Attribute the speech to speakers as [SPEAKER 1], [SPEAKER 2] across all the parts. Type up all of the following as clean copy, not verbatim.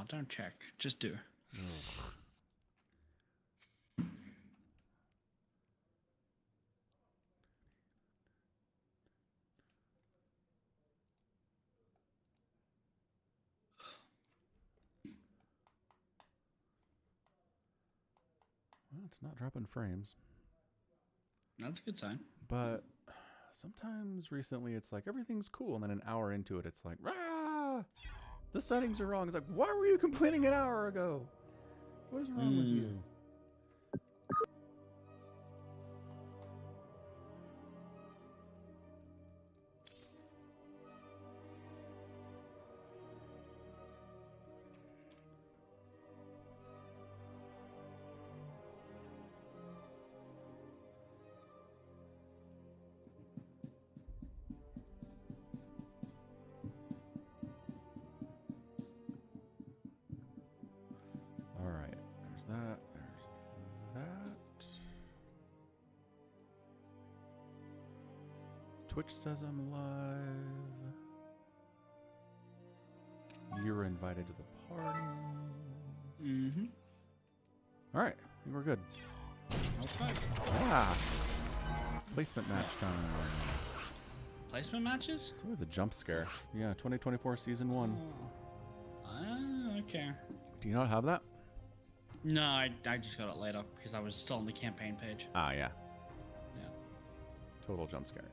[SPEAKER 1] No, don't check. Just do.
[SPEAKER 2] Ugh. Well, it's not dropping frames.
[SPEAKER 1] That's a good sign.
[SPEAKER 2] But sometimes recently it's like everything's cool, and then an hour into it, it's like, rah! The settings are wrong. It's like, why were you complaining an hour ago? What is wrong with you? All right, there's that. There's that. Twitch says I'm live. You're invited to the party.
[SPEAKER 1] Mm-hmm.
[SPEAKER 2] All right, I think we're good.
[SPEAKER 1] Okay.
[SPEAKER 2] Ah! Placement match time.
[SPEAKER 1] Placement matches?
[SPEAKER 2] It's always a jump scare. Yeah, 2024 Season 1.
[SPEAKER 1] Oh. Ah, okay.
[SPEAKER 2] Do you not have that?
[SPEAKER 1] No, I just got it later because I was still on the campaign page.
[SPEAKER 2] Ah, yeah.
[SPEAKER 1] Yeah.
[SPEAKER 2] Total jump scare.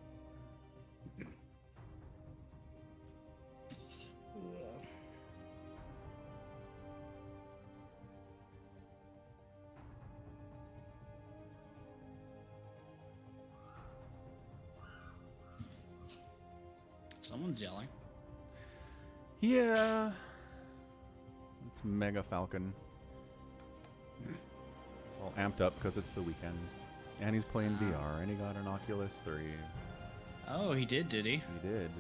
[SPEAKER 1] Someone's yelling.
[SPEAKER 2] Yeah. It's Mega Falcon. It's all amped up because it's the weekend. And he's playing VR, and he got an Oculus 3.
[SPEAKER 1] Oh, he did he?
[SPEAKER 2] He did.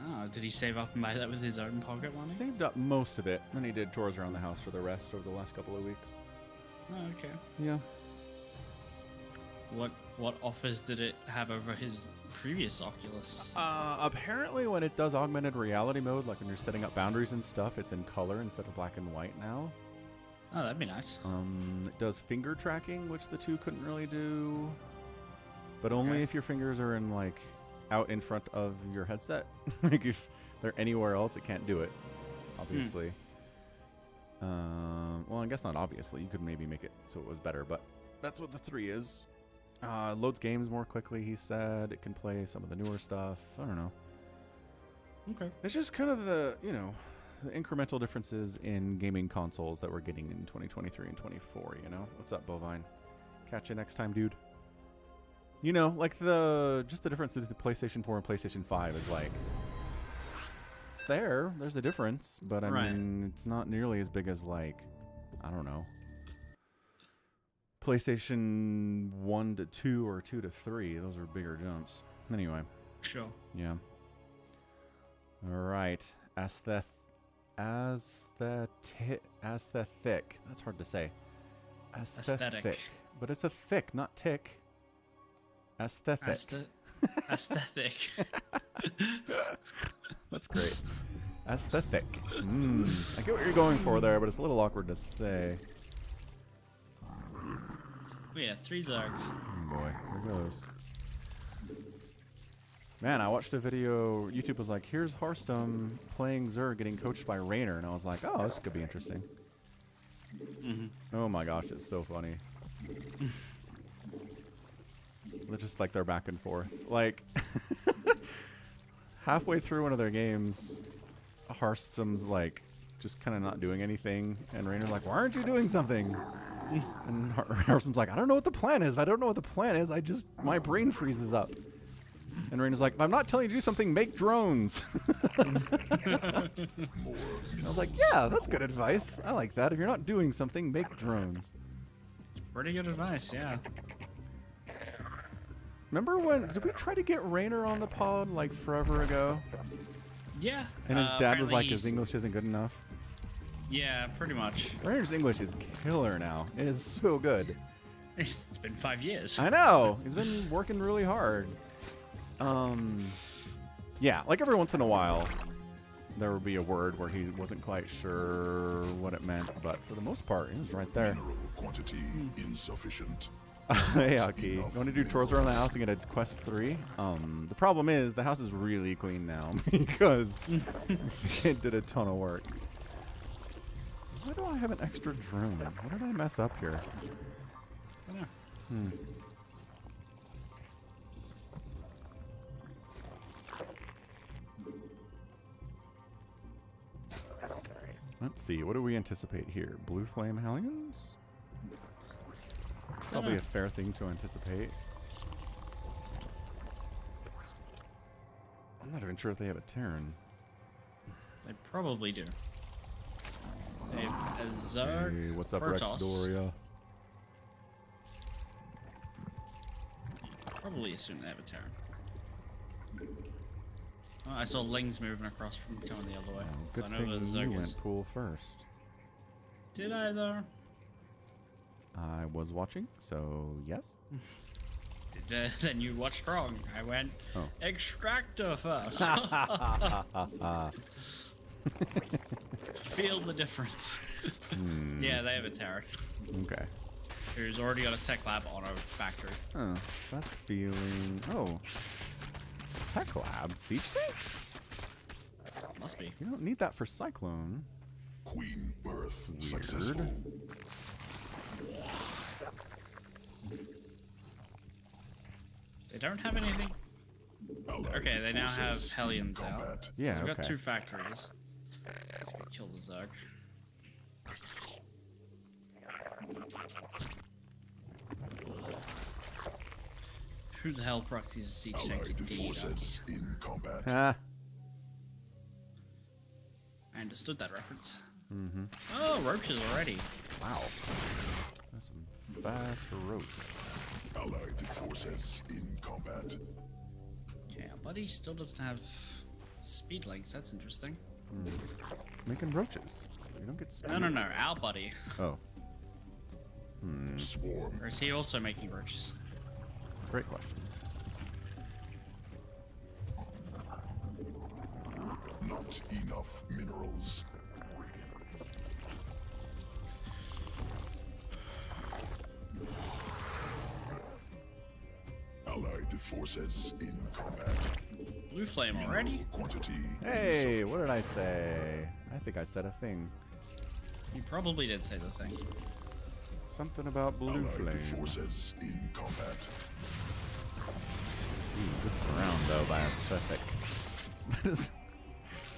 [SPEAKER 1] Oh, did he save up and buy that with his own pocket money?
[SPEAKER 2] Saved up most of it, and he did chores around the house for the rest over the last couple of weeks.
[SPEAKER 1] Oh, okay.
[SPEAKER 2] Yeah.
[SPEAKER 1] What offers did it have over his previous Oculus?
[SPEAKER 2] Apparently when it does augmented reality mode, like when you're setting up boundaries and stuff, it's in color instead of black and white now.
[SPEAKER 1] Oh, that'd be nice.
[SPEAKER 2] It does finger tracking, which the 2 couldn't really do. But only if your fingers are in, like, out in front of your headset. Like, if they're anywhere else, it can't do it, obviously. Well, I guess not obviously. You could maybe make it so it was better, but that's what the 3 is. Loads games more quickly, he said. It can play some of the newer stuff. I don't know.
[SPEAKER 1] Okay.
[SPEAKER 2] It's just kind of the, you know, the incremental differences in gaming consoles that we're getting in 2023 and 24, you know? What's up, Bovine? Catch you next time, dude. You know, like just the difference between the PlayStation 4 and PlayStation 5 is like, it's there. There's a difference, but I mean, it's not nearly as big as, like, I don't know, PlayStation 1 to 2 or 2 to 3. Those are bigger jumps. Anyway.
[SPEAKER 1] Sure.
[SPEAKER 2] Yeah. All right. Aesthetic. That's hard to say. Aesthetic. But it's a thick, not tick. Aesthetic.
[SPEAKER 1] Aesthetic.
[SPEAKER 2] That's great. Aesthetic. I get what you're going for there, but it's a little awkward to say.
[SPEAKER 1] Oh yeah, 3 Zargs.
[SPEAKER 2] Oh boy, here goes. Man, I watched a video. YouTube was like, here's Hearthstone playing Zerg getting coached by Raynor. And I was like, oh, this could be interesting. Oh my gosh, it's so funny. They're just like they're back and forth. Like, halfway through one of their games, Hearthstone's like just kind of not doing anything. And Raynor's like, why aren't you doing something? And Hearthstone's like, I don't know what the plan is. If I don't know what the plan is, my brain freezes up. And Raynor's like, if I'm not telling you to do something, make drones. I was like, yeah, that's good advice. I like that. If you're not doing something, make drones.
[SPEAKER 1] Pretty good advice, yeah.
[SPEAKER 2] Remember when, did we try to get Raynor on the pod like forever ago?
[SPEAKER 1] Yeah.
[SPEAKER 2] And his dad was like, his English isn't good enough?
[SPEAKER 1] Yeah, pretty much.
[SPEAKER 2] Raynor's English is killer now. It is so good.
[SPEAKER 1] It's been 5 years.
[SPEAKER 2] I know. He's been working really hard. Yeah, like every once in a while, there would be a word where he wasn't quite sure what it meant, but for the most part, it was right there.
[SPEAKER 3] Mineral quantity insufficient.
[SPEAKER 2] Hey, Aki. You want to do chores around the house and get a quest 3? The problem is the house is really clean now because it did a ton of work. Why do I have an extra drone? What did I mess up here? Let's see. What do we anticipate here? Blue flame hellions? Probably a fair thing to anticipate. I'm not even sure if they have a Terran.
[SPEAKER 1] They probably do. They have a Zerg.
[SPEAKER 2] Hey, what's up,
[SPEAKER 1] Protoss.
[SPEAKER 2] Rex Doria?
[SPEAKER 1] Probably assume they have a Terran. Oh, I saw Lings moving across from coming the other way.
[SPEAKER 2] Good
[SPEAKER 1] I know where the
[SPEAKER 2] thing you
[SPEAKER 1] Zerg is.
[SPEAKER 2] went pool first.
[SPEAKER 1] Did I though?
[SPEAKER 2] I was watching, so yes.
[SPEAKER 1] Then you watched wrong. I went extractor first. Feel the difference. Yeah, they have a Terran.
[SPEAKER 2] Okay.
[SPEAKER 1] Who's already got a tech lab on a factory.
[SPEAKER 2] Oh, that's feeling... Oh. Tech lab? Siege tank?
[SPEAKER 1] Must be.
[SPEAKER 2] You don't need that for Cyclone.
[SPEAKER 3] Queen birth
[SPEAKER 2] Weird.
[SPEAKER 3] successful.
[SPEAKER 1] They don't have anything.
[SPEAKER 3] Allied
[SPEAKER 1] Okay, they now have
[SPEAKER 3] forces in
[SPEAKER 1] Hellions out.
[SPEAKER 3] combat.
[SPEAKER 2] Yeah,
[SPEAKER 1] We've got
[SPEAKER 2] okay.
[SPEAKER 1] 2 factories. Let's go kill the Zerg. Who the hell proxies a siege tank
[SPEAKER 3] Allied
[SPEAKER 1] indeed?
[SPEAKER 3] forces in combat.
[SPEAKER 2] Ah.
[SPEAKER 1] I understood that reference.
[SPEAKER 2] Mm-hmm.
[SPEAKER 1] Oh, roaches already.
[SPEAKER 2] Wow. That's some fast rope.
[SPEAKER 3] Allied forces in combat.
[SPEAKER 1] Okay, our buddy still doesn't have speed links. That's interesting.
[SPEAKER 2] Making roaches. You don't get speed.
[SPEAKER 1] No, no, no. Our buddy.
[SPEAKER 2] Oh.
[SPEAKER 3] Swarm.
[SPEAKER 1] Or is he also making roaches?
[SPEAKER 2] Great question.
[SPEAKER 3] Not enough minerals. Allied forces in combat.
[SPEAKER 1] Blue flame already?
[SPEAKER 3] Quantity.
[SPEAKER 2] Hey, what did I say? I think I said a thing.
[SPEAKER 1] You probably did say the thing.
[SPEAKER 2] Something about blue
[SPEAKER 3] Allied
[SPEAKER 2] flame.
[SPEAKER 3] forces in combat.
[SPEAKER 2] Ooh, good surround though by aesthetic.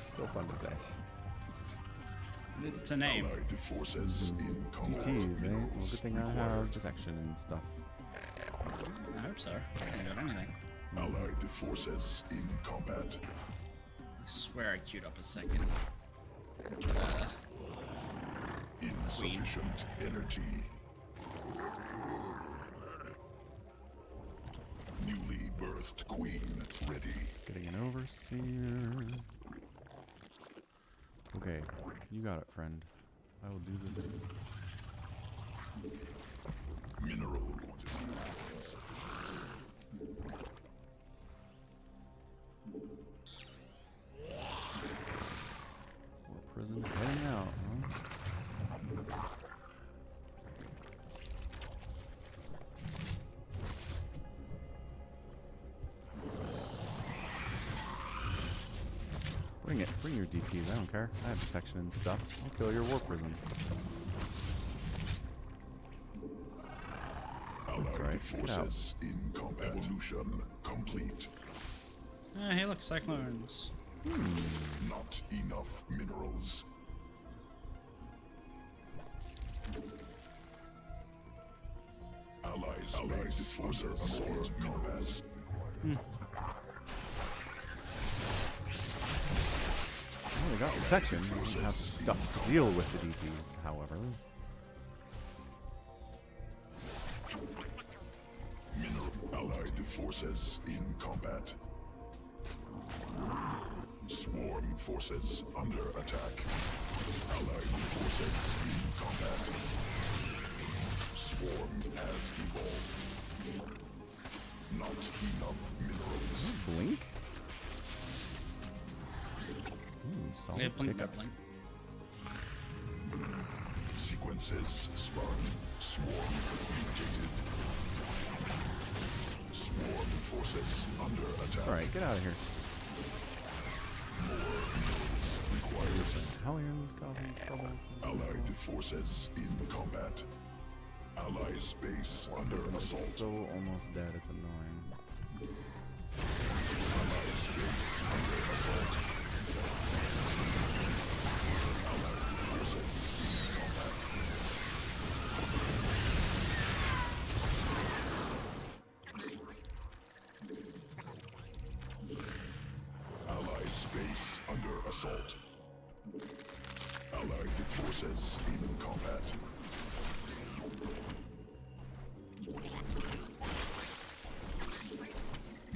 [SPEAKER 2] Still fun to say.
[SPEAKER 1] It's a name.
[SPEAKER 3] Allied forces in combat.
[SPEAKER 2] DTs, eh? Well, good thing I have detection and stuff.
[SPEAKER 1] I hope so. I haven't got anything.
[SPEAKER 3] Allied forces in combat.
[SPEAKER 1] I swear I queued up a second.
[SPEAKER 3] Insufficient energy. Newly birthed queen ready.
[SPEAKER 2] Getting an overseer. Okay, you got it, friend. I will do the thing.
[SPEAKER 3] Mineral quantity.
[SPEAKER 2] More prison heading out, huh? Bring it. Bring your DTs. I don't care. I have detection and stuff. I'll kill your war prison.
[SPEAKER 3] Allied
[SPEAKER 2] right. Get out.
[SPEAKER 3] forces in combat. Evolution complete.
[SPEAKER 1] Hey, look, cyclones.
[SPEAKER 3] Not enough minerals. Allied forces in combat.
[SPEAKER 2] Well, we got protection. We don't have stuff to deal with the DTs, however.
[SPEAKER 3] Allied forces in combat. Swarm forces under attack. Allied forces in combat. Swarm has evolved. Not enough minerals.
[SPEAKER 2] Blink? Ooh, solid
[SPEAKER 1] blink,
[SPEAKER 2] pickup.
[SPEAKER 1] blink.
[SPEAKER 3] Sequences spawn. Swarm mutated. Swarm forces under attack.
[SPEAKER 2] Alright, get out of here.
[SPEAKER 3] Required.
[SPEAKER 2] Hellions causing trouble.
[SPEAKER 3] Allied forces in combat. Ally space under
[SPEAKER 2] This is
[SPEAKER 3] assault.
[SPEAKER 2] so almost dead, it's annoying.
[SPEAKER 3] Ally space under assault. Allied forces in combat. Ally space under assault. Allied forces in combat.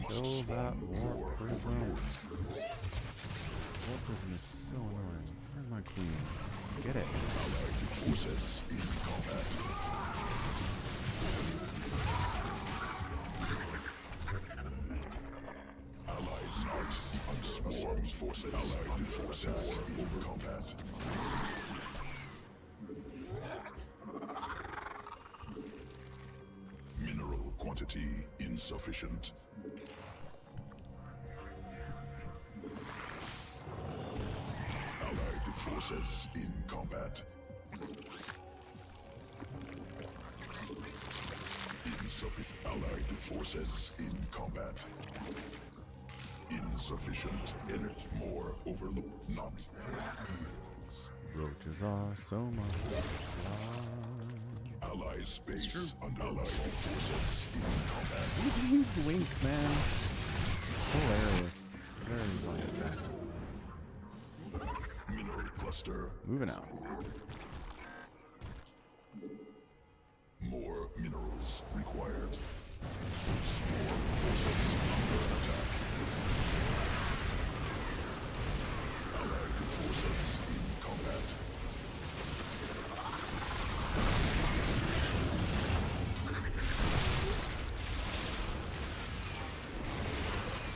[SPEAKER 2] Kill that war prison. War prison is so annoying. Where's my queen? Get it.
[SPEAKER 3] Allied forces in combat. Allies out on swarm forces. Allied forces in combat. Mineral quantity insufficient. Allied forces in combat. Insufficient. Allied forces in combat. Insufficient energy. More overload. Not.
[SPEAKER 2] Roaches are so much fun.
[SPEAKER 3] Ally space under allied forces in combat.
[SPEAKER 2] What do you blink, man? Hilarious. Very biased act.
[SPEAKER 3] Mineral cluster.
[SPEAKER 2] Moving out.
[SPEAKER 3] More minerals required. Swarm forces under attack. Allied forces in combat.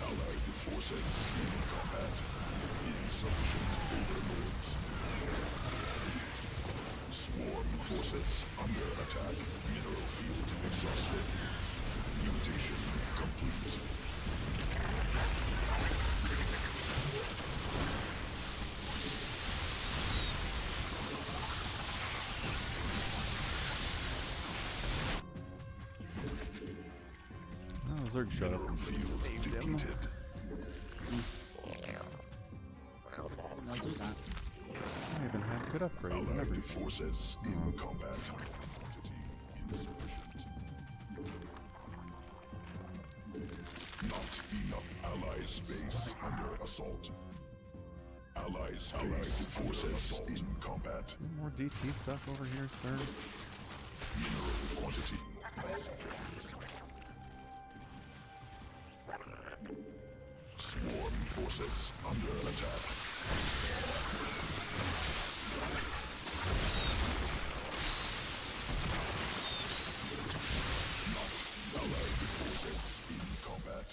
[SPEAKER 3] Allied forces in combat. Insufficient overlords. Swarm forces under attack. Mineral field exhausted. Mutation complete.
[SPEAKER 2] Oh, Zerg showed up and saved him.
[SPEAKER 3] Depleted.
[SPEAKER 1] I'll do that.
[SPEAKER 2] I even had good upgrades and
[SPEAKER 3] Allied
[SPEAKER 2] everything.
[SPEAKER 3] forces in combat. Quantity insufficient. Not enough. Ally space under assault. Allied forces in combat.
[SPEAKER 2] Any more DT stuff over here, sir?
[SPEAKER 3] Mineral quantity. Swarm forces under attack. Not allied forces in combat.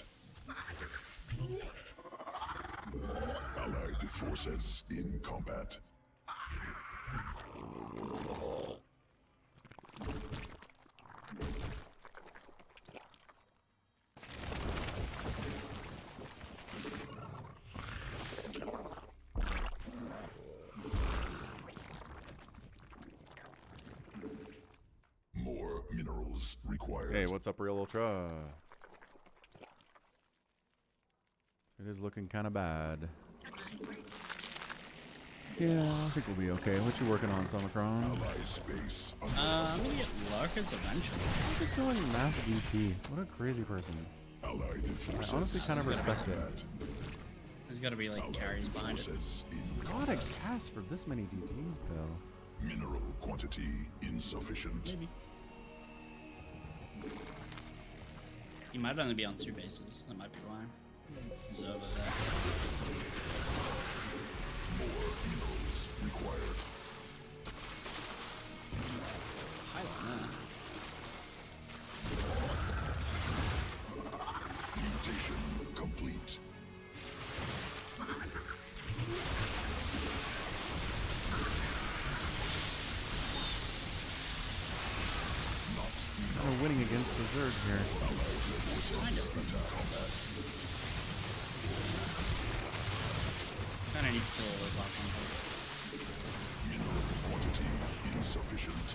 [SPEAKER 3] Allied forces in combat. More minerals required.
[SPEAKER 2] Hey, what's up, Real Ultra? It is looking kind of bad. Yeah, I think we'll be okay. What you working on, SOMICRON?
[SPEAKER 3] Ally space under
[SPEAKER 1] I'm gonna get lurkers eventually.
[SPEAKER 2] I'm just doing mass DT. What a crazy person.
[SPEAKER 3] Allied forces.
[SPEAKER 2] I honestly kind of respect it.
[SPEAKER 1] There's gotta be like carries behind it.
[SPEAKER 3] Forces in
[SPEAKER 2] God, I cast for this many DTs, though.
[SPEAKER 3] mineral quantity insufficient.
[SPEAKER 1] Maybe. He might only be on 2 bases. That might be why. He's over there.
[SPEAKER 3] More minerals required.
[SPEAKER 1] Highlight
[SPEAKER 3] Mutation complete.
[SPEAKER 2] no winning against the Zerg here.
[SPEAKER 1] Kinda needs to kill those last ones.
[SPEAKER 3] Mineral quantity insufficient.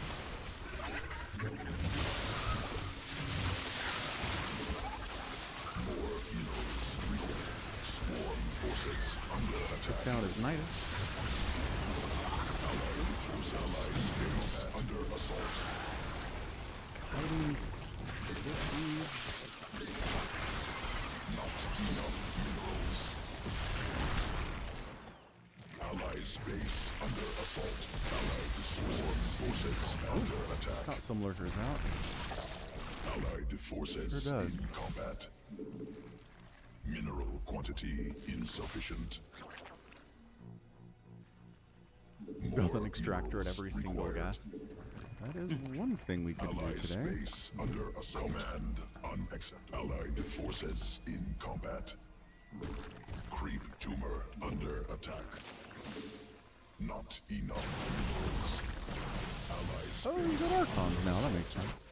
[SPEAKER 3] More minerals required. Swarm forces under attack.
[SPEAKER 2] Took down his Nidus.
[SPEAKER 3] Allied space under assault.
[SPEAKER 2] Fighting
[SPEAKER 3] Not enough minerals. Allied space under assault. Allied swarm forces under attack.
[SPEAKER 2] got some lurkers out.
[SPEAKER 3] Allied forces
[SPEAKER 2] Sure does.
[SPEAKER 3] in combat. Mineral quantity insufficient.
[SPEAKER 2] Build an
[SPEAKER 3] More
[SPEAKER 2] extractor at
[SPEAKER 3] minerals
[SPEAKER 2] every single
[SPEAKER 3] required.
[SPEAKER 2] gas. That is one thing we could do
[SPEAKER 3] Allied
[SPEAKER 2] today.
[SPEAKER 3] space under assault. Command unacceptable. Allied forces in combat. Creep tumor under attack. Not enough minerals. Allied
[SPEAKER 2] Oh, you got Archons now. That makes sense.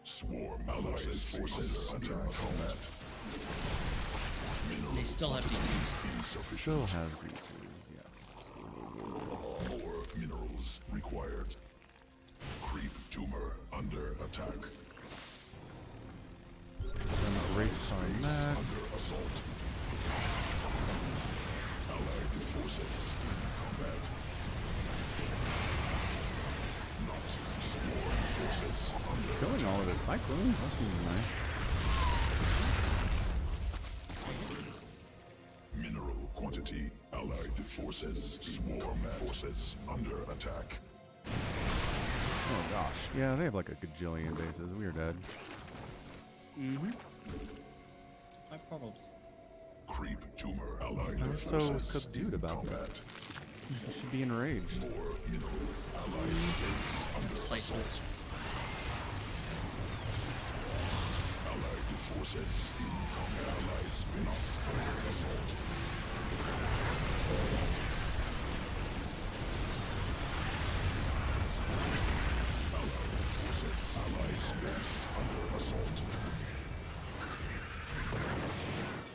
[SPEAKER 3] swarm. Allied forces under combat.
[SPEAKER 1] They still have DTs.
[SPEAKER 3] Insufficient.
[SPEAKER 2] Still has D2s, yes.
[SPEAKER 3] More minerals required. Creep tumor under attack.
[SPEAKER 2] Then race car mech.
[SPEAKER 3] Under assault. Allied forces in combat. Not sworn forces under
[SPEAKER 2] Killing all of his cyclones. That seems nice.
[SPEAKER 3] mineral quantity. Allied forces swarm forces under attack.
[SPEAKER 2] Oh gosh. Yeah, they have like a gajillion bases. We are dead.
[SPEAKER 1] Mm-hmm. I probably.
[SPEAKER 3] Creep tumor. Allied
[SPEAKER 2] Sounds so
[SPEAKER 3] forces
[SPEAKER 2] subdued
[SPEAKER 3] in
[SPEAKER 2] about
[SPEAKER 3] combat.
[SPEAKER 2] this. He should be enraged.
[SPEAKER 3] More minerals. Allied space under
[SPEAKER 1] Placements.
[SPEAKER 3] Allied forces in combat. Allied space under assault. Allied forces. Allied space under assault.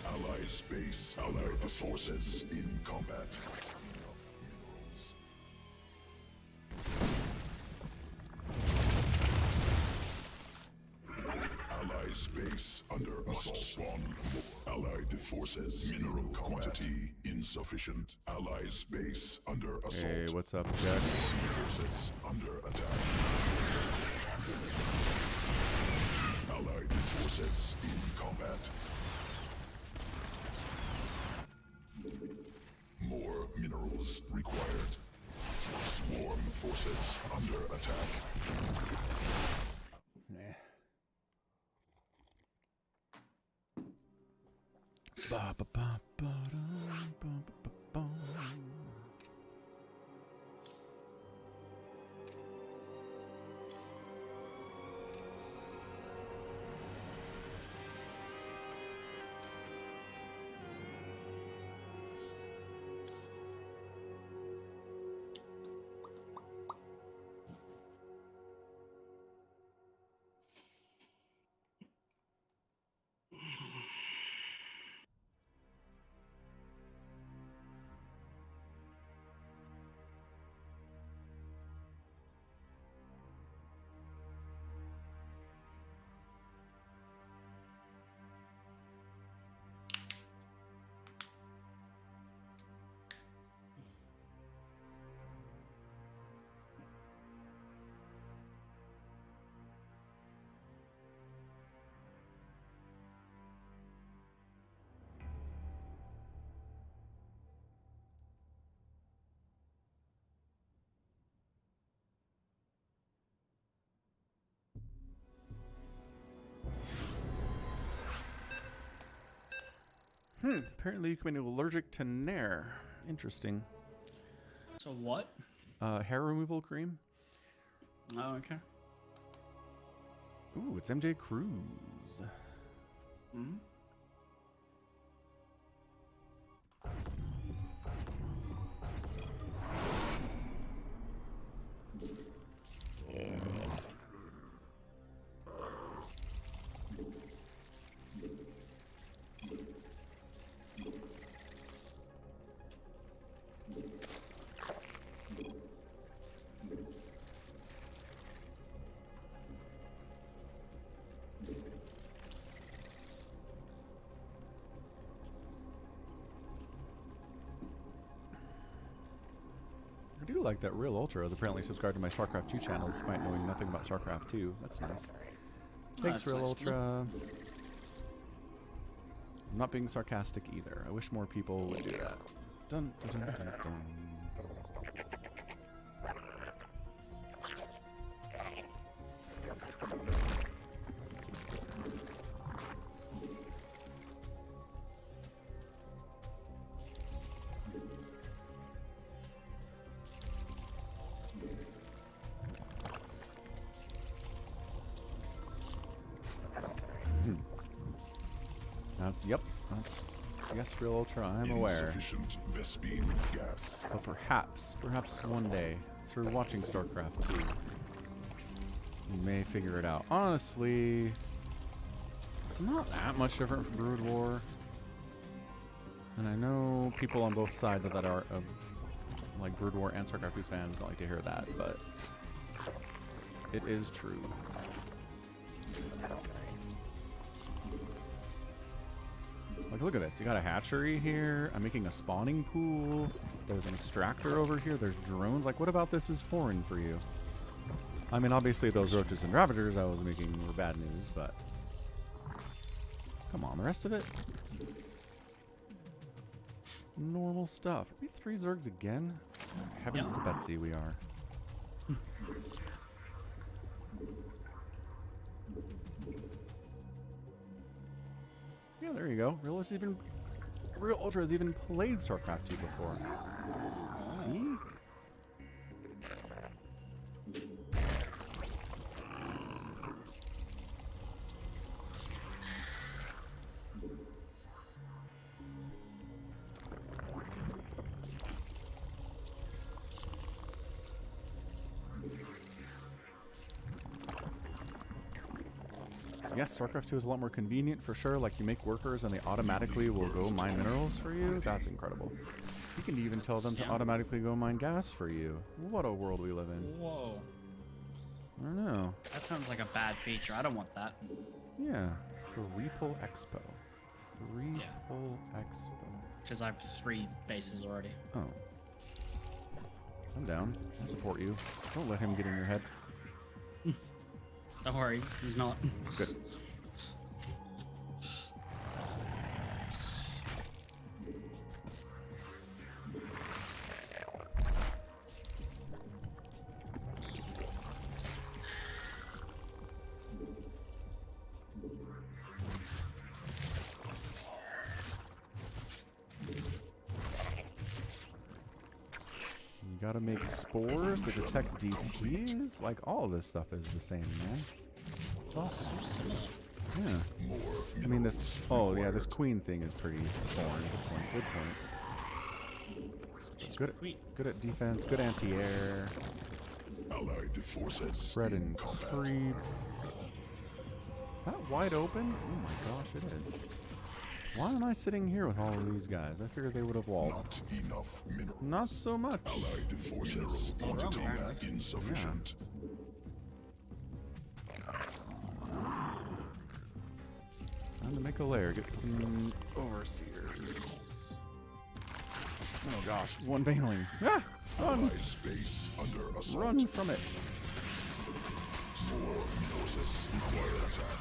[SPEAKER 3] Allied space. Allied forces in combat. Allied space under assault. Spawn more. Allied forces. Mineral quantity insufficient. Allied space under assault.
[SPEAKER 2] Hey, what's up, Jack?
[SPEAKER 3] Forces under attack. Allied forces in combat. More minerals required. Swarm forces under attack.
[SPEAKER 2] Nah. Ba ba ba ba dum, ba ba ba bum. Apparently you can be allergic to Nair. Interesting.
[SPEAKER 1] So what?
[SPEAKER 2] Hair removal cream.
[SPEAKER 1] Oh, okay.
[SPEAKER 2] Ooh, it's MJ Cruz.
[SPEAKER 1] Mm-hmm.
[SPEAKER 2] do like that Real Ultra is apparently subscribed to my StarCraft 2 channel despite knowing nothing about StarCraft 2. That's nice. Thanks,
[SPEAKER 1] that's
[SPEAKER 2] Real
[SPEAKER 1] nice.
[SPEAKER 2] Ultra. I'm not being sarcastic either. I wish more people would do that. Dun, dun, dun, dun, dun. Yep, that's yes, Real Ultra. I'm aware.
[SPEAKER 3] Insufficient Vespene gas.
[SPEAKER 2] But perhaps one day, through watching StarCraft 2, you may figure it out. Honestly, it's not that much different from Brood War. And I know people on both sides of that are of like Brood War and StarCraft 2 fans don't like to hear that, but it is true. Like, look at this. You got a hatchery here. I'm making a spawning pool. There's an extractor over here. There's drones. Like, what about this is foreign for you? I mean, obviously those roaches and ravagers I was making were bad news, but come on, the rest of it? Normal stuff. Are we 3 Zergs again? Heavens to Betsy, we are. Yeah, there you go. Real Ultra has even played StarCraft 2 before. See? Yes, StarCraft 2 is a lot more convenient for sure. Like, you make workers and they automatically will go mine minerals for you. That's incredible. You can even tell them to automatically go mine gas for you. What a world we live in.
[SPEAKER 1] Whoa.
[SPEAKER 2] I don't know.
[SPEAKER 1] That sounds like a bad feature. I don't want that.
[SPEAKER 2] Yeah. Freeple Expo. Freeple Expo.
[SPEAKER 1] Because I have 3 bases already.
[SPEAKER 2] Oh. I'm down. I support you. Don't let him get in your head.
[SPEAKER 1] Don't worry, he's not.
[SPEAKER 2] Good. You gotta make spores to detect DTs? Like, all of this stuff is the same, man. It's awesome.
[SPEAKER 1] So similar.
[SPEAKER 2] Yeah. I mean, this... Oh, yeah, this queen thing is pretty foreign. Good point.
[SPEAKER 1] She's
[SPEAKER 2] Good
[SPEAKER 1] queen.
[SPEAKER 2] Good at defense, good anti-air.
[SPEAKER 3] Allied forces
[SPEAKER 2] Spread and
[SPEAKER 3] combat.
[SPEAKER 2] creep. Is that wide open? Oh my gosh, it is. Why am I sitting here with all of these guys? I figured they would have walled.
[SPEAKER 3] Not enough minerals.
[SPEAKER 2] Not so much.
[SPEAKER 3] Allied forces quantity insufficient.
[SPEAKER 2] Time to make a lair. Get some overseers. Oh gosh, one baneling. Ah! Run!
[SPEAKER 3] Allied space under assault.
[SPEAKER 2] Run from it.
[SPEAKER 3] More forces require attack.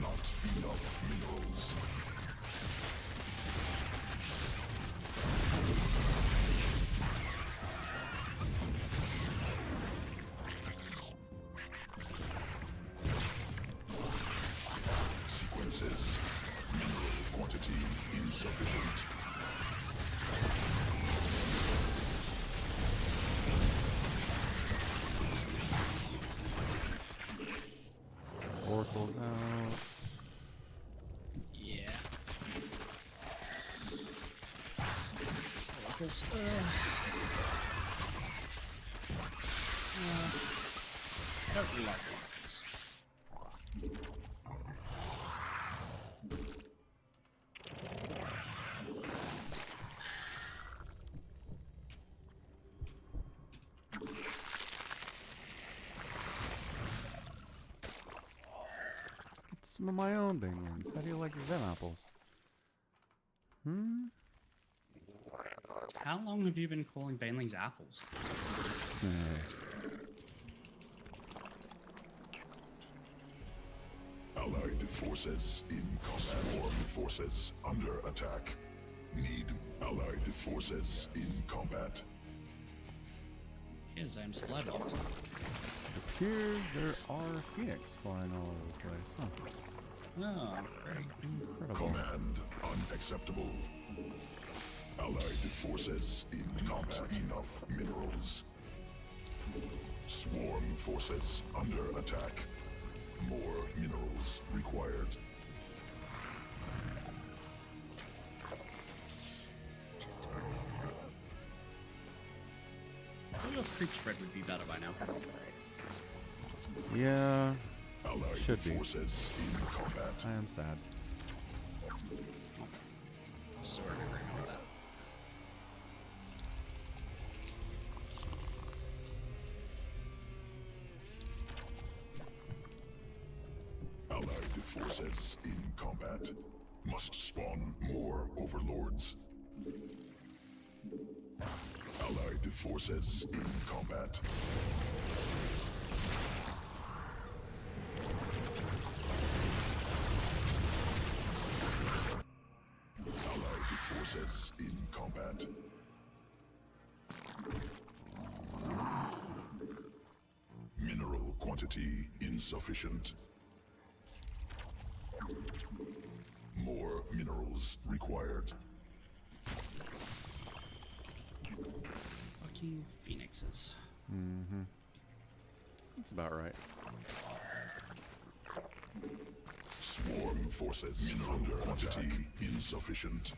[SPEAKER 3] Not enough minerals. Sequences. Mineral quantity insufficient.
[SPEAKER 2] Oracle's out.
[SPEAKER 1] Yeah. Oracles. I don't really like oracles.
[SPEAKER 2] Get some of my own banelings. How do you like your Zen apples?
[SPEAKER 1] How long have you been calling Banelings apples?
[SPEAKER 3] Allied forces in combat. Swarm forces under attack. Need allied forces in combat.
[SPEAKER 1] Yes, I'm supply blocked.
[SPEAKER 2] Appears there are Phoenix flying all over the place. Huh.
[SPEAKER 1] Oh, great.
[SPEAKER 2] Incredible.
[SPEAKER 3] Command unacceptable. Allied forces in combat. Enough minerals. Swarm forces under attack. More minerals required.
[SPEAKER 1] I thought your creep spread would be better by now.
[SPEAKER 2] Yeah,
[SPEAKER 3] Allied
[SPEAKER 2] should be.
[SPEAKER 3] forces in combat.
[SPEAKER 2] I am sad.
[SPEAKER 1] Sort of agreeing with that.
[SPEAKER 3] Allied forces in combat. Must spawn more overlords. Allied forces in combat. Allied forces in combat. Mineral quantity insufficient. More minerals required.
[SPEAKER 1] Fucking phoenixes.
[SPEAKER 2] That's about right.
[SPEAKER 3] Swarm forces mineral quantity insufficient.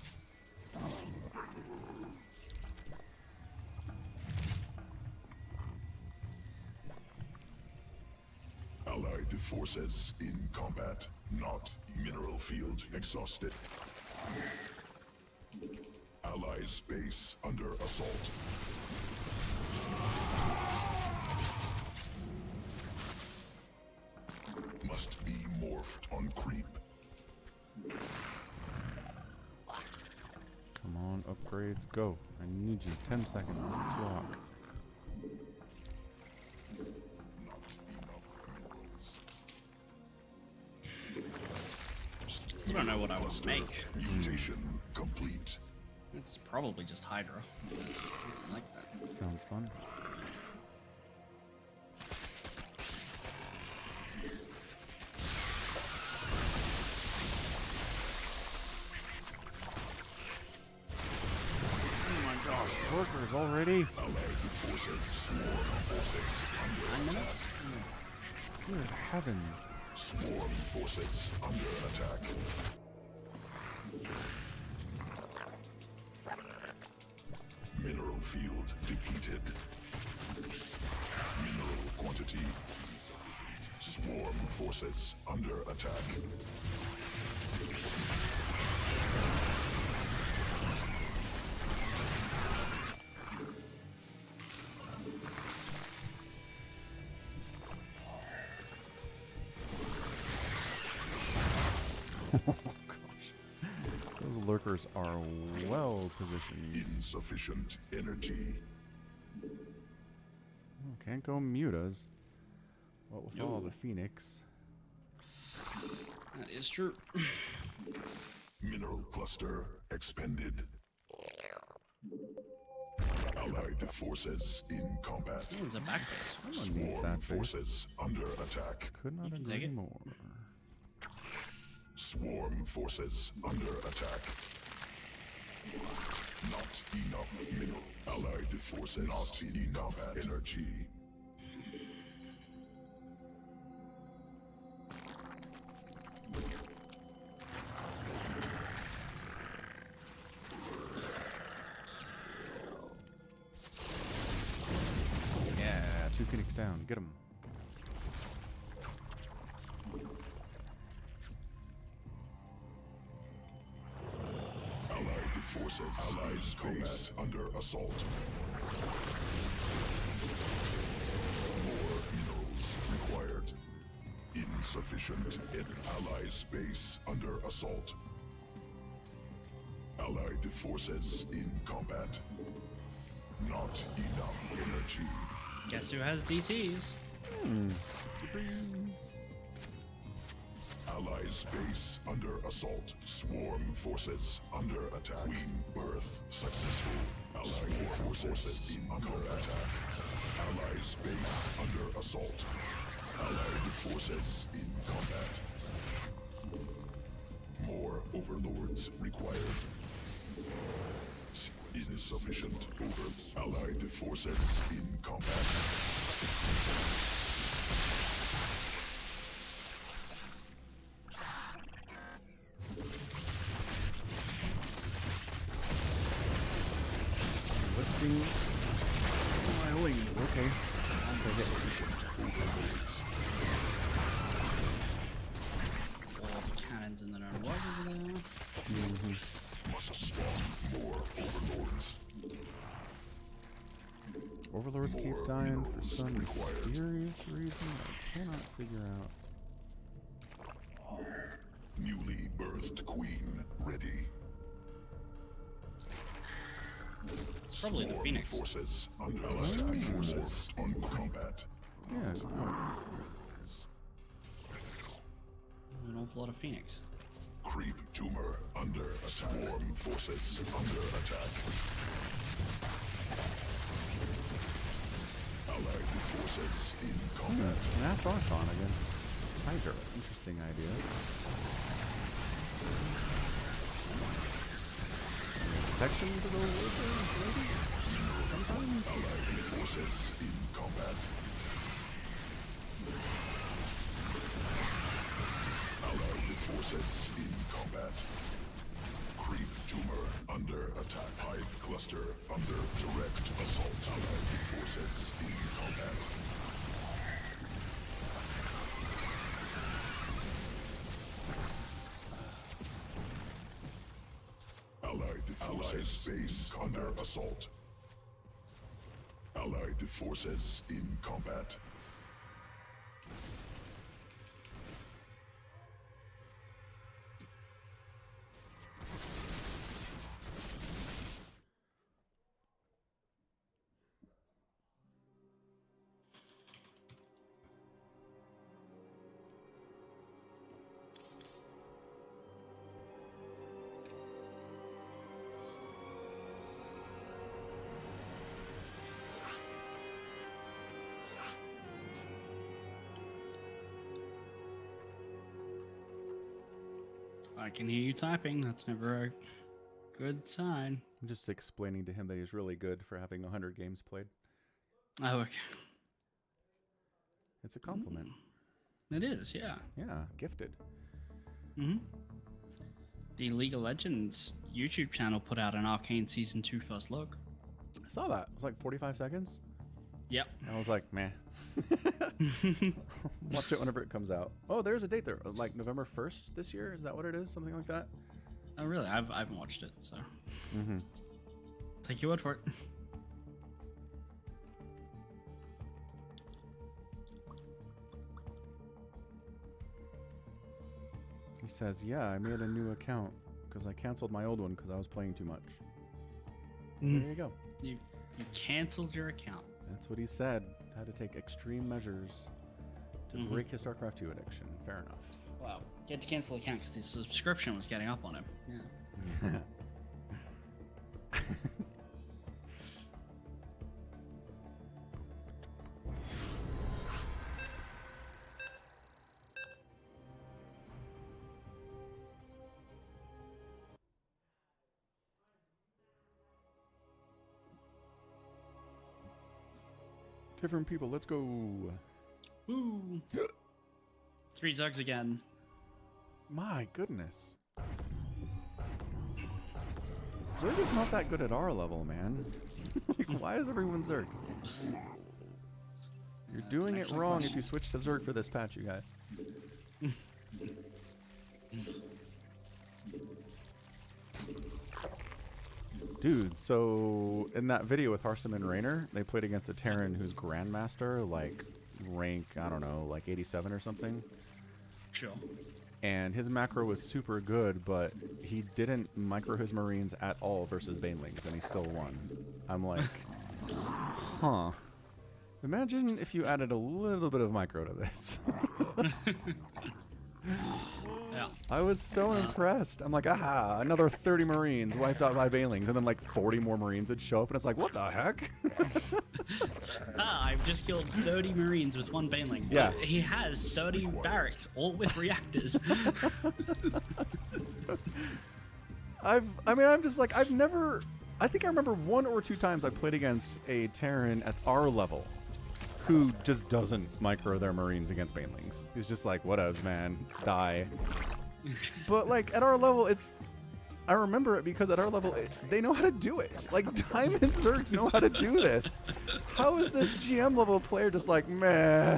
[SPEAKER 3] Allied forces in combat. Not mineral field exhausted. Allies base under assault. Must be morphed on creep.
[SPEAKER 2] Come on, upgrades, go. I need you. 10 seconds. Let's rock.
[SPEAKER 1] Still don't know what I want to make.
[SPEAKER 3] Mutation complete.
[SPEAKER 1] It's probably just Hydra. I like that.
[SPEAKER 2] Sounds fun.
[SPEAKER 1] Oh my gosh.
[SPEAKER 2] Workers already?
[SPEAKER 3] Allied forces swarm forces
[SPEAKER 1] 9 minutes?
[SPEAKER 2] Good heavens.
[SPEAKER 3] Swarm forces under attack. Mineral field depleted. Mineral quantity. Swarm forces under attack.
[SPEAKER 2] Oh gosh. Those lurkers are well positioned.
[SPEAKER 3] Insufficient energy.
[SPEAKER 2] Oh, can't go mutas. What with all the Phoenix?
[SPEAKER 1] That is true.
[SPEAKER 3] Mineral cluster expended. Allied forces in combat.
[SPEAKER 1] Oh, there's a back base.
[SPEAKER 2] Someone needs
[SPEAKER 3] Swarm
[SPEAKER 2] that face.
[SPEAKER 3] forces under attack.
[SPEAKER 2] Could not
[SPEAKER 1] You can
[SPEAKER 2] agree
[SPEAKER 1] take it.
[SPEAKER 2] more.
[SPEAKER 3] Swarm forces under attack. Not enough mineral. Allied forces not enough energy.
[SPEAKER 2] Yeah, 2 Phoenix down. Get him.
[SPEAKER 3] Allied forces. Allied base under assault. More minerals required. Insufficient in Allies base under assault. Allied forces in combat. Not enough energy.
[SPEAKER 1] Guess who has DTs?
[SPEAKER 3] Allies base under assault. Swarm forces under attack. Queen birth successful. Allied forces in under attack. Allies base under assault. Allied forces in combat. More overlords required. Insufficient over. Allied forces in combat.
[SPEAKER 2] Lifting my wings. Okay. I'll take it.
[SPEAKER 1] All the cannons and then our love over there.
[SPEAKER 3] Must spawn more overlords.
[SPEAKER 2] Overlords keep
[SPEAKER 3] More
[SPEAKER 2] dying for
[SPEAKER 3] minerals
[SPEAKER 2] some
[SPEAKER 3] required.
[SPEAKER 2] mysterious reason I cannot figure out.
[SPEAKER 3] Newly birthed queen ready.
[SPEAKER 1] It's probably the
[SPEAKER 3] Swarm
[SPEAKER 1] Phoenix.
[SPEAKER 3] Forces under attack. Forces in combat.
[SPEAKER 2] Yeah, good point.
[SPEAKER 1] An awful lot of Phoenix.
[SPEAKER 3] Creep tumor under attack. Swarm forces under attack. Allied forces in combat.
[SPEAKER 2] An SOMICRON against Hydra. Interesting idea. Protection to the workers, maybe? Sometimes?
[SPEAKER 3] Allied forces in combat. Allied forces in combat. Creep tumor under attack. Hive cluster under direct assault. Allied forces in combat. Allied base under assault. Allied forces in combat.
[SPEAKER 1] I can hear you typing. That's never a good sign.
[SPEAKER 2] I'm just explaining to him that he's really good for having 100 games played.
[SPEAKER 1] Oh, okay.
[SPEAKER 2] It's a compliment.
[SPEAKER 1] It is, yeah.
[SPEAKER 2] Yeah, gifted.
[SPEAKER 1] The League of Legends YouTube channel put out an Arcane Season 2 first look.
[SPEAKER 2] I saw that. It was like 45 seconds.
[SPEAKER 1] Yep.
[SPEAKER 2] I was like, meh. Watch it whenever it comes out. Oh, there's a date there. Like November 1st this year? Is that what it is? Something like that?
[SPEAKER 1] Oh, really? I haven't watched it, so. Take your word for it.
[SPEAKER 2] He says, yeah, I made a new account because I canceled my old one because I was playing too much. There you go.
[SPEAKER 1] You canceled your account.
[SPEAKER 2] That's what he said. Had to take extreme measures to break his StarCraft 2 addiction. Fair enough.
[SPEAKER 1] Wow. He had to cancel the account because his subscription was getting up on him. Yeah.
[SPEAKER 2] Different people, let's go.
[SPEAKER 1] Woo! 3 Zugs again.
[SPEAKER 2] My goodness. Zerg is not that good at our level, man. Like, why is everyone Zerg? You're doing it wrong if you switch to Zerg for this patch, you guys. Dude, so in that video with Harsum and Raynor, they played against a Terran who's Grandmaster, like rank, I don't know, like 87 or something.
[SPEAKER 1] Sure.
[SPEAKER 2] and his macro was super good, but he didn't micro his Marines at all versus Banelings, and he still won. I'm like, huh. Imagine if you added a little bit of micro to this.
[SPEAKER 1] Yeah.
[SPEAKER 2] I was so impressed. I'm like, aha, another 30 Marines wiped out by Banelings, and then like 40 more Marines would show up, and it's like, what the heck?
[SPEAKER 1] I've just killed 30 Marines with one Baneling.
[SPEAKER 2] Yeah.
[SPEAKER 1] He has 30 barracks, all with reactors.
[SPEAKER 2] I'm just like, I've never, I think I remember 1 or 2 times I played against a Terran at our level who just doesn't micro their Marines against Banelings. He's just like, whatevs, man, die. But like, at our level, I remember it because at our level, they know how to do it. Like, Diamond Zergs know how to do this. How is this GM level player just like, meh,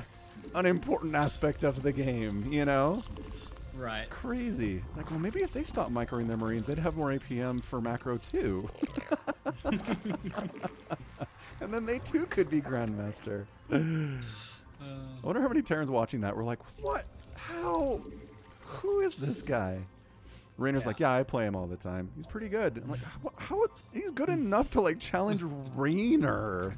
[SPEAKER 2] unimportant aspect of the game, you know?
[SPEAKER 1] Right.
[SPEAKER 2] Crazy. It's like, well, maybe if they stopped microing their Marines, they'd have more APM for macro too. And then they too could be Grandmaster. I wonder how many Terrans watching that were like, what? How? Who is this guy? Rainer's like, yeah, I play him all the time. He's pretty good. I'm like, how? He's good enough to like challenge Rainer.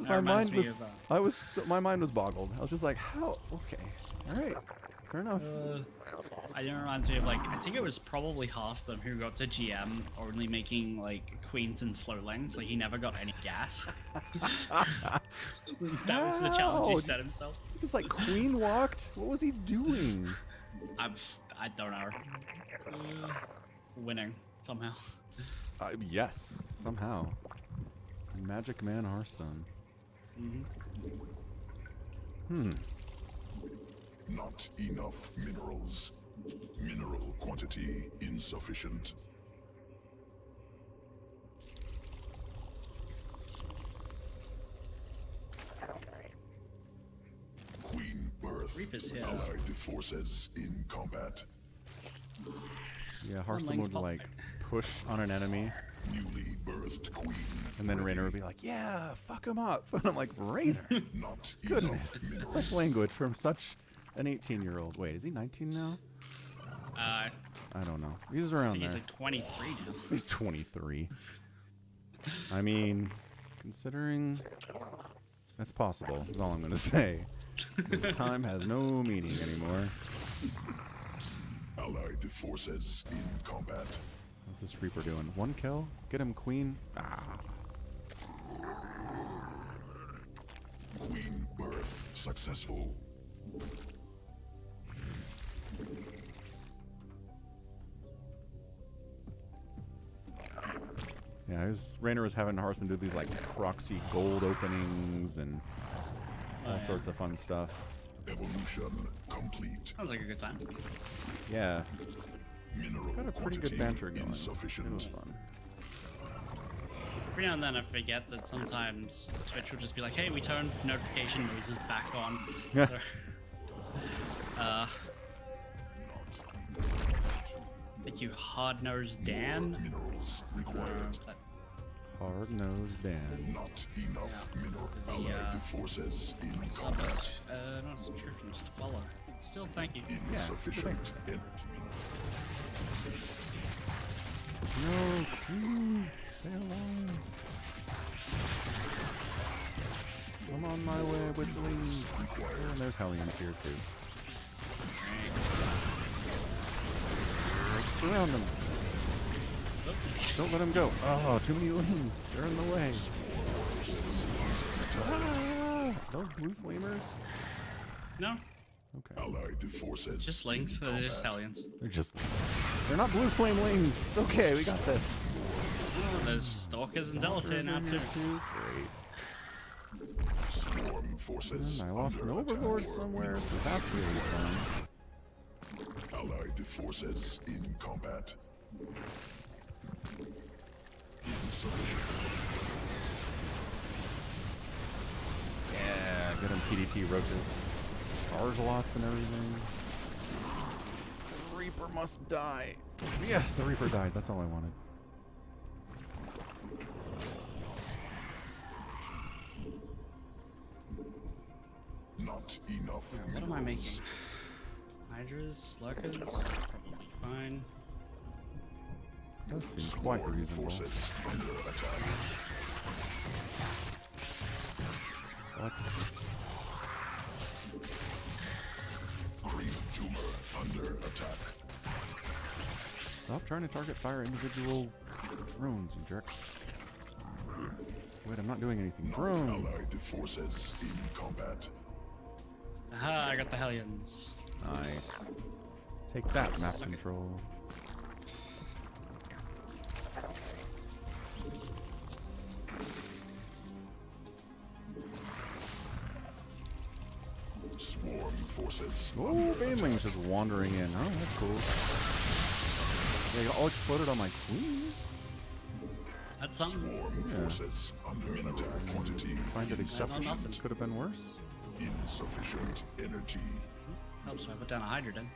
[SPEAKER 2] My mind was boggled. I was just like, how? Okay, all right, fair enough.
[SPEAKER 1] I didn't run into like, I think it was probably Harston who got to GM only making like queens and slowlings. Like he never got any gas. That was the challenge he set himself.
[SPEAKER 2] He was like queen walked. What was he doing?
[SPEAKER 1] I don't know. Winning somehow.
[SPEAKER 2] Yes, somehow. Magic Man Hearthstone.
[SPEAKER 3] Not enough minerals. Mineral quantity insufficient. Queen birth.
[SPEAKER 1] Reaper's here.
[SPEAKER 3] Allied forces in combat.
[SPEAKER 2] Yeah, Hearthstone would like push on an enemy,
[SPEAKER 3] Newly birthed queen.
[SPEAKER 2] and then Rainer would be like, "Yeah, fuck him up." And I'm like, Rainer,
[SPEAKER 3] Not
[SPEAKER 2] goodness,
[SPEAKER 3] enough
[SPEAKER 2] such language from such an 18-year-old. Wait, is he 19 now?
[SPEAKER 1] I
[SPEAKER 2] I don't know. He's around
[SPEAKER 1] think
[SPEAKER 2] there.
[SPEAKER 1] he's like 23 now.
[SPEAKER 2] He's 23. I mean, considering that's possible, is all I'm going to say. This time has no meaning anymore.
[SPEAKER 3] Allied forces in combat.
[SPEAKER 2] What's this Reaper doing? 1 kill? Get him, Queen. Ah.
[SPEAKER 3] Queen birth successful.
[SPEAKER 2] Yeah, Rainer was having Horseman do these like proxy gold openings and all sorts of fun stuff.
[SPEAKER 3] Evolution complete.
[SPEAKER 1] Sounds like a good time.
[SPEAKER 2] Yeah,
[SPEAKER 3] Mineral
[SPEAKER 2] got a pretty good
[SPEAKER 3] quantity
[SPEAKER 2] banter going. It
[SPEAKER 3] insufficient.
[SPEAKER 2] was fun.
[SPEAKER 1] Every now and then I forget that sometimes Twitch will just be like, hey, we turned notification noises back on.
[SPEAKER 2] Yeah.
[SPEAKER 1] So, thank you, Hard-Nosed Dan.
[SPEAKER 3] Minerals required.
[SPEAKER 2] Hard-nosed Dan.
[SPEAKER 3] Not enough mineral.
[SPEAKER 1] The,
[SPEAKER 3] Allied forces in
[SPEAKER 1] Sub
[SPEAKER 3] combat.
[SPEAKER 1] us, not a subscription, just a follow. Still, thank you.
[SPEAKER 3] Insufficient energy.
[SPEAKER 2] No, Queen, stay alive. I'm on my way, witchlings. Oh, and there's Hellions here too. Surround them. Don't let him go. Oh, too many wings. They're in the way. Ah, those blue flamers?
[SPEAKER 1] No,
[SPEAKER 2] Okay.
[SPEAKER 3] Allied forces.
[SPEAKER 1] just links. They're just Hellions.
[SPEAKER 2] They're not blue flame wings. It's okay. We got this.
[SPEAKER 1] There's Stalkers and Zealots here now, too.
[SPEAKER 2] Great.
[SPEAKER 3] Swarm forces.
[SPEAKER 2] And I lost an
[SPEAKER 3] under
[SPEAKER 2] overlord
[SPEAKER 3] attack.
[SPEAKER 2] somewhere, so that's really fun.
[SPEAKER 3] Allied forces in combat. Insufficient.
[SPEAKER 2] Yeah, get them PDT roaches. Charge lots and everything. The Reaper must die. Yes, the Reaper died. That's all I wanted.
[SPEAKER 3] Not Not enough
[SPEAKER 1] What am I
[SPEAKER 3] minerals.
[SPEAKER 1] making? Hydras, lurkers, probably fine.
[SPEAKER 2] Does seem quite
[SPEAKER 3] Swarm
[SPEAKER 2] reasonable.
[SPEAKER 3] forces under attack.
[SPEAKER 2] What?
[SPEAKER 3] Green tumor under attack.
[SPEAKER 2] Stop trying to target fire individual drones, you jerk. Wait, I'm not doing anything. Drone!
[SPEAKER 3] Allied forces in combat.
[SPEAKER 1] Aha, I got the Hellions.
[SPEAKER 2] Nice. Take that, map
[SPEAKER 1] Suck it.
[SPEAKER 2] control.
[SPEAKER 3] Swarm forces.
[SPEAKER 2] Oh,
[SPEAKER 3] under
[SPEAKER 2] Baneling's just wandering in. Oh, that's cool. They all exploded on my queen?
[SPEAKER 1] That's something.
[SPEAKER 3] Swarm
[SPEAKER 2] Yeah.
[SPEAKER 3] forces under attack. Quantity
[SPEAKER 2] Find it
[SPEAKER 1] nothing.
[SPEAKER 2] exceptional. Could have been worse.
[SPEAKER 3] insufficient. Energy.
[SPEAKER 1] Helps if I put down a Hydra then.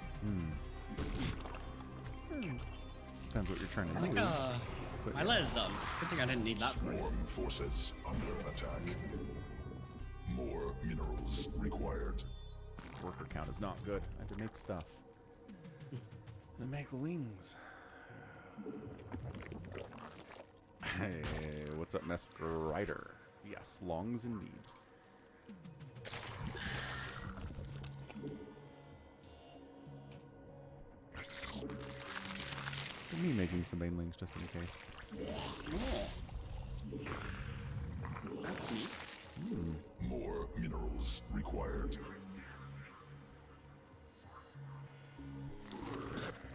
[SPEAKER 2] Depends what you're trying to
[SPEAKER 1] I think,
[SPEAKER 2] do.
[SPEAKER 1] I let it done. Good thing I didn't need that.
[SPEAKER 3] Swarm forces under attack. More minerals required.
[SPEAKER 2] Worker count is not good. I had to make stuff. To make lings. Hey, what's up, Master Rider? Yes, longs indeed. Me making some banelings just in case.
[SPEAKER 1] Oh. That's neat.
[SPEAKER 3] More minerals required.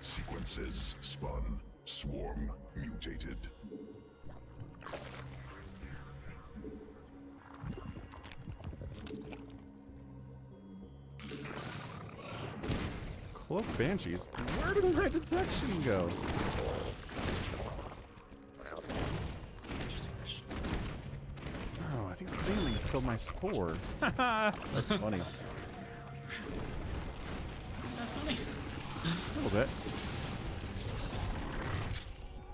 [SPEAKER 3] Sequences spun. Swarm mutated.
[SPEAKER 2] Cloak Banshees? Where did my detection go?
[SPEAKER 1] Interesting question.
[SPEAKER 2] Oh, I think the banelings killed my spore. That's funny.
[SPEAKER 1] That's funny.
[SPEAKER 2] A little bit.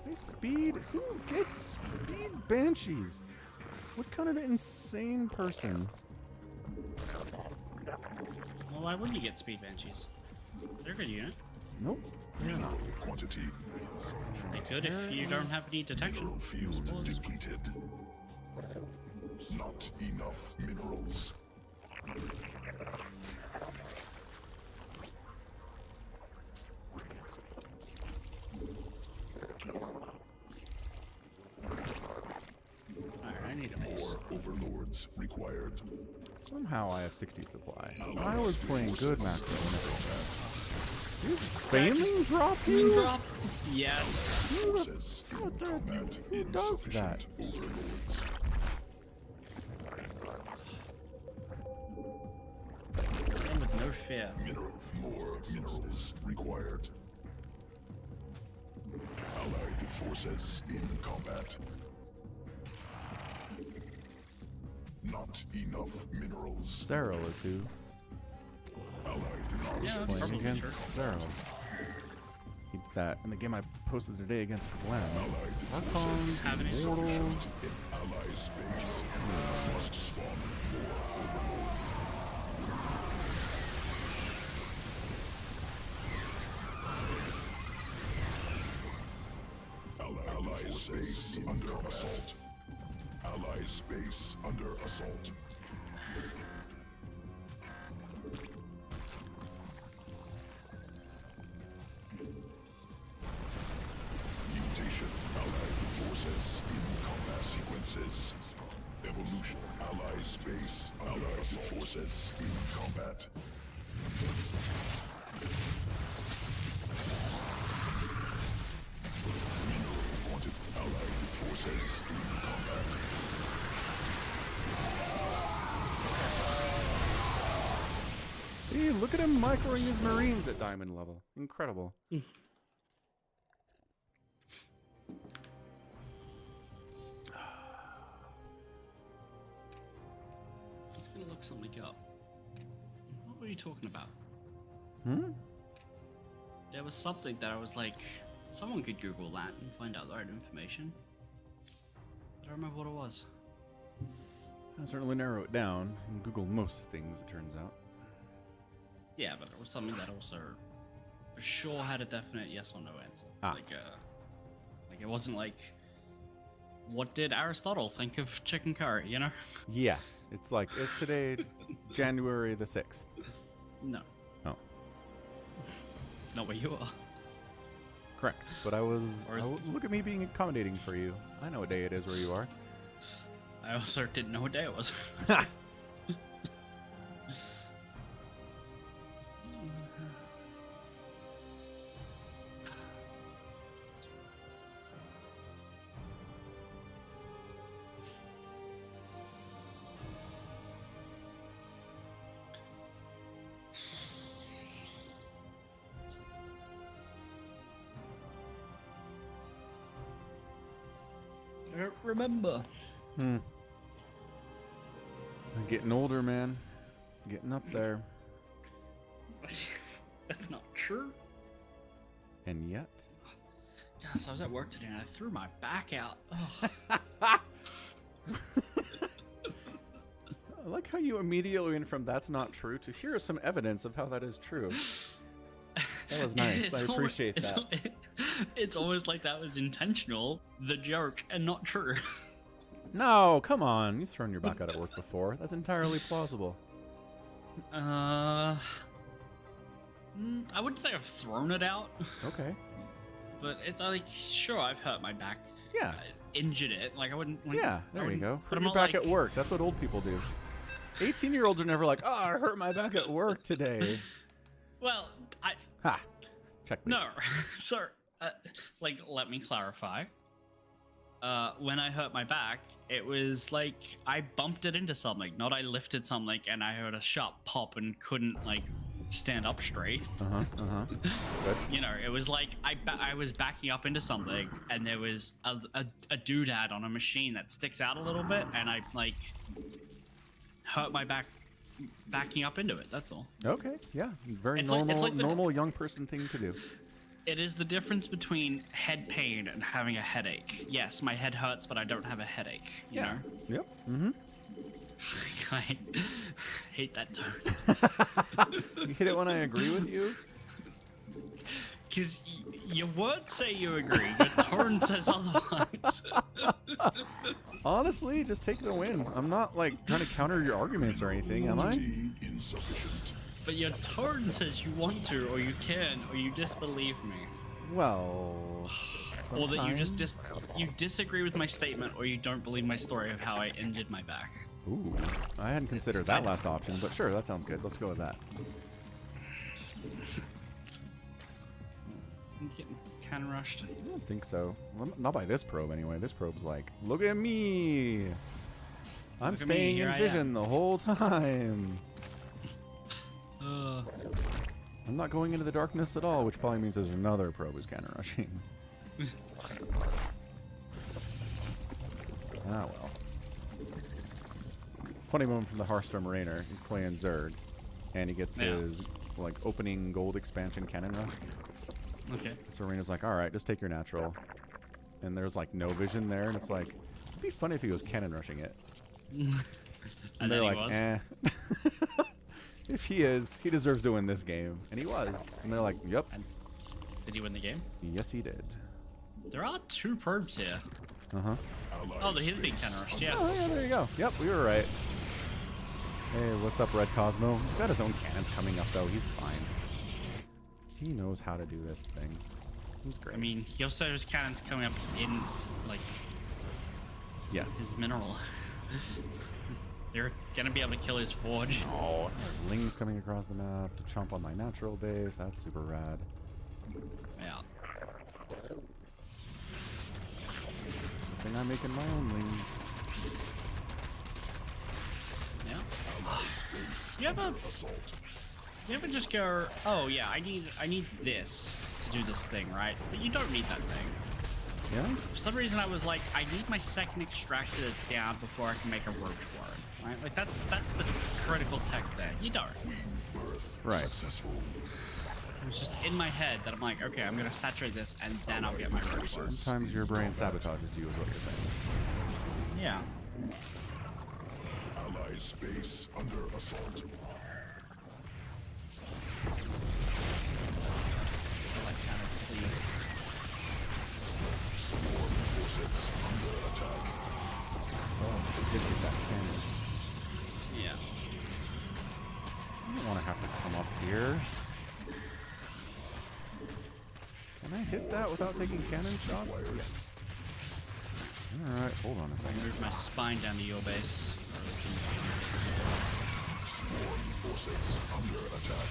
[SPEAKER 2] Hey, speed? Who gets speed banshees? What kind of insane person?
[SPEAKER 1] Well, why wouldn't you get speed banshees? They're a good unit.
[SPEAKER 2] Nope.
[SPEAKER 3] Mineral quantity.
[SPEAKER 1] They could if you don't have any detection.
[SPEAKER 3] Mineral field
[SPEAKER 1] Suppose.
[SPEAKER 3] depleted. Not enough minerals.
[SPEAKER 1] Alright, I need a base.
[SPEAKER 3] More overlords required.
[SPEAKER 2] Somehow I have 60 supply. I was playing good macro. Baneling dropped you?
[SPEAKER 1] Drop? Yes.
[SPEAKER 3] Forces in
[SPEAKER 2] What the-
[SPEAKER 3] combat.
[SPEAKER 2] who does that?
[SPEAKER 3] Insufficient overlords.
[SPEAKER 1] And with no fear.
[SPEAKER 3] More minerals required. Allied forces in combat. Not enough minerals.
[SPEAKER 2] Zero is who?
[SPEAKER 3] Allied
[SPEAKER 1] Yeah,
[SPEAKER 3] forces.
[SPEAKER 1] that's
[SPEAKER 2] Playing
[SPEAKER 1] probably
[SPEAKER 2] against
[SPEAKER 1] true.
[SPEAKER 2] Zero. Keep that. In the game I posted today against Glenn.
[SPEAKER 3] Allied
[SPEAKER 2] Archons,
[SPEAKER 1] Have any
[SPEAKER 2] Mortals.
[SPEAKER 3] in ally space. Must spawn more overlords. Ally space under assault. Ally space under assault. Mutation. Allied forces in combat sequences. Evolution. Ally space. Allied forces in combat. Mineral wanted. Allied forces in combat.
[SPEAKER 2] See, look at him microing his Marines at diamond level. Incredible.
[SPEAKER 1] It's gonna look something up. What were you talking about?
[SPEAKER 2] Hmm?
[SPEAKER 1] There was something that I was like, someone could Google that and find out the right information. I don't remember what it was.
[SPEAKER 2] I'll certainly narrow it down and Google most things, it turns out.
[SPEAKER 1] Yeah, but it was something that also sure had a definite yes or no answer. Like it wasn't like, what did Aristotle think of chicken curry, you know?
[SPEAKER 2] Yeah. It's like, is today January the 6th?
[SPEAKER 1] No.
[SPEAKER 2] Oh.
[SPEAKER 1] Not where you are.
[SPEAKER 2] Correct. But look at me being accommodating for you. I know what day it is where you are.
[SPEAKER 1] I also didn't know what day it was. I don't remember.
[SPEAKER 2] I'm getting older, man. Getting up there.
[SPEAKER 1] That's not true.
[SPEAKER 2] And yet.
[SPEAKER 1] Yes, I was at work today and I threw my back out. Ugh.
[SPEAKER 2] I like how you immediately went from "that's not true" to "here is some evidence of how that is true." That was nice. I appreciate that.
[SPEAKER 1] It's almost like that was intentional, the joke, and not true.
[SPEAKER 2] No, come on. You've thrown your back out at work before. That's entirely plausible.
[SPEAKER 1] I wouldn't say I've thrown it out,
[SPEAKER 2] Okay.
[SPEAKER 1] but it's like, sure, I've hurt my back.
[SPEAKER 2] Yeah.
[SPEAKER 1] Injured it. Like, I wouldn't.
[SPEAKER 2] Yeah, there you go.
[SPEAKER 1] But
[SPEAKER 2] Hurt
[SPEAKER 1] I'm
[SPEAKER 2] your
[SPEAKER 1] not
[SPEAKER 2] back
[SPEAKER 1] like,
[SPEAKER 2] at work. That's what old people do. 18-year-olds are never like, oh, I hurt my back at work today.
[SPEAKER 1] Well,
[SPEAKER 2] Ha. Check me.
[SPEAKER 1] No. So, like, let me clarify. When I hurt my back, it was like I bumped it into something, not I lifted something and I heard a sharp pop and couldn't, like, stand up straight.
[SPEAKER 2] Good.
[SPEAKER 1] You know, it was like I was backing up into something and there was a doodad on a machine that sticks out a little bit and I, like, hurt my back backing up into it. That's all.
[SPEAKER 2] Okay. Yeah. Very
[SPEAKER 1] It's
[SPEAKER 2] normal,
[SPEAKER 1] like the-
[SPEAKER 2] normal young person thing to do.
[SPEAKER 1] It is the difference between head pain and having a headache. Yes, my head hurts, but I don't have a headache. You know?
[SPEAKER 2] Yep. Mm-hmm.
[SPEAKER 1] I hate that tone.
[SPEAKER 2] You hit it when I agree with you?
[SPEAKER 1] Because your words say you agree, your tone says otherwise.
[SPEAKER 2] Honestly, just take the win. I'm not, like, trying to counter your arguments or anything, am I?
[SPEAKER 3] Insufficient.
[SPEAKER 1] But your tone says you want to, or you can, or you disbelieve me.
[SPEAKER 2] Well,
[SPEAKER 1] Or that you just
[SPEAKER 2] sometimes.
[SPEAKER 1] you disagree with my statement, or you don't believe my story of how I injured my back.
[SPEAKER 2] Ooh, I hadn't considered that last option, but sure, that sounds good. Let's go with that.
[SPEAKER 1] I'm getting kind of rushed.
[SPEAKER 2] I don't think so. Well, not by this probe, anyway. This probe's like, look at me! I'm
[SPEAKER 1] Look at me,
[SPEAKER 2] staying
[SPEAKER 1] here
[SPEAKER 2] in
[SPEAKER 1] I
[SPEAKER 2] vision
[SPEAKER 1] am.
[SPEAKER 2] the whole time. I'm not going into the darkness at all, which probably means there's another probe who's counter rushing. Ah, well. Funny moment from the Hearthstone Rainer. He's playing Zerg, and he gets his, like, opening gold expansion cannon rush.
[SPEAKER 1] Okay.
[SPEAKER 2] So Rainer's like, alright, just take your natural. And there's, like, no vision there, and it's like, it'd be funny if he was cannon rushing it.
[SPEAKER 1] And
[SPEAKER 2] they're
[SPEAKER 1] then
[SPEAKER 2] like,
[SPEAKER 1] he was.
[SPEAKER 2] eh. If he is, he deserves to win this game. And he was. And they're like, yep.
[SPEAKER 1] And did he win the game?
[SPEAKER 2] Yes, he did.
[SPEAKER 1] There are 2 probes here.
[SPEAKER 2] Uh-huh.
[SPEAKER 1] Oh, he's being counter rushed. Yeah.
[SPEAKER 2] Oh, yeah, there you go. Yep, we were right. Hey, what's up, Red Cosmo? He's got his own cannons coming up, though. He's fine. He knows how to do this thing. He's great.
[SPEAKER 1] I mean, he also has cannons coming up in, like,
[SPEAKER 2] yes.
[SPEAKER 1] his mineral. They're gonna be able to kill his forge.
[SPEAKER 2] Oh, Ling's coming across the map to chomp on my natural base. That's super rad.
[SPEAKER 1] Yeah.
[SPEAKER 2] I think I'm making my own Lings.
[SPEAKER 1] Yeah. You ever just go, oh yeah, I need this to do this thing, right? But you don't need that thing.
[SPEAKER 2] Yeah?
[SPEAKER 1] For some reason I was like, I need my second extractor down before I can make a roach warren. Right? Like that's the critical tech there. You don't.
[SPEAKER 2] Right.
[SPEAKER 3] Successful.
[SPEAKER 1] It was just in my head that I'm like, okay, I'm gonna saturate this and then I'll get my roach warren.
[SPEAKER 2] Sometimes your brain sabotages you, is what you're saying.
[SPEAKER 1] Yeah.
[SPEAKER 3] Allied space under assault.
[SPEAKER 2] have to come up here. Can I hit that without taking cannon shots? Yes. Alright, hold on a second.
[SPEAKER 1] Move my spine down to your base.
[SPEAKER 3] Swarm forces under attack.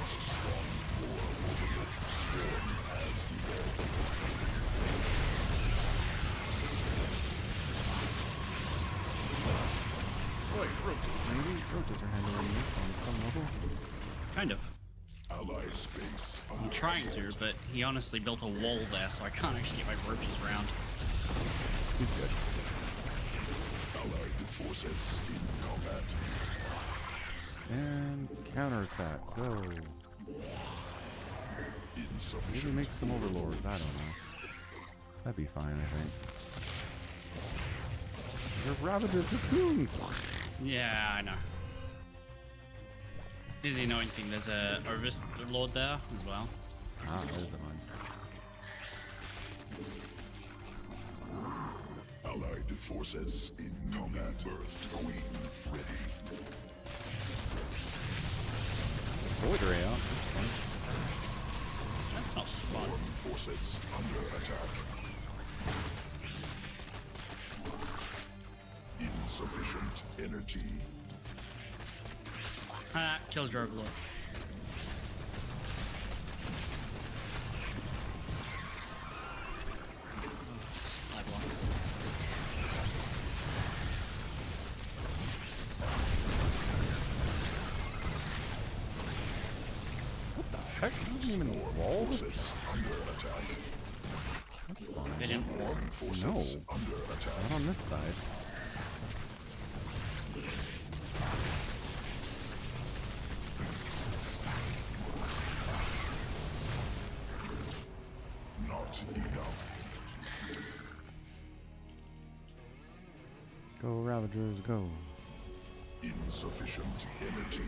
[SPEAKER 3] Strong for overload. Swarm has evolved.
[SPEAKER 2] Like roaches, maybe? Roaches are handling this on some level.
[SPEAKER 1] Kind of.
[SPEAKER 3] Ally space
[SPEAKER 1] I'm
[SPEAKER 3] under
[SPEAKER 1] trying
[SPEAKER 3] assault.
[SPEAKER 1] to, but he honestly built a wall there, so I can't actually get my roaches around.
[SPEAKER 2] He's good.
[SPEAKER 3] Allied forces in combat.
[SPEAKER 2] And counterattack. Go. Maybe
[SPEAKER 3] Insufficient.
[SPEAKER 2] make some overlords. I don't know. That'd be fine, I think. Your Ravager cocoon!
[SPEAKER 1] Yeah, I know. Here's the annoying thing, there's a overlord there as well.
[SPEAKER 2] Ah, there's the one.
[SPEAKER 3] Allied forces in combat. Birthed queen ready.
[SPEAKER 2] Void Ray out. That's fun.
[SPEAKER 1] That's not fun.
[SPEAKER 3] Swarm forces under attack. Insufficient energy.
[SPEAKER 1] Ah, kills your overlord. Supply block.
[SPEAKER 2] Heck, it doesn't even wall?
[SPEAKER 3] Forces under attack.
[SPEAKER 2] That's fine.
[SPEAKER 1] They didn't fall.
[SPEAKER 3] Forces
[SPEAKER 2] No.
[SPEAKER 3] under attack.
[SPEAKER 2] Not on this side.
[SPEAKER 3] Not enough.
[SPEAKER 2] Go, Ravagers, go.
[SPEAKER 3] Insufficient energy.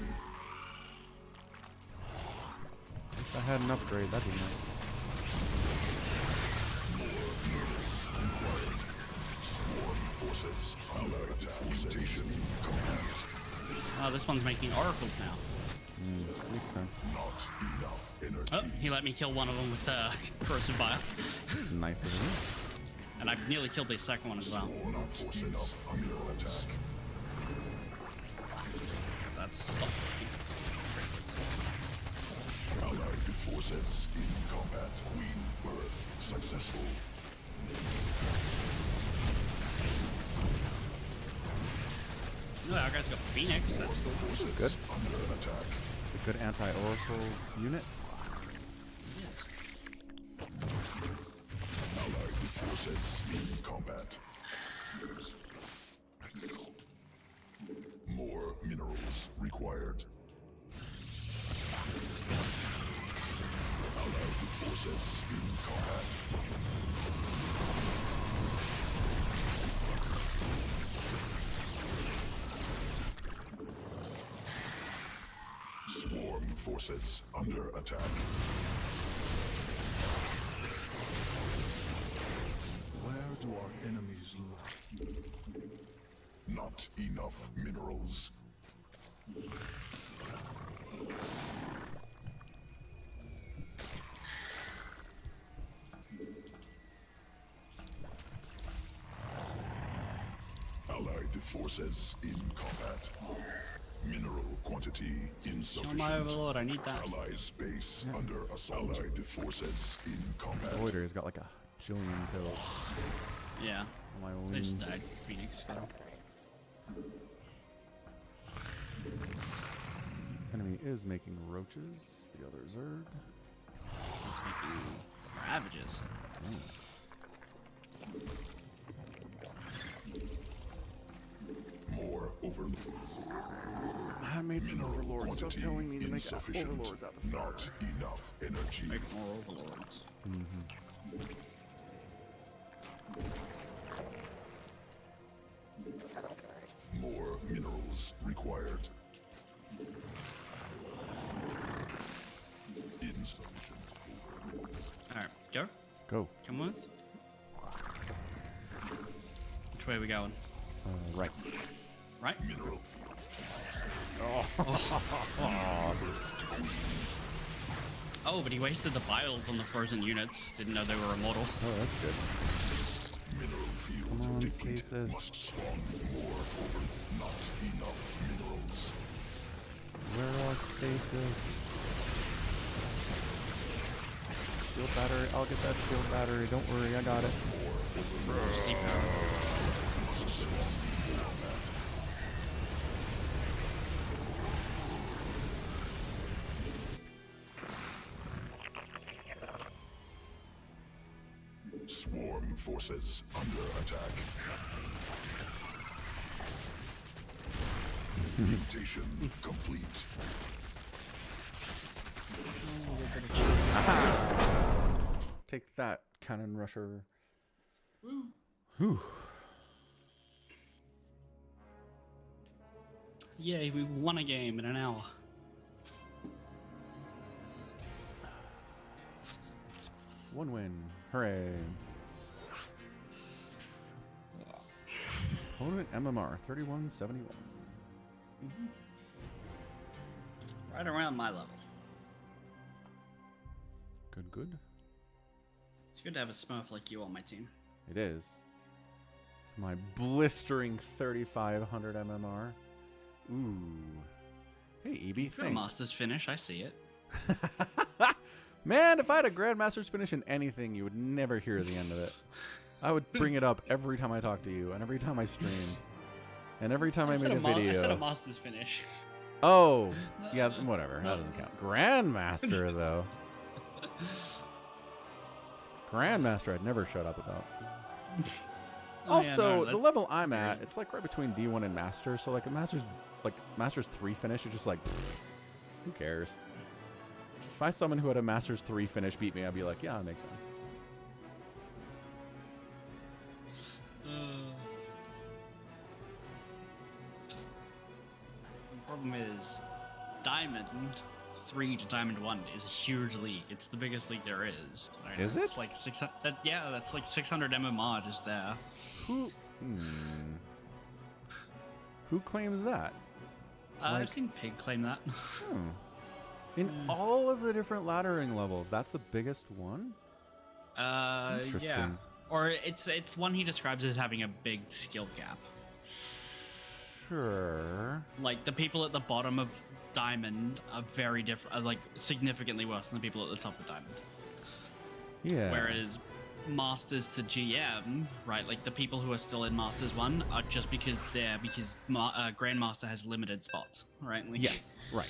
[SPEAKER 2] If I had an upgrade, that'd be nice.
[SPEAKER 3] Swarm forces under attack. Mutation command.
[SPEAKER 1] Oh, this one's making oracles now.
[SPEAKER 2] Makes sense.
[SPEAKER 3] Not enough energy.
[SPEAKER 1] Oh, he let me kill one of them with corrosive bile.
[SPEAKER 2] It's nice of him.
[SPEAKER 1] And I've nearly killed the second one as well.
[SPEAKER 3] Not enough under attack.
[SPEAKER 1] That's something.
[SPEAKER 3] Allied forces in combat. Queen birth successful.
[SPEAKER 1] No, our guy's got Phoenix. That's cool.
[SPEAKER 3] Forces
[SPEAKER 2] Good.
[SPEAKER 3] under attack.
[SPEAKER 2] It's a good anti-oracle unit.
[SPEAKER 1] Yes.
[SPEAKER 3] Allied forces in combat. More minerals required. Allied forces in combat. Swarm forces under attack.
[SPEAKER 4] Where do our enemies lie?
[SPEAKER 3] Not enough minerals. Allied forces in combat. Mineral quantity
[SPEAKER 1] Kill
[SPEAKER 3] insufficient.
[SPEAKER 1] my overlord. I need that.
[SPEAKER 3] Allied space under assault. Allied forces in combat.
[SPEAKER 2] Voider has got like a jillion kills.
[SPEAKER 1] Yeah.
[SPEAKER 2] On my
[SPEAKER 1] They just
[SPEAKER 2] wings.
[SPEAKER 1] died. Phoenix got him.
[SPEAKER 2] Enemy is making roaches. The other Zerg.
[SPEAKER 1] He's making ravages.
[SPEAKER 3] More overlords.
[SPEAKER 2] I made some
[SPEAKER 3] Mineral
[SPEAKER 2] overlords. Stop
[SPEAKER 3] quantity
[SPEAKER 2] telling me to make
[SPEAKER 3] insufficient.
[SPEAKER 2] overlords out of
[SPEAKER 3] Not
[SPEAKER 2] fire.
[SPEAKER 3] enough energy.
[SPEAKER 1] Make more overlords.
[SPEAKER 3] More minerals required. Insufficient overlords.
[SPEAKER 1] Alright, go.
[SPEAKER 2] Go.
[SPEAKER 1] Come with. Which way are we going?
[SPEAKER 2] Right.
[SPEAKER 1] Right?
[SPEAKER 3] Mineral
[SPEAKER 1] Oh, but he wasted the biles on the frozen units. Didn't know they were immortal.
[SPEAKER 2] Oh, that's good.
[SPEAKER 3] Mineral fields
[SPEAKER 2] Come on,
[SPEAKER 3] depleted.
[SPEAKER 2] stasis.
[SPEAKER 3] Must spawn more over not enough minerals.
[SPEAKER 2] Where are stasis? Shield battery. I'll get that shield battery. Don't worry, I got it.
[SPEAKER 1] Steep.
[SPEAKER 3] Swarm forces under attack. Mutation complete.
[SPEAKER 2] Take that, cannon rusher. Whew.
[SPEAKER 1] Yay, we won a game in an hour.
[SPEAKER 2] One win. Hooray. Opponent MMR 3171.
[SPEAKER 1] Right around my level.
[SPEAKER 2] Good, good.
[SPEAKER 1] It's good to have a Smurf like you on my team.
[SPEAKER 2] It is. My blistering 3500 MMR. Ooh. Hey, EB,
[SPEAKER 1] You've got a
[SPEAKER 2] thanks.
[SPEAKER 1] Master's finish, I see it.
[SPEAKER 2] Man, if I had a Grandmaster's finish in anything, you would never hear the end of it. I would bring it up every time I talked to you, and every time I streamed, and every time I made a video.
[SPEAKER 1] I said a Master's finish.
[SPEAKER 2] Oh, yeah, whatever. That doesn't count. Grandmaster, though. Grandmaster, I'd never shut up about. Also, the level I'm at, it's like right between D1 and Master. So like a Master's 3 finish is just like, who cares? If I someone who had a Master's 3 finish beat me, I'd be like, yeah, that makes sense.
[SPEAKER 1] The problem is, Diamond 3 to Diamond 1 is a huge league. It's the biggest league there is. Right?
[SPEAKER 2] Is
[SPEAKER 1] It's
[SPEAKER 2] it?
[SPEAKER 1] like 600. Yeah, that's like 600 MMR just there.
[SPEAKER 2] Who claims that?
[SPEAKER 1] I've seen Pig claim that.
[SPEAKER 2] In all of the different laddering levels, that's the biggest one? Interesting.
[SPEAKER 1] Yeah. Or it's one he describes as having a big skill gap.
[SPEAKER 2] Sure.
[SPEAKER 1] Like the people at the bottom of Diamond are very different, like significantly worse than the people at the top of Diamond.
[SPEAKER 2] Yeah.
[SPEAKER 1] Whereas Masters to GM, right? Like the people who are still in Masters 1 are just because Grandmaster has limited spots, right? Like,
[SPEAKER 2] Yes, right.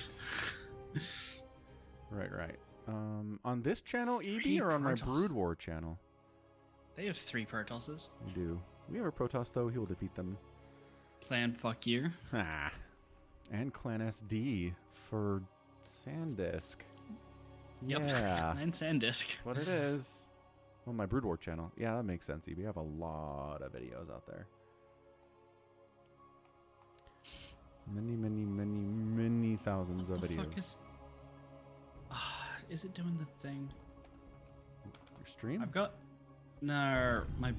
[SPEAKER 2] Right. On this channel, EB, or on my Brood War channel?
[SPEAKER 1] They have 3 Protosses.
[SPEAKER 2] We do. We have a Protoss, though. He will defeat them.
[SPEAKER 1] Clan fuck you.
[SPEAKER 2] Ah. And Clan SD for Sandisk.
[SPEAKER 1] Yep.
[SPEAKER 2] Yeah.
[SPEAKER 1] And Sandisk.
[SPEAKER 2] That's what it is. Well, my Brood War channel. Yeah, that makes sense, EB. I have a lot of videos out there. Many thousands of videos.
[SPEAKER 1] Fuck is it doing the thing?
[SPEAKER 2] Your stream?
[SPEAKER 1] I've got my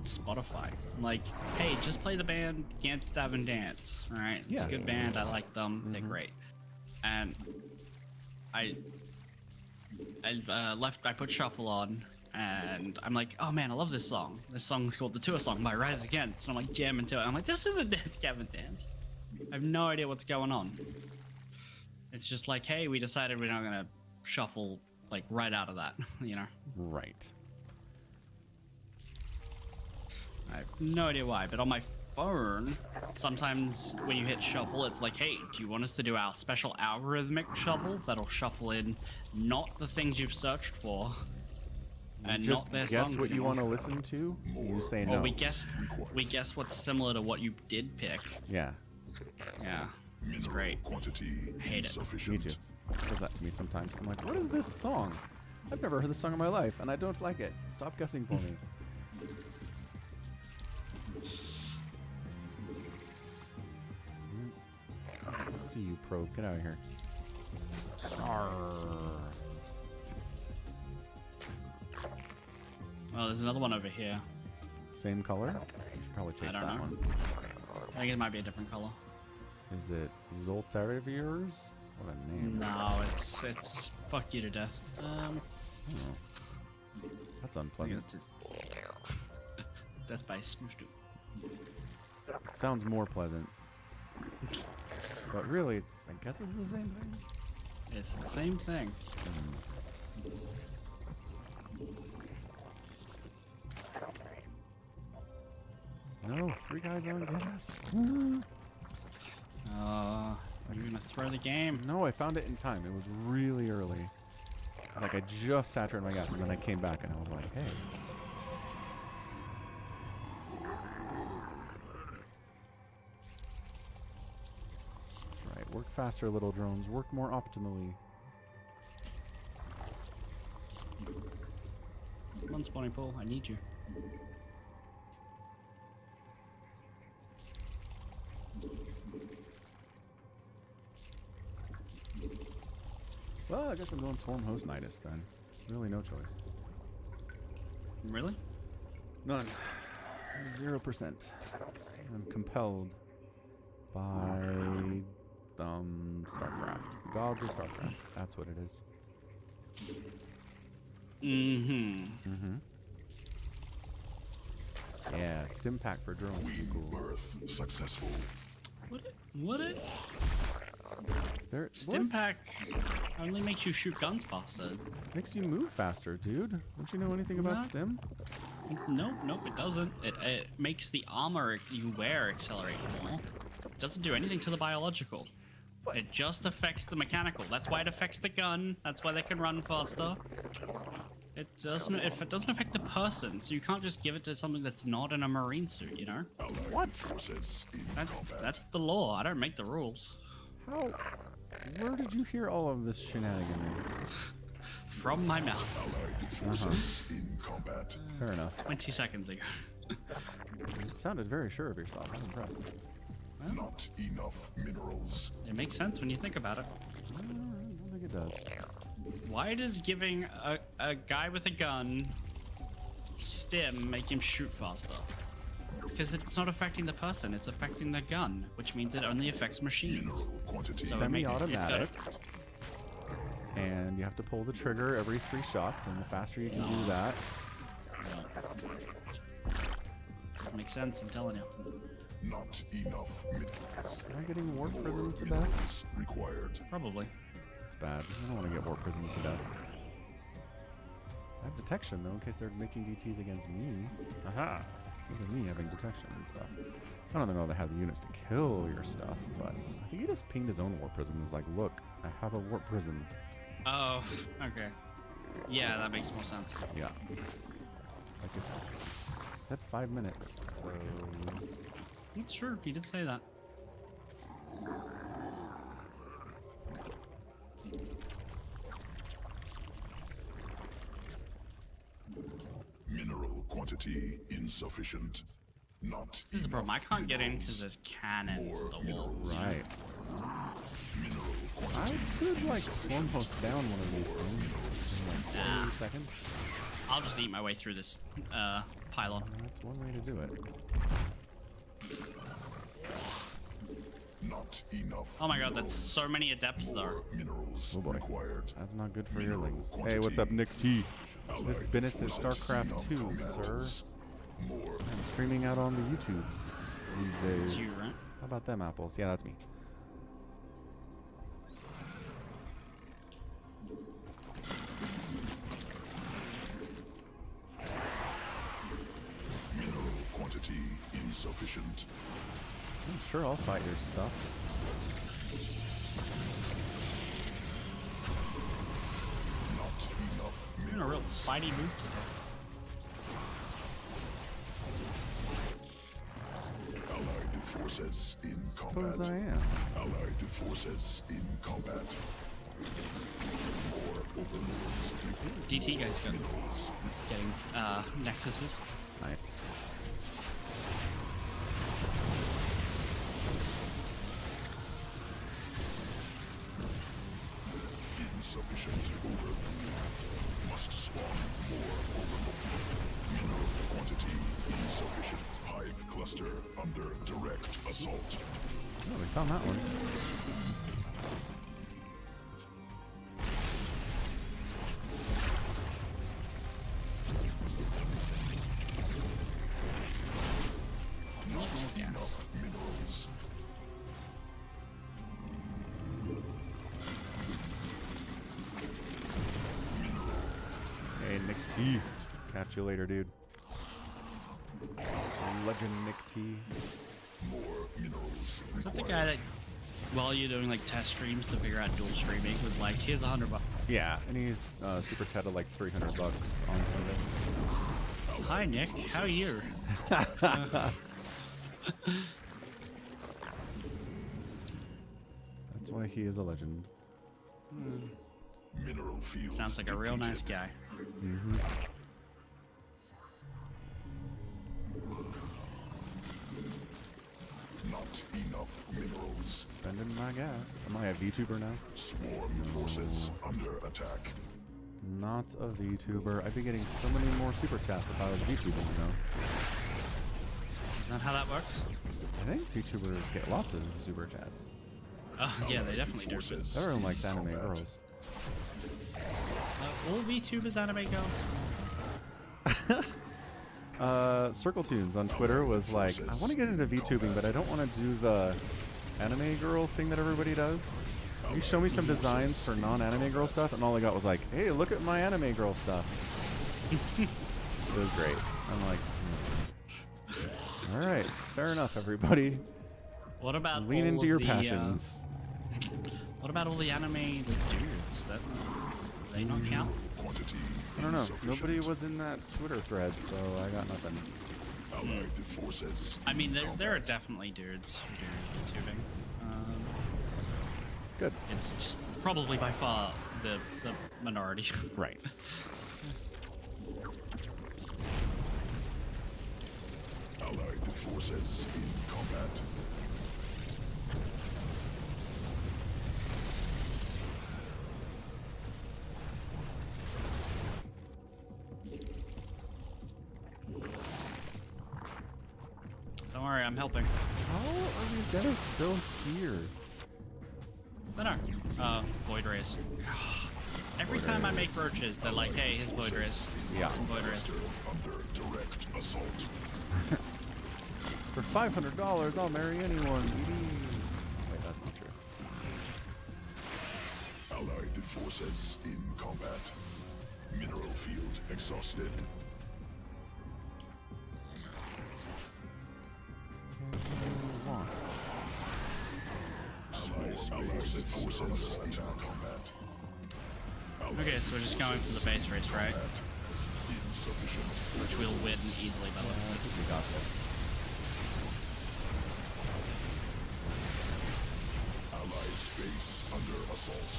[SPEAKER 1] Spotify. Like, hey, just play the band Can't Stab and Dance. All right, it's a good band. I like them. They're great. And I put shuffle on, and I'm like, oh man, I love this song. This song's called The Tour Song by Rise Against, and I'm like jamming to it. I'm like, this isn't Dance Gavin Dance. I have no idea what's going on. It's just like, hey, we decided we're not gonna shuffle like right out of that, you know?
[SPEAKER 2] Right.
[SPEAKER 1] I have no idea why, but on my phone, sometimes when you hit shuffle, it's like, hey, do you want us to do our special algorithmic shuffle that'll shuffle in not the things you've searched for, and
[SPEAKER 2] Just
[SPEAKER 1] not their
[SPEAKER 2] guess
[SPEAKER 1] songs
[SPEAKER 2] what you
[SPEAKER 1] anymore.
[SPEAKER 2] want to listen to. You say no.
[SPEAKER 1] Or we guess what's similar to what you did pick.
[SPEAKER 2] Yeah.
[SPEAKER 1] Yeah, it's great.
[SPEAKER 3] Quantity
[SPEAKER 1] I hate it.
[SPEAKER 3] sufficient.
[SPEAKER 2] Me too. It does that to me sometimes. I'm like, what is this song? I've never heard this song in my life, and I don't like it. Stop guessing for me. See you, pro. Get out of here. Arrgh.
[SPEAKER 1] Well, there's another one over here.
[SPEAKER 2] Same color? You should probably chase
[SPEAKER 1] I don't
[SPEAKER 2] that
[SPEAKER 1] know.
[SPEAKER 2] one.
[SPEAKER 1] I think it might be a different color.
[SPEAKER 2] Is it Zoltariviers? What a name.
[SPEAKER 1] No, it's fuck you to death.
[SPEAKER 2] Oh, that's unpleasant.
[SPEAKER 1] Death by snooze.
[SPEAKER 2] Sounds more pleasant. But really, I guess it's the same thing.
[SPEAKER 1] It's the same thing.
[SPEAKER 2] No, 3 guys on gas.
[SPEAKER 1] You're gonna throw the game.
[SPEAKER 2] No, I found it in time. It was really early. Like, I just saturated my gas, and then I came back, and I was like, hey. That's right. Work faster, little drones. Work more optimally.
[SPEAKER 1] Come on, spawning pool. I need you.
[SPEAKER 2] Well, I guess I'm going Swarm Host Nidus then. Really no choice.
[SPEAKER 1] Really?
[SPEAKER 2] None. 0%. I'm compelled by StarCraft. Gods of StarCraft. That's what it is. Yeah, stim pack for drones would be cool.
[SPEAKER 3] Birth successful.
[SPEAKER 1] Would it?
[SPEAKER 2] There,
[SPEAKER 1] Stim pack only makes you shoot guns faster.
[SPEAKER 2] makes you move faster, dude. Don't you know anything about
[SPEAKER 1] No.
[SPEAKER 2] stim?
[SPEAKER 1] Nope, it doesn't. It makes the armor you wear accelerate more. It doesn't do anything to the biological. It just affects the mechanical. That's why it affects the gun. That's why they can run faster. It doesn't. If it doesn't affect the person, so you can't just give it to something that's not in a marine suit. You know.
[SPEAKER 2] What?
[SPEAKER 3] Forces in combat.
[SPEAKER 1] That's the law. I don't make the rules.
[SPEAKER 2] How? Where did you hear all of this shenanigan?
[SPEAKER 1] From my mouth.
[SPEAKER 3] Allied forces in combat.
[SPEAKER 2] Fair enough.
[SPEAKER 1] 20 seconds ago.
[SPEAKER 2] You sounded very sure of yourself. I'm impressed.
[SPEAKER 3] Not enough minerals.
[SPEAKER 1] It makes sense when you think about it.
[SPEAKER 2] I don't think it does.
[SPEAKER 1] Why does giving a guy with a gun stim make him shoot faster? Because it's not affecting the person, it's affecting the gun, which means it only affects machines.
[SPEAKER 3] Mineral quantity.
[SPEAKER 1] So it it's
[SPEAKER 2] Semi-automatic. And you have to pull the trigger every 3 shots, and the faster you can do that.
[SPEAKER 1] Makes sense, I'm telling you.
[SPEAKER 3] Not enough minerals.
[SPEAKER 2] Am I getting warp prism to death?
[SPEAKER 3] Minerals required.
[SPEAKER 1] Probably.
[SPEAKER 2] It's bad. I don't want to get warp prism to death. I have detection though, in case they're making DTs against me. Aha! Look at me having detection and stuff. I don't know if they have the units to kill your stuff, but I think he just pinged his own warp prism and was like, look, I have a warp prism.
[SPEAKER 1] Oh, okay. Yeah, that makes more sense.
[SPEAKER 2] Yeah. Like it's said 5 minutes, so
[SPEAKER 1] It's true, he did say that.
[SPEAKER 3] Mineral quantity insufficient. Not
[SPEAKER 1] This is a problem. I
[SPEAKER 3] enough
[SPEAKER 1] can't get in
[SPEAKER 3] minerals.
[SPEAKER 1] because there's cannons at the wall.
[SPEAKER 2] right.
[SPEAKER 3] Mineral
[SPEAKER 2] I
[SPEAKER 3] quantity.
[SPEAKER 2] could like swarm host down one of these things in like 40 seconds.
[SPEAKER 1] I'll just eat my way through this pylon.
[SPEAKER 2] That's one way to do it.
[SPEAKER 3] Not enough.
[SPEAKER 1] Oh my god, that's so many adepts though.
[SPEAKER 3] More minerals
[SPEAKER 2] Oh boy.
[SPEAKER 3] required.
[SPEAKER 2] That's not good for
[SPEAKER 3] Mineral
[SPEAKER 2] yearlings. Hey, what's up, Nick T? This
[SPEAKER 3] Allied
[SPEAKER 2] business is
[SPEAKER 3] forces
[SPEAKER 2] StarCraft
[SPEAKER 3] enough
[SPEAKER 2] 2, sir.
[SPEAKER 3] minerals. More
[SPEAKER 2] I'm streaming out on the YouTubes these
[SPEAKER 1] It's
[SPEAKER 2] days.
[SPEAKER 1] you, right?
[SPEAKER 2] How about them apples? Yeah, that's me.
[SPEAKER 3] mineral quantity insufficient.
[SPEAKER 2] I'm sure I'll fight your stuff.
[SPEAKER 3] Not enough
[SPEAKER 1] You're doing a real fighty move today.
[SPEAKER 3] Allied forces in
[SPEAKER 2] Suppose
[SPEAKER 3] combat.
[SPEAKER 2] I am.
[SPEAKER 3] Allied forces in combat. More overlords.
[SPEAKER 1] DT guys getting nexuses.
[SPEAKER 2] Nice.
[SPEAKER 3] Insufficient overload. Must spawn more overload. Mineral quantity insufficient. Hive cluster under direct assault.
[SPEAKER 2] Oh, we found that one.
[SPEAKER 1] Yes.
[SPEAKER 3] Minerals.
[SPEAKER 2] Hey, Nick T. Catch you later, dude. Legend Nick T.
[SPEAKER 3] More minerals
[SPEAKER 1] Is that the
[SPEAKER 3] required.
[SPEAKER 1] guy that, while you're doing like test streams to figure out dual streaming, was like, here's $100.
[SPEAKER 2] Yeah, and he super chatted like $300 on Sunday.
[SPEAKER 1] Hi Nick, how are you?
[SPEAKER 2] That's why he is a legend.
[SPEAKER 3] Mineral field.
[SPEAKER 1] Sounds like a real nice guy.
[SPEAKER 2] Mm-hmm.
[SPEAKER 3] Not enough minerals.
[SPEAKER 2] Spending my gas. Am I a VTuber now?
[SPEAKER 3] Swarm forces under attack.
[SPEAKER 2] Not a VTuber. I'd be getting so many more super chats if I was VTubing, you know.
[SPEAKER 1] Is that how that works?
[SPEAKER 2] I think VTubers get lots of super chats.
[SPEAKER 1] Oh, yeah, they definitely do.
[SPEAKER 3] Forces
[SPEAKER 2] Everyone likes
[SPEAKER 3] in
[SPEAKER 2] anime
[SPEAKER 3] combat.
[SPEAKER 2] girls.
[SPEAKER 1] All VTubers anime girls?
[SPEAKER 2] Circle Tunes on Twitter was like, I want to get into VTubing, but I don't want to do the anime girl thing that everybody does. Can you show me some designs for non-anime girl stuff? And all I got was like, hey, look at my anime girl stuff. It was great. I'm like, all right, fair enough, everybody.
[SPEAKER 1] What about
[SPEAKER 2] Lean
[SPEAKER 1] all
[SPEAKER 2] into
[SPEAKER 1] of
[SPEAKER 2] your
[SPEAKER 1] the,
[SPEAKER 2] passions.
[SPEAKER 1] What about all the anime dudes? That they not count?
[SPEAKER 3] Quantity
[SPEAKER 2] I don't know.
[SPEAKER 3] insufficient.
[SPEAKER 2] Nobody was in that Twitter thread, so I got nothing.
[SPEAKER 3] Allied forces.
[SPEAKER 1] I mean,
[SPEAKER 3] in
[SPEAKER 1] there are
[SPEAKER 3] combat.
[SPEAKER 1] definitely dudes who do YouTubing.
[SPEAKER 2] Good.
[SPEAKER 1] It's just probably by far the minority.
[SPEAKER 2] Right.
[SPEAKER 3] Allied forces in combat.
[SPEAKER 1] Don't worry, I'm helping.
[SPEAKER 2] How are these guys still here?
[SPEAKER 1] Don't know. Void rays. Every time I make roaches, they're like, hey, here's void rays.
[SPEAKER 2] Yeah.
[SPEAKER 1] Some void rays.
[SPEAKER 3] Under direct assault.
[SPEAKER 2] For $500, I'll marry anyone. Wait, that's not true.
[SPEAKER 3] Allied forces in combat. Mineral field exhausted. Allied forces in combat.
[SPEAKER 1] Okay, so we're just going for the base race, right?
[SPEAKER 3] Insufficient.
[SPEAKER 1] Which we'll win easily by the looks of it.
[SPEAKER 2] We got this.
[SPEAKER 3] Allied space under assault.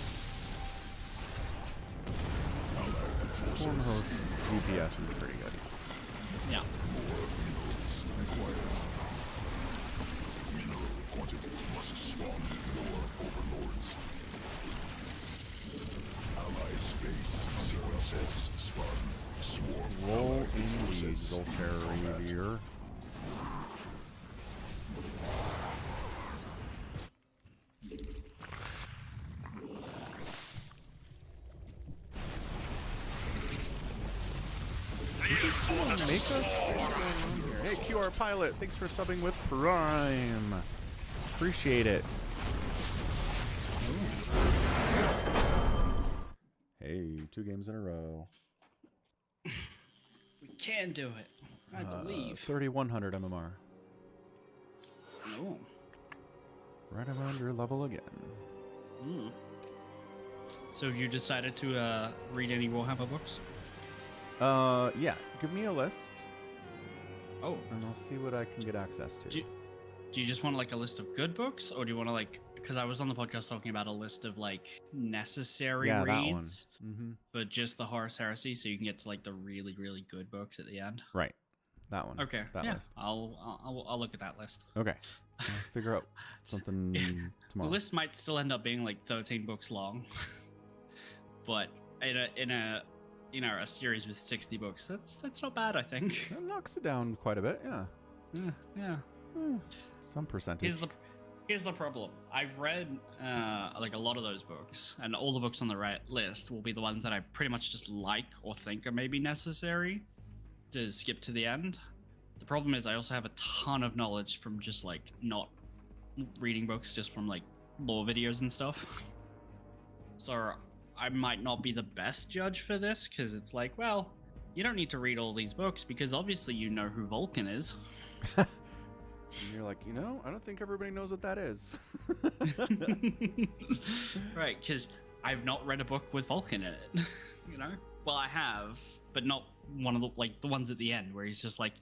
[SPEAKER 3] Allied forces.
[SPEAKER 2] Storm host DPS is pretty good.
[SPEAKER 1] Yeah.
[SPEAKER 3] More minerals required. Mineral quantity must spawn more overlords. Allied space sequences spawn. Swarm.
[SPEAKER 2] Roll
[SPEAKER 3] Allied
[SPEAKER 2] in the
[SPEAKER 3] forces in combat.
[SPEAKER 2] Zolterior. Make us Hey, QR Pilot, thanks for subbing with Prime. Appreciate it. Hey, 2 games in a row.
[SPEAKER 1] We can do it. I believe.
[SPEAKER 2] 3100 MMR.
[SPEAKER 1] Oh.
[SPEAKER 2] Right around your level again.
[SPEAKER 1] Mm. So you decided to read any Warhammer books?
[SPEAKER 2] Yeah, give me a list,
[SPEAKER 1] Oh.
[SPEAKER 2] and I'll see what I can get access to.
[SPEAKER 1] Do you just want like a list of good books, or do you want to like? Because I was on the podcast talking about a list of like necessary
[SPEAKER 2] Yeah, that one.
[SPEAKER 1] reads
[SPEAKER 2] Mm-hmm.
[SPEAKER 1] for just the Horus Heresy, so you can get to like the really really good books at the end.
[SPEAKER 2] Right, that one.
[SPEAKER 1] Okay.
[SPEAKER 2] That
[SPEAKER 1] yeah.
[SPEAKER 2] list.
[SPEAKER 1] I'll look at that list.
[SPEAKER 2] Okay, I'll figure out something tomorrow.
[SPEAKER 1] The list might still end up being like 13 books long, but in a you know a series with 60 books, that's not bad, I think.
[SPEAKER 2] That knocks it down quite a bit. Yeah,
[SPEAKER 1] Yeah.
[SPEAKER 2] Eh, some percentage.
[SPEAKER 1] Here's the problem. I've read like a lot of those books, and all the books on the right list will be the ones that I pretty much just like or think are maybe necessary to skip to the end. The problem is I also have a ton of knowledge from just like not reading books, just from like lore videos and stuff. So I might not be the best judge for this, because it's like, well, you don't need to read all these books because obviously you know who Vulcan is.
[SPEAKER 2] And you're like, you know, I don't think everybody knows what that is.
[SPEAKER 1] Right, because I've not read a book with Vulcan in it. You know, well, I have, but not one of the like the ones at the end where he's just like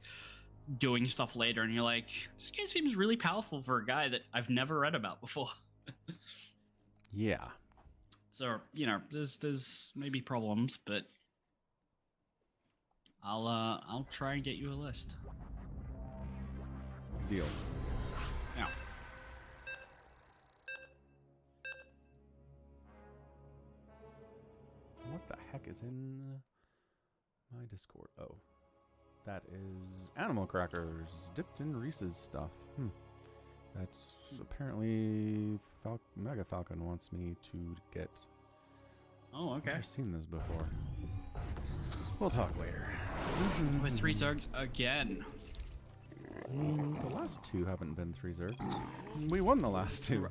[SPEAKER 1] doing stuff later, and you're like, this guy seems really powerful for a guy that I've never read about before.
[SPEAKER 2] Yeah.
[SPEAKER 1] So, you know, there's maybe problems, but I'll try and get you a list.
[SPEAKER 2] Deal.
[SPEAKER 1] Now,
[SPEAKER 2] What the heck is in my Discord? Oh, that is animal crackers dipped in Reese's stuff. That's apparently Mega Falcon wants me to get.
[SPEAKER 1] oh,
[SPEAKER 2] I've
[SPEAKER 1] okay.
[SPEAKER 2] never seen this before. We'll talk later.
[SPEAKER 1] With 3 Zergs again.
[SPEAKER 2] The last 2 haven't been 3 Zergs. We won the last 2.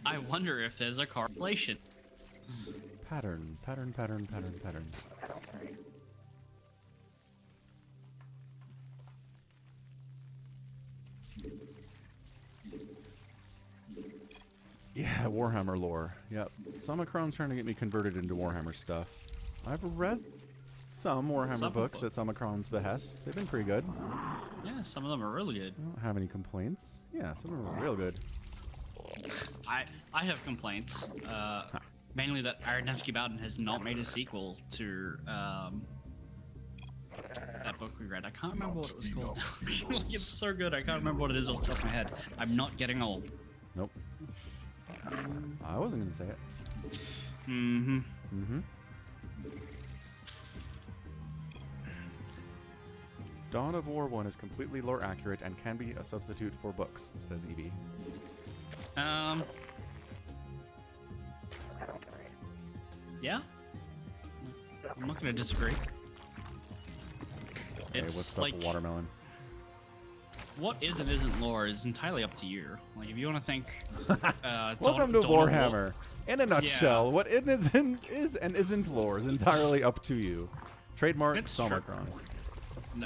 [SPEAKER 1] I wonder if there's a correlation.
[SPEAKER 2] Pattern. Yeah, Warhammer lore. Yep. SOMICRON's trying to get me converted into Warhammer stuff. I've read some Warhammer
[SPEAKER 1] Some
[SPEAKER 2] books
[SPEAKER 1] books.
[SPEAKER 2] at SOMICRON's behest. They've been pretty good.
[SPEAKER 1] Yeah, some of them are really good.
[SPEAKER 2] I don't have any complaints. Yeah, some of them are real good.
[SPEAKER 1] I have complaints. Mainly that Aronofsky Bowden has not made a sequel to that book we read. I can't remember what it was called. Like, it's so good, I can't remember what it is off the top of my head. I'm not getting old.
[SPEAKER 2] Nope. I wasn't going to say it.
[SPEAKER 1] Mm-hmm.
[SPEAKER 2] Mm-hmm. Dawn of War 1 is completely lore accurate and can be a substitute for books, says Evie.
[SPEAKER 1] Yeah. I'm not gonna disagree.
[SPEAKER 2] Okay,
[SPEAKER 1] It's
[SPEAKER 2] what's
[SPEAKER 1] like
[SPEAKER 2] up, watermelon?
[SPEAKER 1] what is and isn't lore is entirely up to you. Like if you want to think.
[SPEAKER 2] Welcome to
[SPEAKER 1] Dawn of War-
[SPEAKER 2] Warhammer. In a nutshell, what it is and isn't lore is entirely up to you. Trademark
[SPEAKER 1] It's true.
[SPEAKER 2] SOMICRON.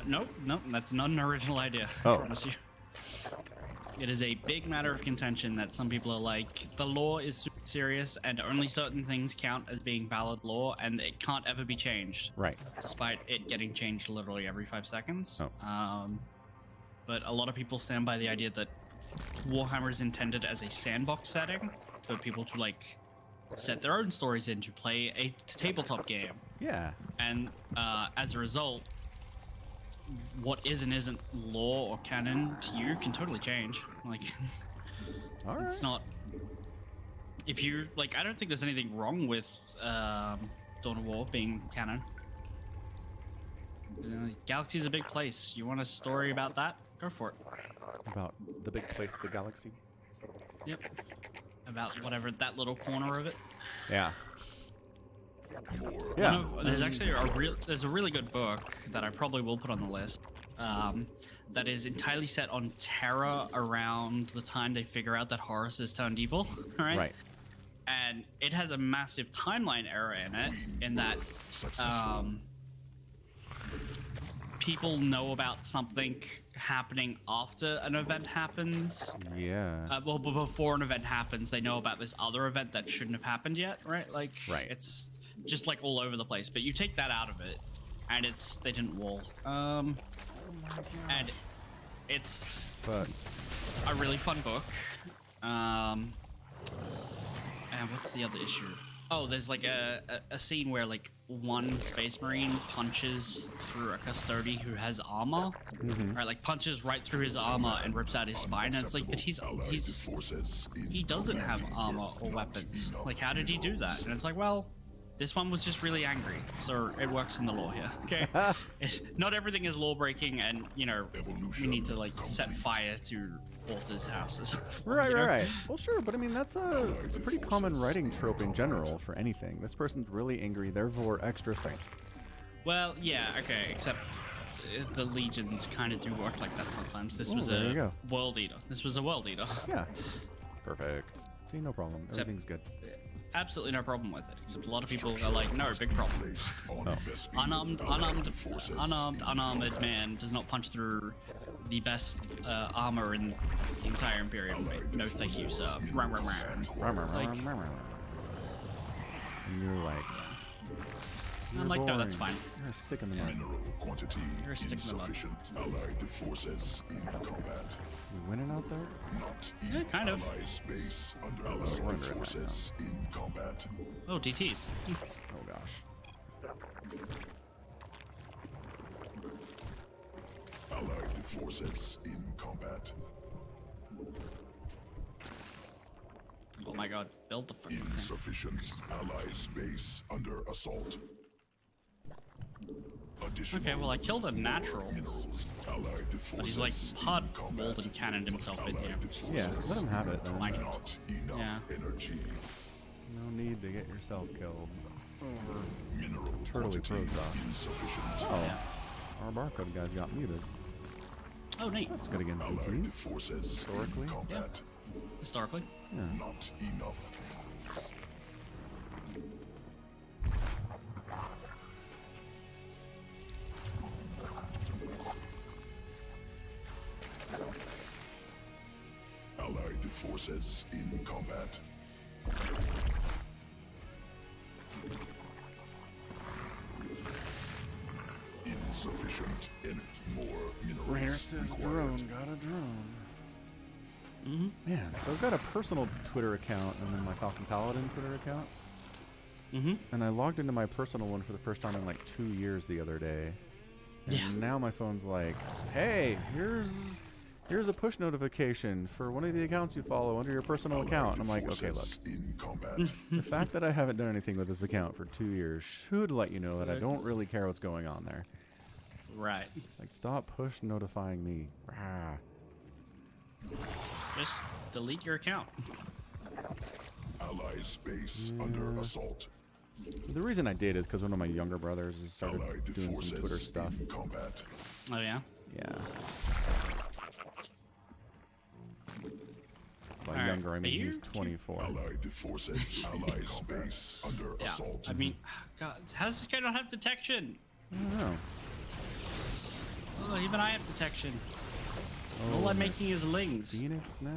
[SPEAKER 1] Nope, that's not an original idea.
[SPEAKER 2] Oh.
[SPEAKER 1] I promise you. It is a big matter of contention that some people are like, the law is super serious and only certain things count as being valid law and it can't ever be changed.
[SPEAKER 2] Right.
[SPEAKER 1] Despite it getting changed literally every 5 seconds.
[SPEAKER 2] Oh.
[SPEAKER 1] But a lot of people stand by the idea that Warhammer is intended as a sandbox setting for people to like set their own stories in, to play a tabletop game.
[SPEAKER 2] Yeah.
[SPEAKER 1] And as a result, what is and isn't lore or canon to you can totally change. Like,
[SPEAKER 2] All right.
[SPEAKER 1] it's not. If you like, I don't think there's anything wrong with Dawn of War being canon. Galaxy's a big place. You want a story about that? Go for it.
[SPEAKER 2] About the big place, the galaxy.
[SPEAKER 1] Yep. About whatever that little corner of it.
[SPEAKER 2] Yeah.
[SPEAKER 3] More.
[SPEAKER 2] Yeah.
[SPEAKER 1] There's actually there's a really good book that I probably will put on the list. That is entirely set on terror around the time they figure out that Horus has turned evil, right?
[SPEAKER 2] Right.
[SPEAKER 1] And it has a massive timeline error in it, in that people know about something happening after an event happens.
[SPEAKER 2] Yeah.
[SPEAKER 1] Well, but before an event happens, they know about this other event that shouldn't have happened yet, right? Like,
[SPEAKER 2] Right.
[SPEAKER 1] it's just like all over the place. But you take that out of it, and they didn't wall. And it's
[SPEAKER 2] But
[SPEAKER 1] a really fun book. And what's the other issue? Oh, there's like a scene where like one space marine punches through a custody who has armor, right? Like punches right through his armor and rips out his spine. And it's like, but he doesn't have armor or weapons. Like, how did he do that? And it's like, well, This one was just really angry, so it works in the law here. Okay, not everything is law breaking, and you know we need to like set fire to authors' houses.
[SPEAKER 2] Right,
[SPEAKER 1] you know?
[SPEAKER 2] right. Well, sure, but I mean it's a pretty common writing trope in general for anything. This person's really angry, therefore extra strength.
[SPEAKER 1] Well, yeah, okay, except the legions kind of do work like that sometimes. This was
[SPEAKER 2] there you
[SPEAKER 1] a
[SPEAKER 2] go.
[SPEAKER 1] world eater. This was a world eater.
[SPEAKER 2] Yeah. Perfect. See, no problem.
[SPEAKER 1] Except-
[SPEAKER 2] Everything's good.
[SPEAKER 1] Absolutely no problem with it. Except a lot of people are like, no, big problem. Unarmed man does not punch through the best armor in the entire Imperium. No, thank you, sir. It's like,
[SPEAKER 2] And you're like,
[SPEAKER 1] I'm like, no, that's
[SPEAKER 2] boring.
[SPEAKER 1] fine.
[SPEAKER 2] You're a stick in the mud.
[SPEAKER 3] Mineral quantity
[SPEAKER 1] You're a stick in the mud.
[SPEAKER 3] insufficient. Allied forces in combat.
[SPEAKER 2] You winning out there?
[SPEAKER 3] Not
[SPEAKER 1] Yeah,
[SPEAKER 3] in
[SPEAKER 1] kind of.
[SPEAKER 3] Allied space under
[SPEAKER 2] surrender
[SPEAKER 3] Allied
[SPEAKER 2] it right
[SPEAKER 3] forces in combat.
[SPEAKER 1] Oh, DTs.
[SPEAKER 2] Oh gosh.
[SPEAKER 3] Allied forces in combat.
[SPEAKER 1] Oh my god, build the fucking thing.
[SPEAKER 3] Insufficient. Allied space under assault. Additional
[SPEAKER 1] Okay, well I killed a natural,
[SPEAKER 3] minerals. Allied forces
[SPEAKER 1] but he's like hard
[SPEAKER 3] in combat.
[SPEAKER 1] walled and cannoned himself in here.
[SPEAKER 2] Yeah, let him have it then.
[SPEAKER 1] Why not?
[SPEAKER 3] Not enough
[SPEAKER 1] Yeah.
[SPEAKER 3] energy.
[SPEAKER 2] No need to get yourself killed.
[SPEAKER 3] Mineral
[SPEAKER 2] Turtley
[SPEAKER 3] quantity
[SPEAKER 2] Pro's off.
[SPEAKER 3] insufficient.
[SPEAKER 2] Oh,
[SPEAKER 1] Yeah.
[SPEAKER 2] our barcode guys got mutas.
[SPEAKER 1] Oh, neat.
[SPEAKER 2] That's good against
[SPEAKER 3] Allied
[SPEAKER 2] DTs.
[SPEAKER 3] forces
[SPEAKER 2] Historically?
[SPEAKER 3] in combat.
[SPEAKER 1] Historically.
[SPEAKER 2] Yeah.
[SPEAKER 3] Not enough. Allied forces in combat. Insufficient energy. More minerals
[SPEAKER 2] Rainer says
[SPEAKER 3] required.
[SPEAKER 2] drone got a drone.
[SPEAKER 1] Mm-hmm.
[SPEAKER 2] Man, so I've got a personal Twitter account and then my Falcon Paladin Twitter account.
[SPEAKER 1] Mm-hmm.
[SPEAKER 2] And I logged into my personal one for the first time in like 2 years the other day. And
[SPEAKER 1] Yeah.
[SPEAKER 2] now my phone's like, hey, here's a push notification for one of the accounts you follow under your personal account. And I'm like, okay, look.
[SPEAKER 3] Forces in combat.
[SPEAKER 2] The fact that I haven't done anything with this account for 2 years should let you know that I don't really care what's going on there.
[SPEAKER 1] Right.
[SPEAKER 2] Like, stop push notifying me. Rah.
[SPEAKER 1] Just delete your account.
[SPEAKER 3] Allied space under assault.
[SPEAKER 2] The reason I did is because one of my younger brothers has started
[SPEAKER 3] Allied
[SPEAKER 2] doing some
[SPEAKER 3] forces
[SPEAKER 2] Twitter stuff.
[SPEAKER 3] in combat.
[SPEAKER 1] Oh yeah.
[SPEAKER 2] Yeah. By
[SPEAKER 1] Alright,
[SPEAKER 2] younger, I mean
[SPEAKER 1] are
[SPEAKER 2] he's
[SPEAKER 1] you-
[SPEAKER 2] 24.
[SPEAKER 3] Allied forces. Allied space under
[SPEAKER 1] Yeah.
[SPEAKER 3] assault.
[SPEAKER 1] I mean, God, how does this guy not have detection?
[SPEAKER 2] I don't know.
[SPEAKER 1] Oh, even I have detection.
[SPEAKER 2] Oh,
[SPEAKER 1] All I'm
[SPEAKER 2] there's
[SPEAKER 1] making is lings.
[SPEAKER 2] Phoenix now?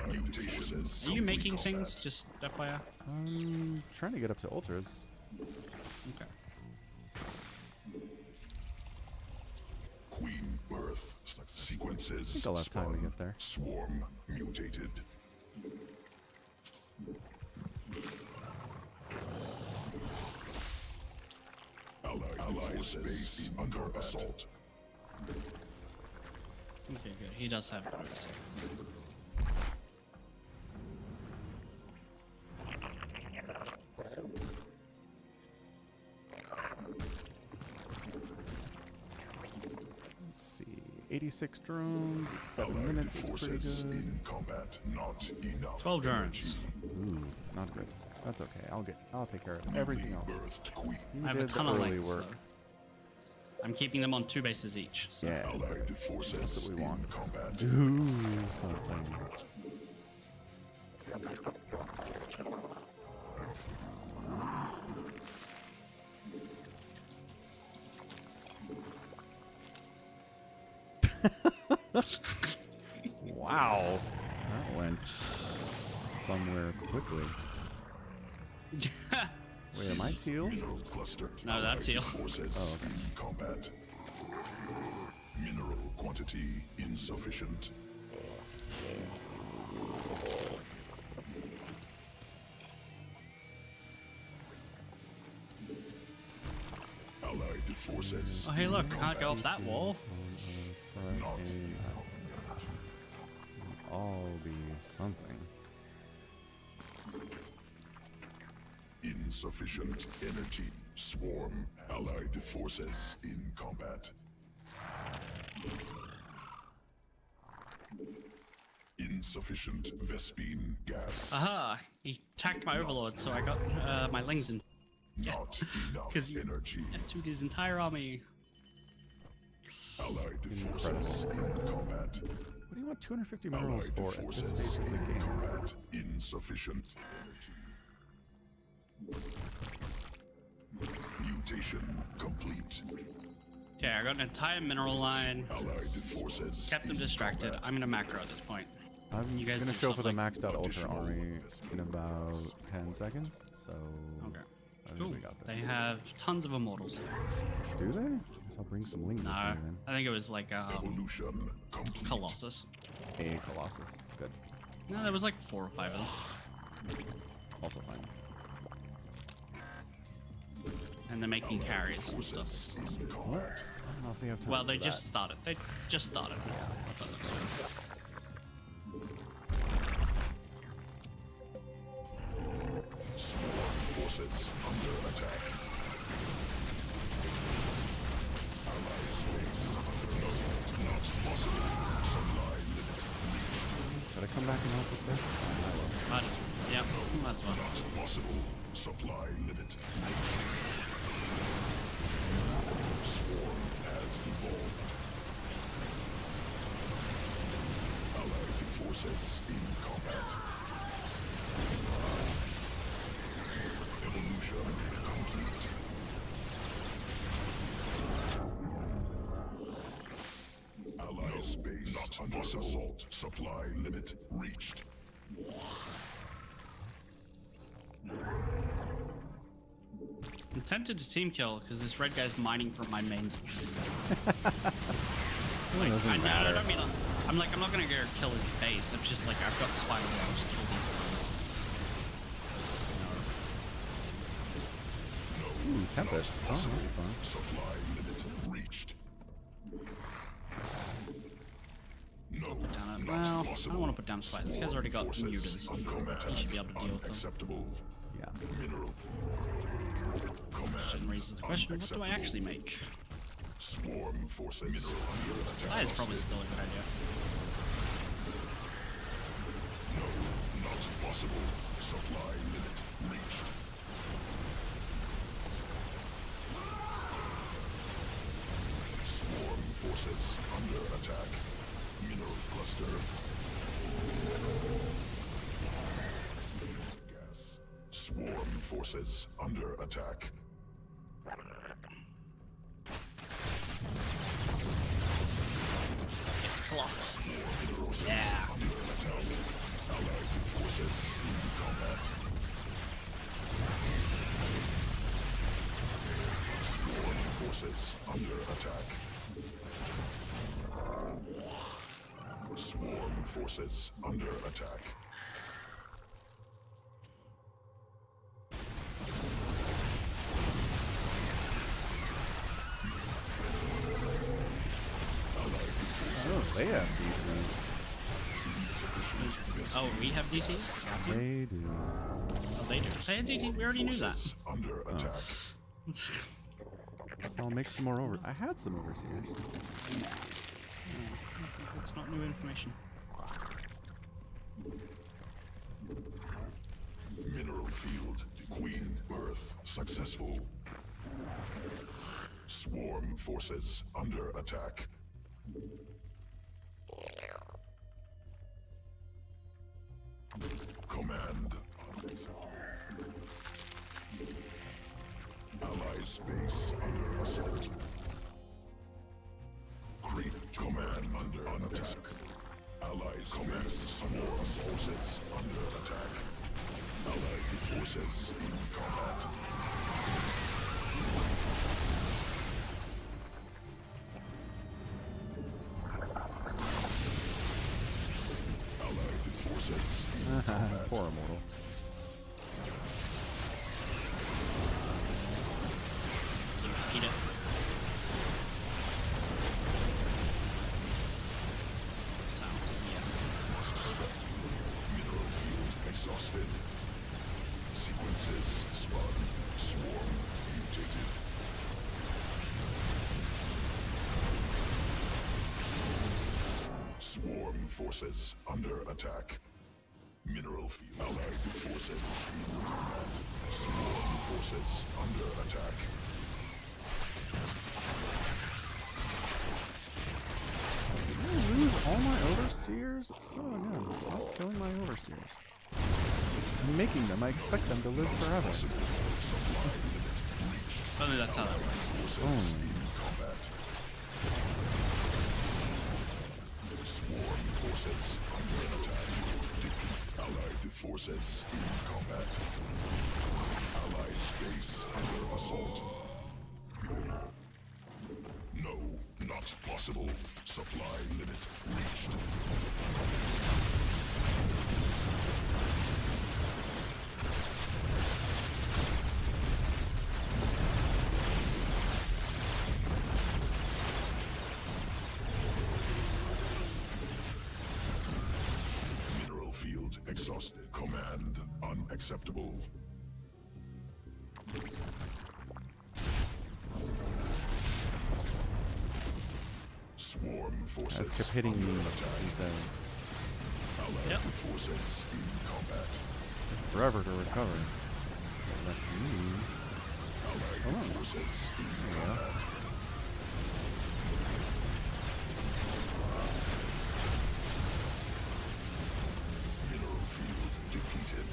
[SPEAKER 3] Mutations.
[SPEAKER 1] Are you making
[SPEAKER 3] combat.
[SPEAKER 1] things? Just FYI.
[SPEAKER 2] I'm trying to get up to ultras.
[SPEAKER 1] Okay.
[SPEAKER 3] Queen birth sequences.
[SPEAKER 2] I think I'll have time to
[SPEAKER 3] spun.
[SPEAKER 2] get there.
[SPEAKER 3] Swarm mutated. Allied space under assault.
[SPEAKER 1] Okay, good. He does have noticing.
[SPEAKER 2] Let's see. 86 drones. It's 7
[SPEAKER 3] Allied
[SPEAKER 2] minutes. It's pretty
[SPEAKER 3] forces
[SPEAKER 2] good.
[SPEAKER 3] in combat. Not enough.
[SPEAKER 1] 12 drones.
[SPEAKER 2] Ooh, not good. That's okay. I'll take care of everything else.
[SPEAKER 3] Birthed queen.
[SPEAKER 2] You
[SPEAKER 1] I have a
[SPEAKER 2] did the
[SPEAKER 1] ton of
[SPEAKER 2] early
[SPEAKER 1] links.
[SPEAKER 2] work.
[SPEAKER 1] So I'm keeping them on 2 bases each. So.
[SPEAKER 2] Yeah.
[SPEAKER 3] Allied forces
[SPEAKER 2] That's what we
[SPEAKER 3] in
[SPEAKER 2] want.
[SPEAKER 3] combat.
[SPEAKER 2] Do something. Wow. That went somewhere quickly. Wait, am I teal?
[SPEAKER 3] Mineral cluster.
[SPEAKER 1] No, that's
[SPEAKER 3] Allied
[SPEAKER 1] you.
[SPEAKER 3] Forces
[SPEAKER 2] Oh, okay.
[SPEAKER 3] in combat. Mineral quantity insufficient. Allied forces.
[SPEAKER 1] Oh, hey, look.
[SPEAKER 3] in
[SPEAKER 1] Can't go up
[SPEAKER 3] combat.
[SPEAKER 1] that wall.
[SPEAKER 3] Not
[SPEAKER 2] All be something.
[SPEAKER 3] Insufficient energy. Swarm. Allied forces in combat. Insufficient Vespine gas.
[SPEAKER 1] Aha! He attacked my overlord, so I got my lings in.
[SPEAKER 3] Not enough
[SPEAKER 1] 'Cause you-
[SPEAKER 3] energy.
[SPEAKER 1] Took his entire army.
[SPEAKER 3] Allied forces in combat.
[SPEAKER 2] What do you want 250 minerals
[SPEAKER 3] Allied
[SPEAKER 2] for at this
[SPEAKER 3] forces
[SPEAKER 2] stage of the
[SPEAKER 3] in
[SPEAKER 2] game?
[SPEAKER 3] combat. Insufficient energy. Mutation complete.
[SPEAKER 1] Okay, I got an entire mineral line.
[SPEAKER 3] Allied forces.
[SPEAKER 1] Kept them
[SPEAKER 3] in
[SPEAKER 1] distracted.
[SPEAKER 3] combat.
[SPEAKER 1] I'm gonna macro at this point.
[SPEAKER 2] I'm
[SPEAKER 1] You guys
[SPEAKER 2] gonna
[SPEAKER 1] do
[SPEAKER 2] show up with a
[SPEAKER 1] something.
[SPEAKER 2] maxed out ultra
[SPEAKER 3] Additional
[SPEAKER 2] army in about 10 seconds, so
[SPEAKER 1] Okay.
[SPEAKER 2] I think
[SPEAKER 1] Cool.
[SPEAKER 2] we got this.
[SPEAKER 1] They have tons of immortals.
[SPEAKER 2] Do they? Guess I'll bring some lings
[SPEAKER 1] No,
[SPEAKER 2] with me then.
[SPEAKER 1] I think it was like
[SPEAKER 3] Evolution complete.
[SPEAKER 1] Colossus.
[SPEAKER 2] A Colossus. Good.
[SPEAKER 1] No, there was like 4 or 5 of them.
[SPEAKER 2] Also fine.
[SPEAKER 1] And they're making carries and stuff.
[SPEAKER 3] In
[SPEAKER 2] What?
[SPEAKER 3] combat.
[SPEAKER 2] I don't know if they have time
[SPEAKER 1] Well,
[SPEAKER 2] for
[SPEAKER 1] they
[SPEAKER 2] that.
[SPEAKER 1] just started. They just started. Yeah, that's what I'm saying.
[SPEAKER 3] Swarm forces under attack. Allied space under assault. Not possible. Supply limit reached.
[SPEAKER 2] Should I come back and help with this? I will.
[SPEAKER 1] Might as well. Yeah, might as well.
[SPEAKER 3] Not possible. Supply limit. Swarm has evolved. Allied forces in combat. Evolution complete. Allied space not under assault. Supply limit reached.
[SPEAKER 1] I'm tempted to team kill because this red guy's mining from my main.
[SPEAKER 2] It doesn't
[SPEAKER 1] I
[SPEAKER 2] matter.
[SPEAKER 1] don't mean I'm like I'm not gonna go kill his base. I'm just like I've got spider I'll just kill these guys.
[SPEAKER 2] Ooh, Tempest. Oh, that's fun.
[SPEAKER 3] Supply limit reached. No,
[SPEAKER 1] Down it.
[SPEAKER 3] not
[SPEAKER 1] Well, I don't
[SPEAKER 3] possible.
[SPEAKER 1] want to put down spider. This guy's already got
[SPEAKER 3] Forces
[SPEAKER 1] mutants.
[SPEAKER 3] on combat.
[SPEAKER 1] He should be able to deal with them.
[SPEAKER 3] Unacceptable.
[SPEAKER 2] Yeah.
[SPEAKER 3] Mineral. Command.
[SPEAKER 1] Shouldn't raises the question: what do I
[SPEAKER 3] unacceptable.
[SPEAKER 1] actually make?
[SPEAKER 3] Swarm forces mineral under attack.
[SPEAKER 1] That is probably still a good idea.
[SPEAKER 3] No, not possible. Supply limit reached. Swarm forces under attack. Mineral cluster. Gas. Swarm forces under attack.
[SPEAKER 1] Colossus. Yeah.
[SPEAKER 3] Allied forces in combat. Swarm forces under attack. Swarm forces under attack.
[SPEAKER 2] Oh, they have DCs.
[SPEAKER 1] Oh, we have DTs? Yeah,
[SPEAKER 2] They do.
[SPEAKER 1] oh, they do. They had DT. We already knew that.
[SPEAKER 3] Forces under attack.
[SPEAKER 2] So I'll make some more over. I had some overseers.
[SPEAKER 1] It's not new information.
[SPEAKER 3] Mineral field. Queen birth successful. Swarm forces under attack. Command. Ally space under assault. Creep command under attack. Allies command swarm forces under attack. Allied forces in combat. Allied forces in combat.
[SPEAKER 2] Poor immortal.
[SPEAKER 1] Eat it. Sounds yes.
[SPEAKER 3] Mineral field exhausted. Sequences spun. Swarm forces under attack. Mineral field. Allied forces in combat. Swarm forces under attack.
[SPEAKER 2] Did I lose all my overseers? So again, stop killing my overseers. I'm making them. I expect them to live forever.
[SPEAKER 1] Only that's how that works.
[SPEAKER 3] Swarm forces under attack. Allied forces in combat. Allied base under assault. No, not possible. Supply limit reached. Mineral field exhausted. Command unacceptable. Swarm forces.
[SPEAKER 2] Guys kept hitting me. He says.
[SPEAKER 3] Allied
[SPEAKER 1] Yep.
[SPEAKER 3] forces in combat.
[SPEAKER 2] Forever to recover. Left me.
[SPEAKER 3] Allied
[SPEAKER 2] Come on.
[SPEAKER 3] forces in
[SPEAKER 2] Yeah.
[SPEAKER 3] combat. Mineral field depleted.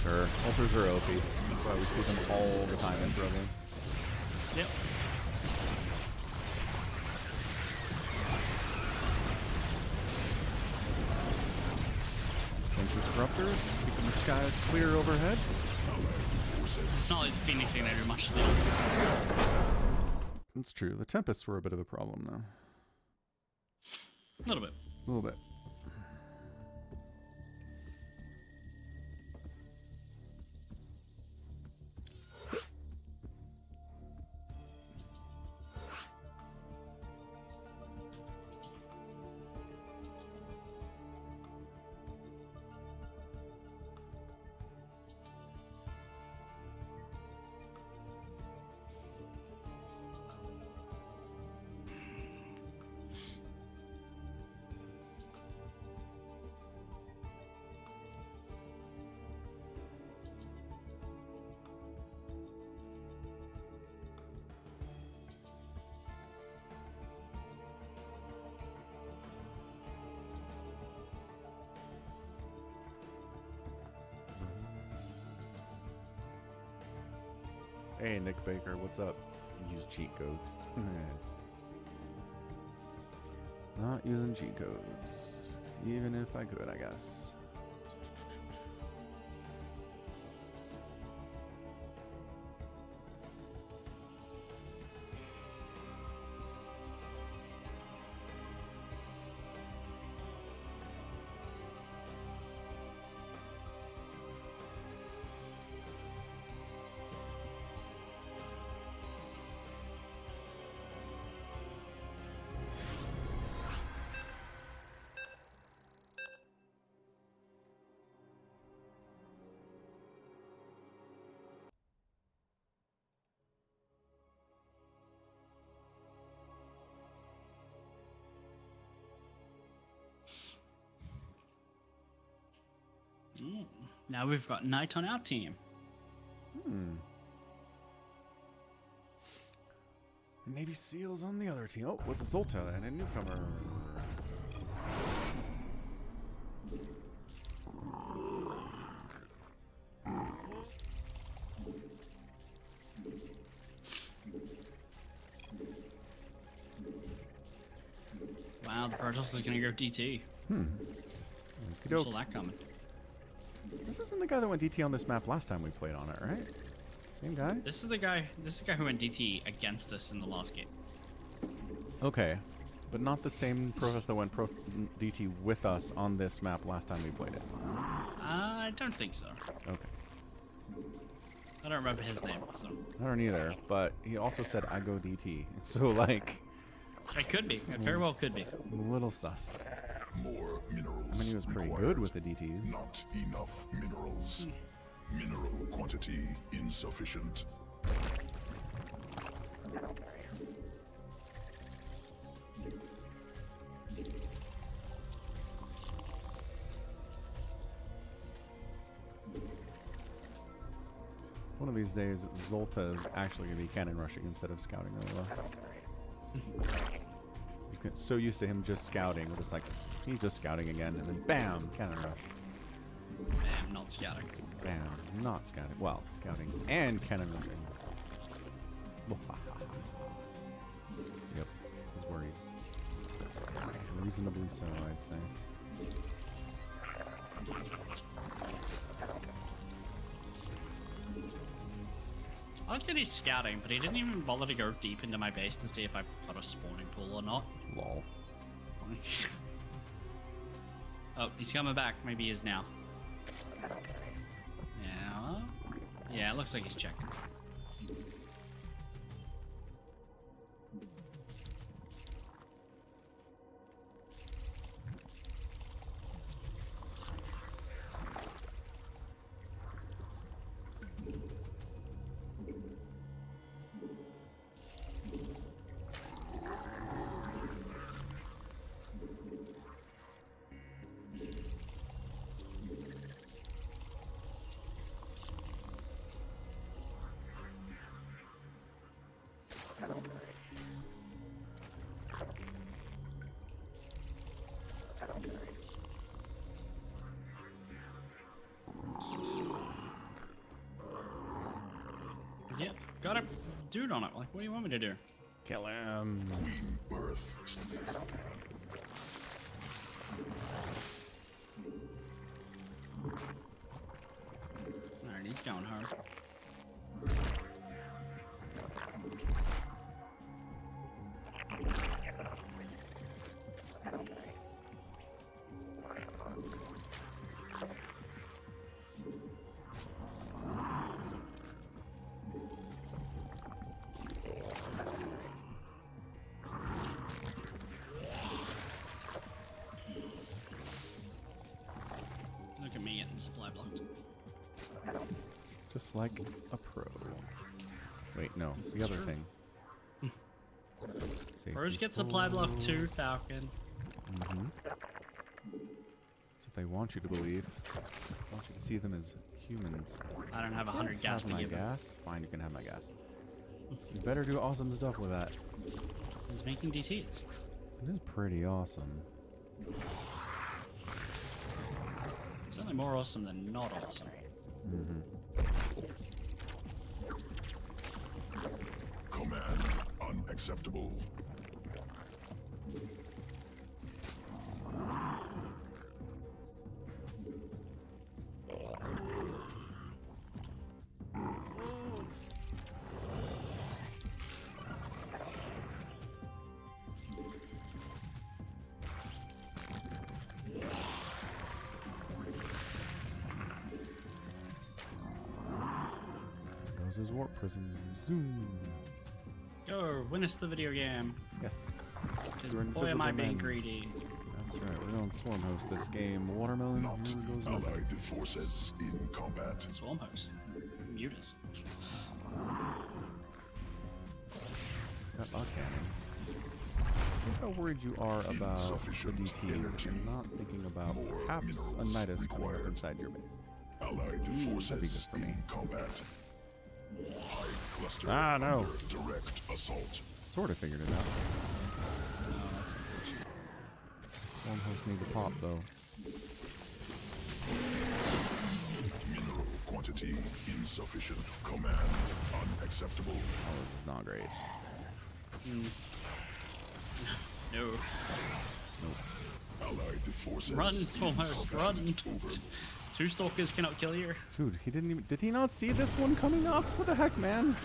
[SPEAKER 2] Sure. Ultras are OP. That's why we see them all the time in pro games.
[SPEAKER 1] Yep.
[SPEAKER 2] Thank you, Corruptors. Keeping the skies clear overhead.
[SPEAKER 1] It's not like Phoenix thing they do much though.
[SPEAKER 2] It's true. The Tempests were a bit of a problem, though.
[SPEAKER 1] A little bit.
[SPEAKER 2] A little bit. Hey, Nick Baker, what's up? Use cheat codes. Not using cheat codes. Even if I could, I guess.
[SPEAKER 1] Ooh, now we've got Knight on our team.
[SPEAKER 2] Navy SEALs on the other team. Oh, with Zolta and a newcomer.
[SPEAKER 1] Wow, the Protoss is gonna go DT.
[SPEAKER 2] Okey-doke.
[SPEAKER 1] Saw that coming.
[SPEAKER 2] This isn't the guy that went DT on this map last time we played on it, right? Same guy?
[SPEAKER 1] This is the guy. This is the guy who went DT against us in the last game.
[SPEAKER 2] Okay. But not the same Protoss that went DT with us on this map last time we played it.
[SPEAKER 1] I don't think so.
[SPEAKER 2] Okay.
[SPEAKER 1] I don't remember his name, so
[SPEAKER 2] I don't either, but he also said I go DT. So, like,
[SPEAKER 1] it could be. It very well could be.
[SPEAKER 2] a little sus.
[SPEAKER 3] More minerals.
[SPEAKER 2] I mean, he was pretty
[SPEAKER 3] required.
[SPEAKER 2] good with the DTs.
[SPEAKER 3] Not enough minerals. Mineral quantity insufficient.
[SPEAKER 2] One of these days, Zolta is actually going to be cannon rushing instead of scouting over. You get so used to him just scouting, we're just like, he's just scouting again, and then BAM! Cannon rush.
[SPEAKER 1] Bam, not scouting.
[SPEAKER 2] BAM! Not scouting. Well, scouting and cannon rushing. Yep, he's worried. Reasonably so, I'd say.
[SPEAKER 1] I like that he's scouting, but he didn't even bother to go deep into my base to see if I got a spawning pool or not.
[SPEAKER 2] Lol.
[SPEAKER 1] Oh, he's coming back. Maybe he is now. Yeah. Yeah, it looks like he's checking. Yep, got a dude on it. Like, what do you want me to do?
[SPEAKER 2] Kill him.
[SPEAKER 3] Queen Birth.
[SPEAKER 1] Alright, he's going hard. Look at me getting supply blocked.
[SPEAKER 2] Just like a pro. Wait, no. The other
[SPEAKER 1] true.
[SPEAKER 2] thing. Safety
[SPEAKER 1] Pros get supply blocked too,
[SPEAKER 2] scrolls.
[SPEAKER 1] Falcon.
[SPEAKER 2] Mm-hmm. That's what they want you to believe. They want you to see them as humans.
[SPEAKER 1] I don't have 100 gas
[SPEAKER 2] Have
[SPEAKER 1] to
[SPEAKER 2] my
[SPEAKER 1] give him.
[SPEAKER 2] gas? Fine, you can have my gas. You better do awesome stuff with that.
[SPEAKER 1] He's making DTs.
[SPEAKER 2] It is pretty awesome.
[SPEAKER 1] It's only more awesome than not awesome.
[SPEAKER 2] Mm-hmm.
[SPEAKER 3] Command unacceptable.
[SPEAKER 2] There goes his warp prism. Zoom.
[SPEAKER 1] Go, win us the video game.
[SPEAKER 2] Yes.
[SPEAKER 1] Because
[SPEAKER 2] You're
[SPEAKER 1] boy am I
[SPEAKER 2] invisible
[SPEAKER 1] being
[SPEAKER 2] men.
[SPEAKER 1] greedy.
[SPEAKER 2] That's right. We're going Swarm Host this game. Watermelon.
[SPEAKER 3] Not
[SPEAKER 2] Here goes nothing.
[SPEAKER 3] allied forces in combat.
[SPEAKER 1] Swarm host. Mute us.
[SPEAKER 2] Got a cannon. See how worried you are about the
[SPEAKER 3] Insufficient
[SPEAKER 2] DTs
[SPEAKER 3] energy.
[SPEAKER 2] and not thinking about
[SPEAKER 3] More
[SPEAKER 2] perhaps a
[SPEAKER 3] minerals
[SPEAKER 2] Nidus coming up
[SPEAKER 3] required.
[SPEAKER 2] inside your base.
[SPEAKER 3] Allied
[SPEAKER 2] that'd be good
[SPEAKER 3] forces
[SPEAKER 2] for me.
[SPEAKER 3] in combat. Hive cluster
[SPEAKER 2] Ah, no.
[SPEAKER 3] under direct assault.
[SPEAKER 2] Sort of figured it out. Swarm Host need to pop though.
[SPEAKER 3] Mineral quantity insufficient. Command unacceptable.
[SPEAKER 2] Oh, this is not great.
[SPEAKER 1] No.
[SPEAKER 3] Allied forces.
[SPEAKER 1] Run, Swarm
[SPEAKER 3] in
[SPEAKER 1] host,
[SPEAKER 3] combat.
[SPEAKER 1] run.
[SPEAKER 3] Over.
[SPEAKER 1] Two stalkers cannot kill you.
[SPEAKER 2] Dude, he didn't even. Did he not see this one coming up? What the heck, man?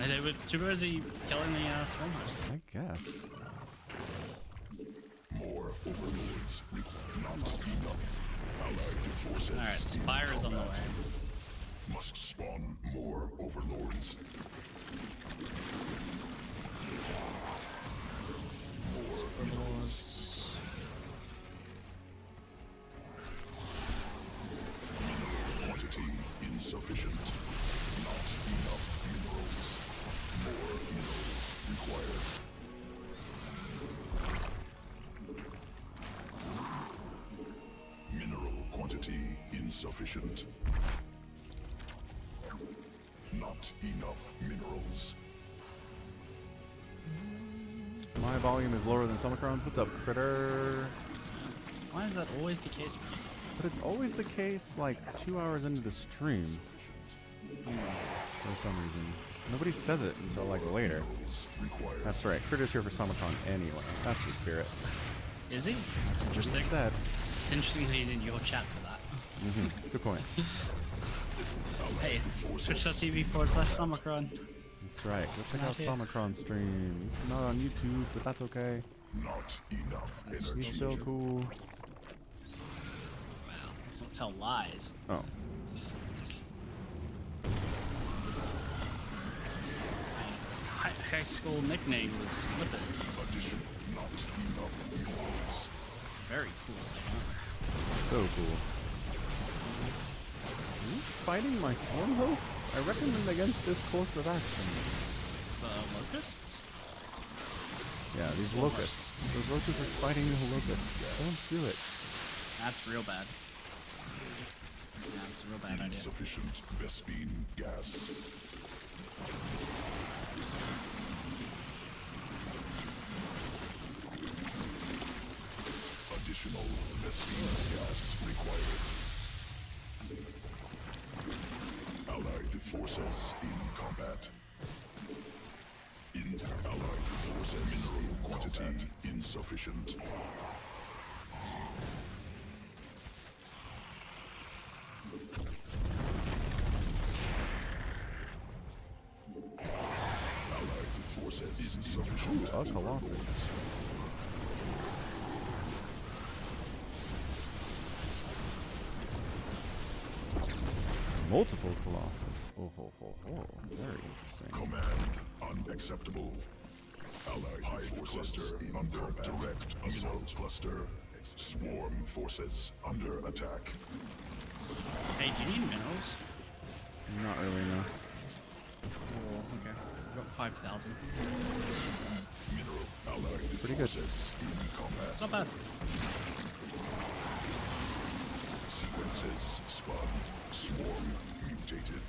[SPEAKER 1] They were too busy killing the Swarm host.
[SPEAKER 2] I guess.
[SPEAKER 3] More overlords required. Not enough. Allied forces.
[SPEAKER 1] Alright, Spire is on the way.
[SPEAKER 3] Must spawn more overlords.
[SPEAKER 1] Overlords.
[SPEAKER 3] Quantity insufficient. Not enough minerals. More minerals required. Mineral quantity insufficient. Not enough minerals.
[SPEAKER 2] My volume is lower than SOMICRON's. What's up, critter?
[SPEAKER 1] Why is that always the case?
[SPEAKER 2] But it's always the case like 2 hours into the stream. For some reason. Nobody says it until like later. That's right. Critter's here for SOMICRON anyway. That's the spirit.
[SPEAKER 1] Is he? That's interesting.
[SPEAKER 2] Said.
[SPEAKER 1] It's interesting that he's in your chat for that.
[SPEAKER 2] Good point.
[SPEAKER 1] Hey, twitch.tv/SOMICRON.
[SPEAKER 2] That's right. Go check
[SPEAKER 1] Not
[SPEAKER 2] out
[SPEAKER 1] here.
[SPEAKER 2] SOMICRON stream. It's not on YouTube, but that's okay.
[SPEAKER 3] Not enough energy.
[SPEAKER 2] He's so cool.
[SPEAKER 1] Wow, let's not tell lies.
[SPEAKER 2] Oh.
[SPEAKER 1] High school nickname was Slipper.
[SPEAKER 3] Addition. Not enough minerals.
[SPEAKER 1] Very cool.
[SPEAKER 2] So cool. Fighting my swarm hosts? I recommend against this course of action.
[SPEAKER 1] The locusts?
[SPEAKER 2] Yeah, these
[SPEAKER 1] Swarm
[SPEAKER 2] locusts. Those locusts are fighting the locusts. Don't do it.
[SPEAKER 1] That's real bad. Yeah, it's a real bad idea.
[SPEAKER 3] Insufficient Vespine gas. Additional Vespine gas required. Allied forces in combat. Allied forces in quantity insufficient. Allied forces insufficient.
[SPEAKER 2] Ooh, a Colossus. Multiple Colossus. Oh, ho, ho, ho. Very interesting.
[SPEAKER 3] Command unacceptable. Allied hive cluster under direct assault cluster. Swarm forces under attack.
[SPEAKER 1] Hey, do you need minerals?
[SPEAKER 2] Not really, no.
[SPEAKER 1] Oh, okay. I've got 5,000.
[SPEAKER 3] Mineral allied
[SPEAKER 2] Pretty good.
[SPEAKER 3] forces in combat.
[SPEAKER 1] It's not bad.
[SPEAKER 3] Sequences spun. Swarm mutated.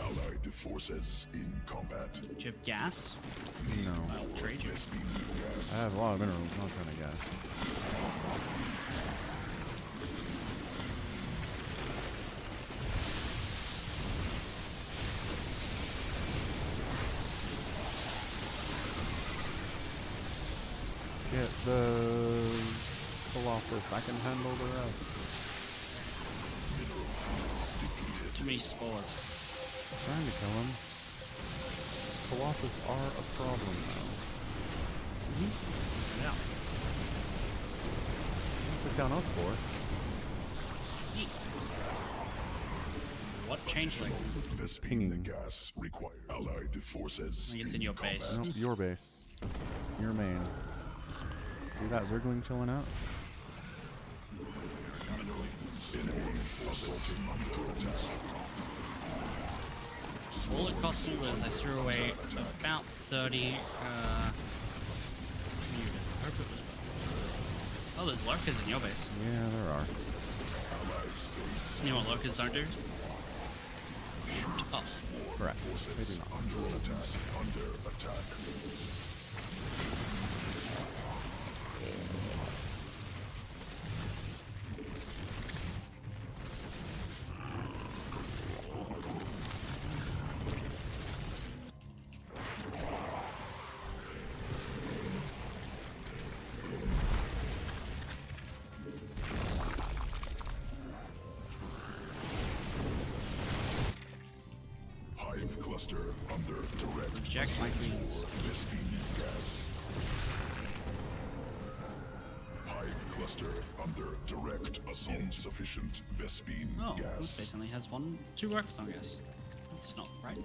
[SPEAKER 3] Allied forces in combat.
[SPEAKER 1] Do you have gas?
[SPEAKER 2] No.
[SPEAKER 1] I'll trade you.
[SPEAKER 2] I have a lot of minerals, not trying to guess. Get the Colossus, I can handle the rest.
[SPEAKER 1] Too many spores.
[SPEAKER 2] Trying to kill him. Colossus are a problem now.
[SPEAKER 1] Yeah.
[SPEAKER 2] Took down us for.
[SPEAKER 1] Neat. What changeling?
[SPEAKER 3] Vespine
[SPEAKER 2] Pinging.
[SPEAKER 3] gas required. Allied forces.
[SPEAKER 1] I think it's in your base.
[SPEAKER 2] Nope, your base. Your main. See that Zergling chilling out?
[SPEAKER 3] Enemy assaulting under attack.
[SPEAKER 1] All it cost me was I threw away about 30. Oh, there's lurkers in your base.
[SPEAKER 2] Yeah, there are.
[SPEAKER 1] You know what lurkers don't do? Shoot up.
[SPEAKER 2] Correct. They do not.
[SPEAKER 3] Under attack. Under attack. Hive cluster under direct
[SPEAKER 1] Reject my queens.
[SPEAKER 3] Vespine gas. Hive cluster under direct assault. Insufficient Vespine
[SPEAKER 1] Oh, this
[SPEAKER 3] gas.
[SPEAKER 1] base only has two workers, I guess. That's not right.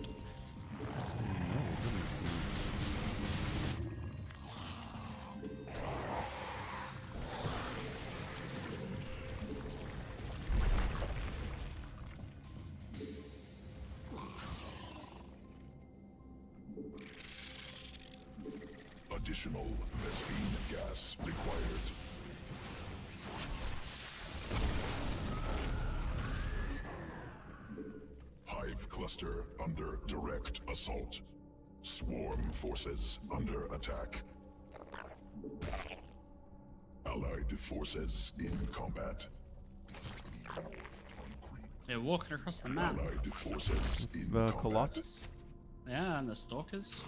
[SPEAKER 3] Additional Vespine gas required. Hive cluster under direct assault. Swarm forces under attack. Allied forces in combat.
[SPEAKER 1] They're walking across the map.
[SPEAKER 3] Allied forces in
[SPEAKER 2] The
[SPEAKER 3] combat.
[SPEAKER 2] Colossus?
[SPEAKER 1] Yeah, and the stalkers.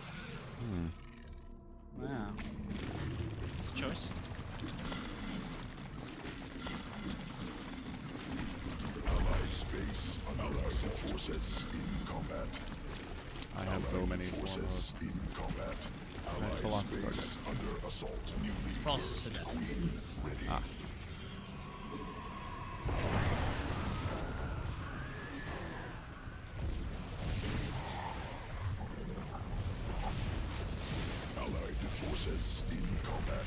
[SPEAKER 1] Wow. Choice.
[SPEAKER 3] Allied space. Allied forces in combat.
[SPEAKER 2] I have so many
[SPEAKER 3] Forces in combat. Allied
[SPEAKER 2] Colossus are
[SPEAKER 3] space under assault. Newly
[SPEAKER 1] Colossus are dead.
[SPEAKER 3] queen ready. Allied forces in combat.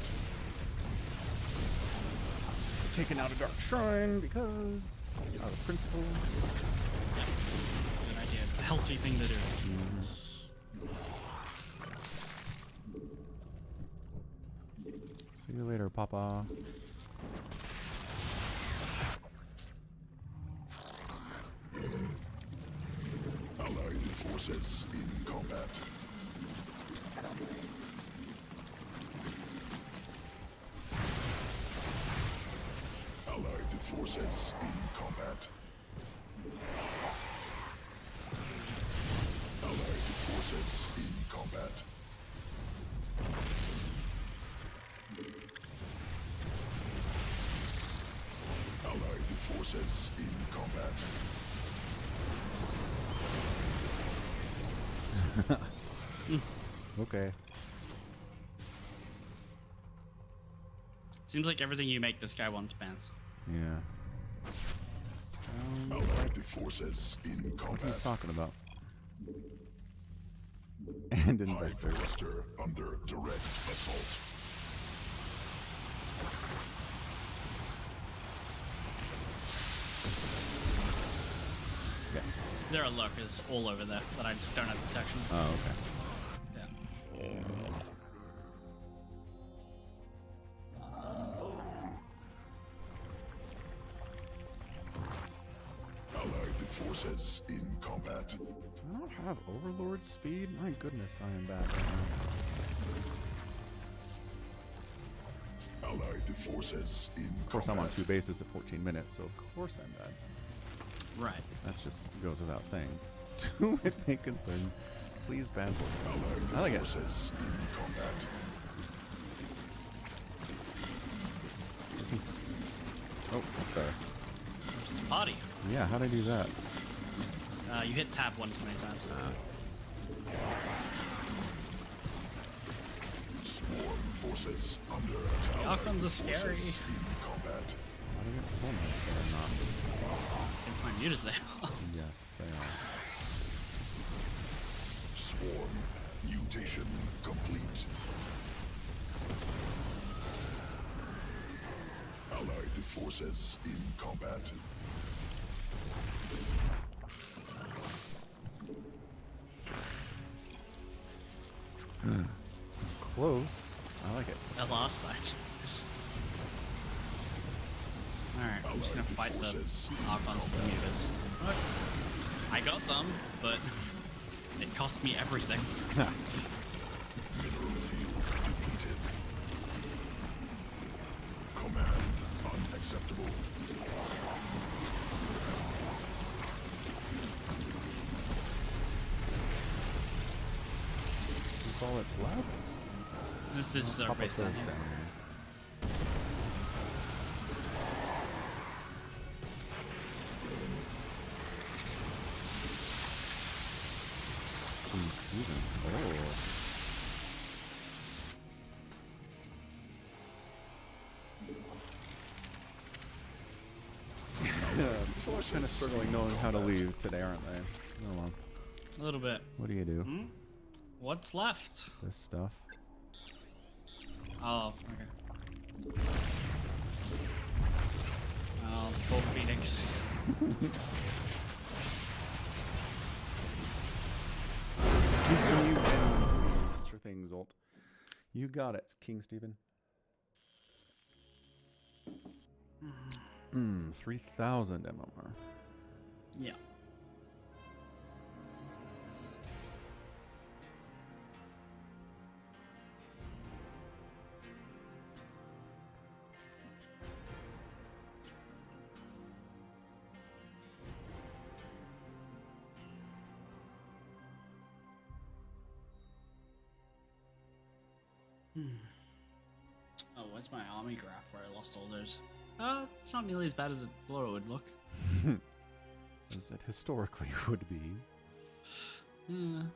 [SPEAKER 2] taking out a dark shrine because out of principle.
[SPEAKER 1] Yep. Good idea. A healthy thing to do.
[SPEAKER 2] See you later, Papa.
[SPEAKER 3] Allied forces in combat. Allied forces in combat. Allied forces in combat. Allied forces in combat.
[SPEAKER 2] Okay.
[SPEAKER 1] Seems like everything you make, this guy wants bans.
[SPEAKER 2] Yeah.
[SPEAKER 3] Allied forces in
[SPEAKER 2] What he's
[SPEAKER 3] combat.
[SPEAKER 2] talking about. And in
[SPEAKER 3] Hive
[SPEAKER 2] vice versa.
[SPEAKER 3] cluster under direct assault.
[SPEAKER 2] Yes.
[SPEAKER 1] There are lurkers all over there that I just don't have detection.
[SPEAKER 2] Oh, okay.
[SPEAKER 1] Yeah.
[SPEAKER 3] Allied forces in combat.
[SPEAKER 2] I don't have Overlord speed. My goodness, I am bad right now.
[SPEAKER 3] Allied forces in
[SPEAKER 2] Of course, I'm on
[SPEAKER 3] combat.
[SPEAKER 2] 2 bases at 14 minutes, so of course I'm bad.
[SPEAKER 1] Right.
[SPEAKER 2] That's just goes without saying. To with a concern, please ban forces. I like it.
[SPEAKER 3] Forces in combat.
[SPEAKER 2] Is he- Oh, up there.
[SPEAKER 1] It's the party.
[SPEAKER 2] Yeah, how'd I do that?
[SPEAKER 1] You hit tab one too many times.
[SPEAKER 3] Swarm forces under attack.
[SPEAKER 1] The Archons are scary.
[SPEAKER 3] Forces in combat.
[SPEAKER 2] Why do I get so much there? Not.
[SPEAKER 1] It's my mutas there.
[SPEAKER 2] Yes, they are.
[SPEAKER 3] Swarm mutation complete. Allied forces in combat.
[SPEAKER 2] Close. I like it.
[SPEAKER 1] The last night. Alright, I'm just gonna fight the Archons with mutas. I got them, but it cost me everything.
[SPEAKER 3] Mineral field depleted. Command unacceptable.
[SPEAKER 2] Is this all that's left?
[SPEAKER 1] This is our
[SPEAKER 2] Papa
[SPEAKER 1] base down
[SPEAKER 2] Thor's
[SPEAKER 1] here.
[SPEAKER 2] down here. Steven. Oh. People are kind of struggling knowing how to leave today, aren't they? Oh well.
[SPEAKER 1] A little bit.
[SPEAKER 2] What do you do?
[SPEAKER 1] What's left?
[SPEAKER 2] This stuff.
[SPEAKER 1] Oh, okay. Oh, full Phoenix.
[SPEAKER 2] Sure thing, Zolt. You got it, King Stephen. 3,000 MMR.
[SPEAKER 1] Yeah. Oh, what's my army graph where I lost all those? It's not nearly as bad as it thought it would look.
[SPEAKER 2] As it historically would be.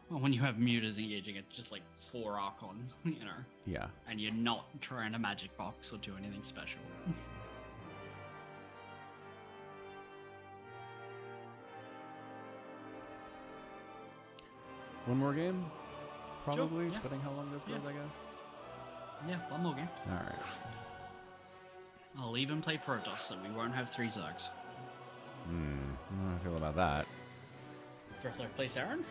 [SPEAKER 1] Well, when you have mutas engaging, it's just like 4 Archons, you know?
[SPEAKER 2] Yeah.
[SPEAKER 1] And you're not trying to magic box or do anything special.
[SPEAKER 2] One more game? Probably,
[SPEAKER 1] yeah.
[SPEAKER 2] depending how long this goes,
[SPEAKER 1] Yeah.
[SPEAKER 2] I guess.
[SPEAKER 1] Yeah, one more game.
[SPEAKER 2] Alright.
[SPEAKER 1] I'll even play Protoss, so we won't have 3 Zergs.
[SPEAKER 2] I don't know how I feel about that.
[SPEAKER 1] For third place, Aaron?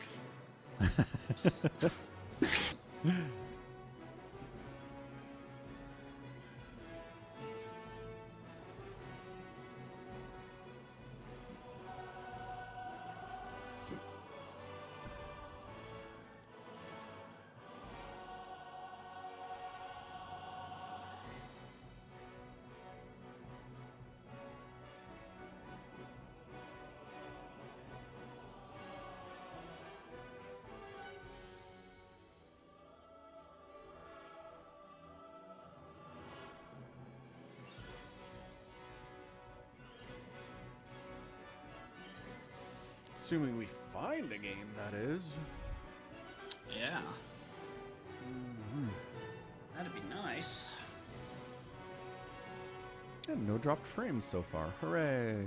[SPEAKER 2] Assuming we find a game, that is.
[SPEAKER 1] Yeah. That'd be nice.
[SPEAKER 2] And no dropped frames so far. Hooray!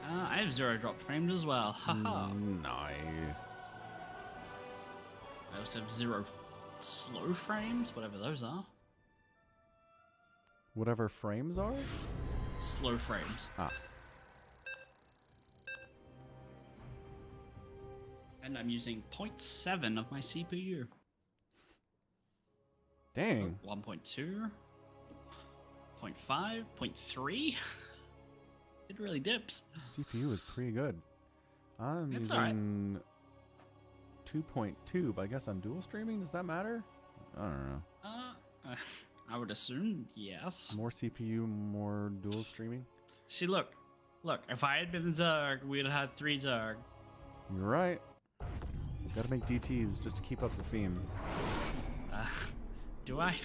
[SPEAKER 1] I have 0 drop framed as well. Haha.
[SPEAKER 2] Nice.
[SPEAKER 1] I also have 0 slow frames, whatever those are.
[SPEAKER 2] Whatever frames are?
[SPEAKER 1] Slow frames.
[SPEAKER 2] Ah.
[SPEAKER 1] And I'm using 0.7 of my CPU.
[SPEAKER 2] Dang.
[SPEAKER 1] 1.2, 0.5, 0.3. It really dips.
[SPEAKER 2] CPU is pretty good. I'm
[SPEAKER 1] It's alright.
[SPEAKER 2] using 2.2, but I guess I'm dual streaming. Does that matter? I don't know.
[SPEAKER 1] I would assume yes.
[SPEAKER 2] More CPU, more dual streaming.
[SPEAKER 1] See, look. If I had been Zerg, we'd have had 3 Zerg.
[SPEAKER 2] You're right. Gotta make DTs just to keep up the theme.
[SPEAKER 1] Do I?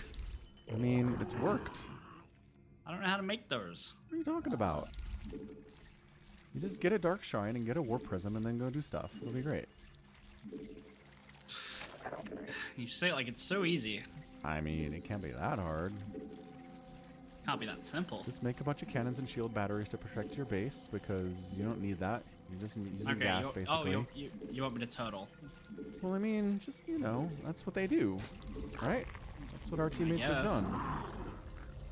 [SPEAKER 2] I mean, it's worked.
[SPEAKER 1] I don't know how to make those.
[SPEAKER 2] What are you talking about? You just get a Dark Shrine and get a War Prism and then go do stuff. It'll be great.
[SPEAKER 1] You say it like it's so easy.
[SPEAKER 2] I mean, it can't be that hard.
[SPEAKER 1] Can't be that simple.
[SPEAKER 2] Just make a bunch of cannons and shield batteries to protect your base because you don't need that. You're just using gas, basically.
[SPEAKER 1] Oh, you want me to turtle?
[SPEAKER 2] Well, I mean, just, you know, that's what they do, right? That's what our teammates have
[SPEAKER 1] guess.
[SPEAKER 2] done.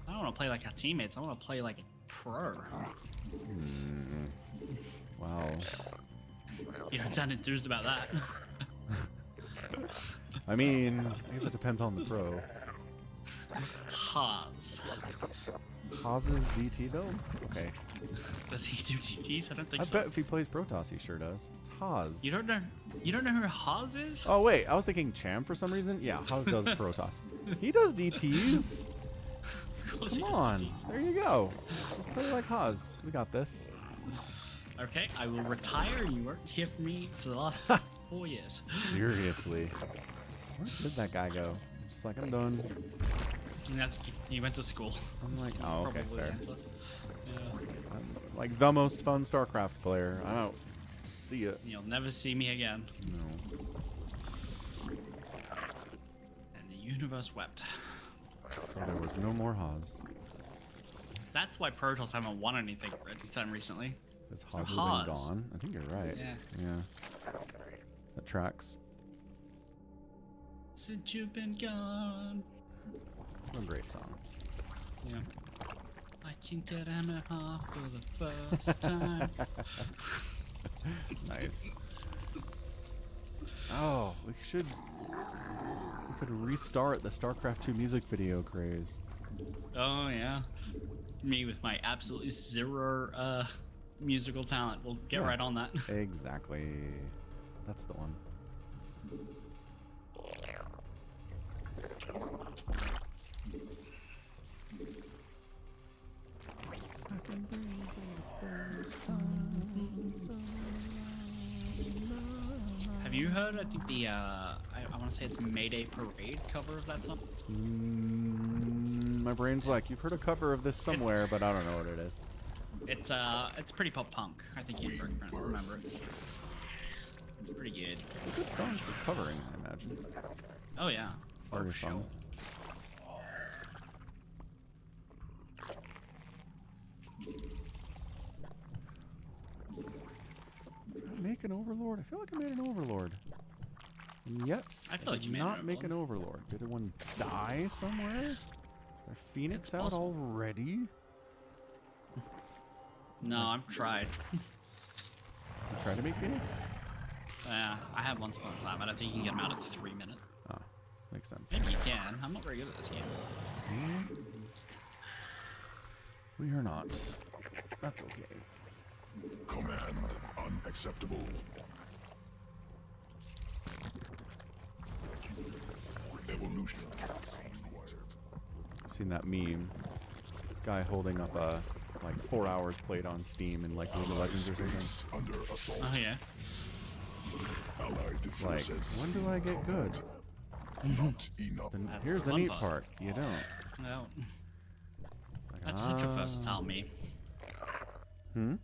[SPEAKER 1] I don't want to play like our teammates. I want to play like a pro.
[SPEAKER 2] Wow.
[SPEAKER 1] You don't sound enthused about that.
[SPEAKER 2] I mean, I guess it depends on the pro.
[SPEAKER 1] Haas.
[SPEAKER 2] Haas's DT build? Okay.
[SPEAKER 1] Does he do DTs? I don't think
[SPEAKER 2] I
[SPEAKER 1] so.
[SPEAKER 2] bet if he plays Protoss, he sure does. It's Haas.
[SPEAKER 1] You don't know who Haas is?
[SPEAKER 2] Oh, wait. I was thinking Cham for some reason. Yeah, Haas does Protoss. He does DTs.
[SPEAKER 1] Of course he
[SPEAKER 2] Come
[SPEAKER 1] does
[SPEAKER 2] on.
[SPEAKER 1] DTs.
[SPEAKER 2] There you go. Let's play like Haas. We got this.
[SPEAKER 1] Okay, I will retire. You won't hear from me for the last 4 years.
[SPEAKER 2] Seriously. Where did that guy go? Just like, I'm done.
[SPEAKER 1] He went to school.
[SPEAKER 2] I'm like, oh, okay,
[SPEAKER 1] Probably
[SPEAKER 2] fair.
[SPEAKER 1] the answer. Yeah.
[SPEAKER 2] I'm like the most fun StarCraft player. I'm out. See ya.
[SPEAKER 1] You'll never see me again.
[SPEAKER 2] No.
[SPEAKER 1] And the universe wept.
[SPEAKER 2] So there was no more Haas.
[SPEAKER 1] That's why Protoss haven't won anything anytime recently.
[SPEAKER 2] Because
[SPEAKER 1] So
[SPEAKER 2] Haas has
[SPEAKER 1] Haas.
[SPEAKER 2] been gone. I think you're right.
[SPEAKER 1] Yeah.
[SPEAKER 2] Yeah. That tracks.
[SPEAKER 1] Since you've been gone.
[SPEAKER 2] What a great song.
[SPEAKER 1] Yeah. I can get MFR for the first time.
[SPEAKER 2] Nice. Oh, we could restart the StarCraft 2 music video craze.
[SPEAKER 1] Oh yeah, me with my absolutely zero musical talent. We'll get
[SPEAKER 2] Yeah.
[SPEAKER 1] right on that.
[SPEAKER 2] Exactly. That's the one.
[SPEAKER 1] Have you heard? I think the I want to say it's Mayday Parade cover of that song.
[SPEAKER 2] My brain's like, you've heard a cover of this somewhere, but I don't know what it is.
[SPEAKER 1] It's pretty pop punk. I think you'd remember it. It's pretty good.
[SPEAKER 2] It's a good song for covering, I imagine.
[SPEAKER 1] Oh yeah, for
[SPEAKER 2] Very
[SPEAKER 1] sure.
[SPEAKER 2] fun. Make an overlord? I feel like I made an overlord. And yet,
[SPEAKER 1] I feel like
[SPEAKER 2] did
[SPEAKER 1] you made an
[SPEAKER 2] not make an overlord. Did one die somewhere? Is there Phoenix
[SPEAKER 1] It's
[SPEAKER 2] out
[SPEAKER 1] possible.
[SPEAKER 2] already?
[SPEAKER 1] No, I've tried.
[SPEAKER 2] You try to make Phoenix?
[SPEAKER 1] I have once upon a time. I don't think you can get them out at 3 minutes.
[SPEAKER 2] Oh, makes sense.
[SPEAKER 1] Maybe you can. I'm not very good at this game.
[SPEAKER 2] We are not. That's okay.
[SPEAKER 3] Command unacceptable. Evolution required.
[SPEAKER 2] Seen that meme? Guy holding up a like 4 hours played on Steam in like League of Legends or something.
[SPEAKER 3] Space under assault.
[SPEAKER 1] Oh yeah.
[SPEAKER 3] Allied
[SPEAKER 2] Like,
[SPEAKER 3] forces.
[SPEAKER 2] when do I get good?
[SPEAKER 3] Not enough.
[SPEAKER 2] And
[SPEAKER 1] That's
[SPEAKER 2] here's
[SPEAKER 1] the
[SPEAKER 2] the
[SPEAKER 1] fun
[SPEAKER 2] neat
[SPEAKER 1] part.
[SPEAKER 2] part. You don't.
[SPEAKER 1] No.
[SPEAKER 2] Like,
[SPEAKER 1] That's such a versatile meme.
[SPEAKER 2] Hmm?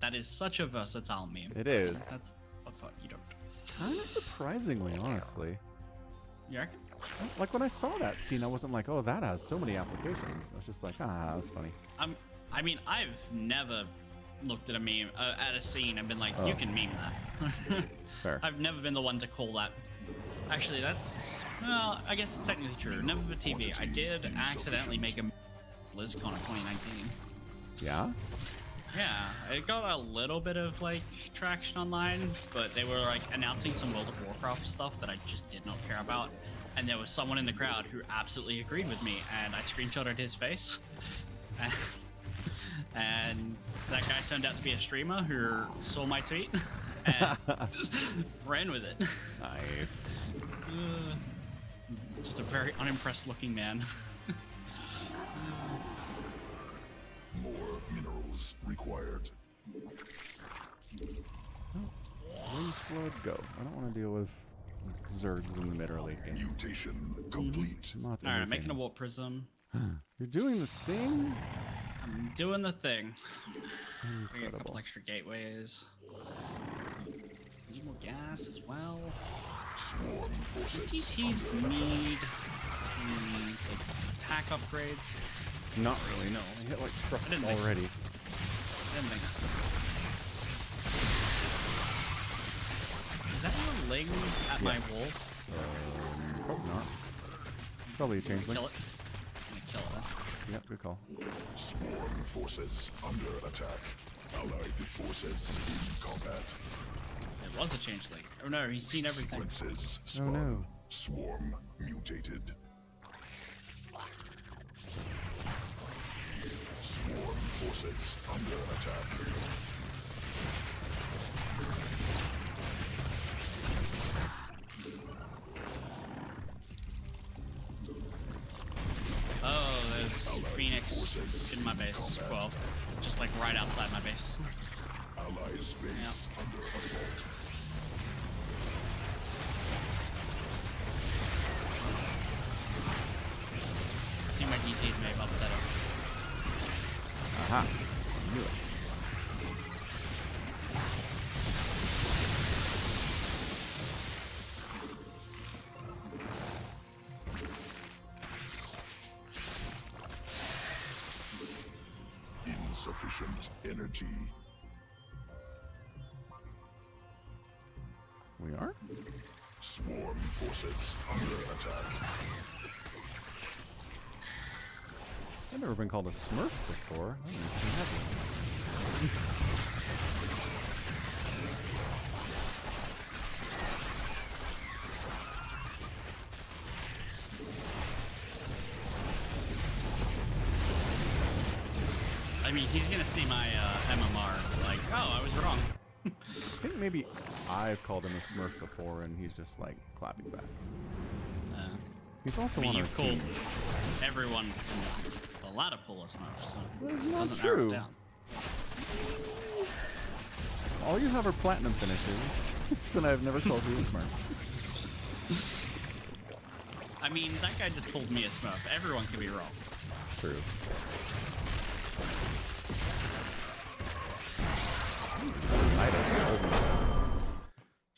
[SPEAKER 1] That is such a versatile meme.
[SPEAKER 2] It is.
[SPEAKER 1] That's a part you don't.
[SPEAKER 2] Kind of surprisingly, honestly.
[SPEAKER 1] You reckon?
[SPEAKER 2] Like when I saw that scene, I wasn't like, oh, that has so many applications. I was just like, ah, that's funny.
[SPEAKER 1] I mean, I've never looked at a meme, at a scene and been like, you
[SPEAKER 2] Oh.
[SPEAKER 1] can meme that.
[SPEAKER 2] Fair.
[SPEAKER 1] I've never been the one to call that. Actually, that's, well, I guess it's technically true. Never for TV. I did accidentally make a BlizzCon in 2019.
[SPEAKER 2] Yeah?
[SPEAKER 1] Yeah, it got a little bit of like traction online, but they were like announcing some World of Warcraft stuff that I just did not care about. And there was someone in the crowd who absolutely agreed with me, and I screenshotted his face. And that guy turned out to be a streamer who saw my tweet and ran with it.
[SPEAKER 2] Nice.
[SPEAKER 1] Just a very unimpressed looking man.
[SPEAKER 3] More minerals required.
[SPEAKER 2] Wind flood, go. I don't want to deal with Zergs in the mid or late game.
[SPEAKER 3] Mutation complete.
[SPEAKER 2] Not
[SPEAKER 1] Alright, I'm making a
[SPEAKER 2] entertaining.
[SPEAKER 1] warp prism.
[SPEAKER 2] You're doing the thing?
[SPEAKER 1] I'm doing the thing. Bring a couple
[SPEAKER 2] Incredible.
[SPEAKER 1] extra gateways. Need more gas as well.
[SPEAKER 3] Swarm forces.
[SPEAKER 1] TTs need like attack upgrades.
[SPEAKER 2] Not really, no. I hit like trucks
[SPEAKER 1] didn't think so.
[SPEAKER 2] already.
[SPEAKER 1] Didn't think so. Is that your ling at my wall?
[SPEAKER 2] Probably not. Probably a changeling.
[SPEAKER 1] Kill it. I'm gonna kill it then.
[SPEAKER 2] Yep, good call.
[SPEAKER 3] Swarm forces under attack. Allied forces in combat.
[SPEAKER 1] It was a changeling. Oh no, he's seen everything.
[SPEAKER 3] Sequences
[SPEAKER 2] Oh
[SPEAKER 3] spun.
[SPEAKER 2] no.
[SPEAKER 3] Swarm mutated. Swarm forces under attack.
[SPEAKER 1] Oh, there's Phoenix in my base. Well, just like right outside my base.
[SPEAKER 3] Allied space under assault.
[SPEAKER 1] I think my DTs may have upset him.
[SPEAKER 2] Aha. I knew it.
[SPEAKER 3] Insufficient energy.
[SPEAKER 2] We are?
[SPEAKER 3] Swarm forces under attack.
[SPEAKER 2] I've never been called a Smurf before. I don't know if I have one.
[SPEAKER 1] mean, he's gonna see my MMR like, oh, I was wrong.
[SPEAKER 2] I think maybe I've called him a Smurf before, and he's just like clapping back. He's also
[SPEAKER 1] I mean,
[SPEAKER 2] on our
[SPEAKER 1] you've called
[SPEAKER 2] team.
[SPEAKER 1] everyone in the ladder pool a Smurf, so
[SPEAKER 2] That is
[SPEAKER 1] it
[SPEAKER 2] not
[SPEAKER 1] doesn't narrow it
[SPEAKER 2] true.
[SPEAKER 1] down.
[SPEAKER 2] All you have are platinum finishes, and I've never called you a Smurf.
[SPEAKER 1] I mean, that guy just called me a Smurf. Everyone can be wrong.
[SPEAKER 2] It's true.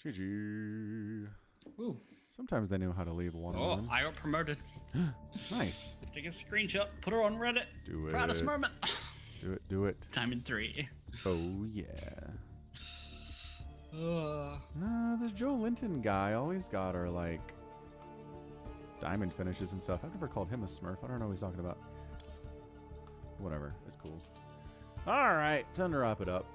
[SPEAKER 2] GG.
[SPEAKER 1] Ooh.
[SPEAKER 2] Sometimes they knew how to leave one
[SPEAKER 1] Oh,
[SPEAKER 2] on.
[SPEAKER 1] I got promoted.
[SPEAKER 2] Nice.
[SPEAKER 1] Take a screenshot, put her on Reddit.
[SPEAKER 2] Do it.
[SPEAKER 1] Proudest moment.
[SPEAKER 2] Do it. Do it.
[SPEAKER 1] Diamond 3.
[SPEAKER 2] Oh yeah. No, this Joe Linton guy, all he's got are like diamond finishes and stuff. I've never called him a Smurf. I don't know what he's talking about. Whatever. It's cool. All right, time to wrap it up.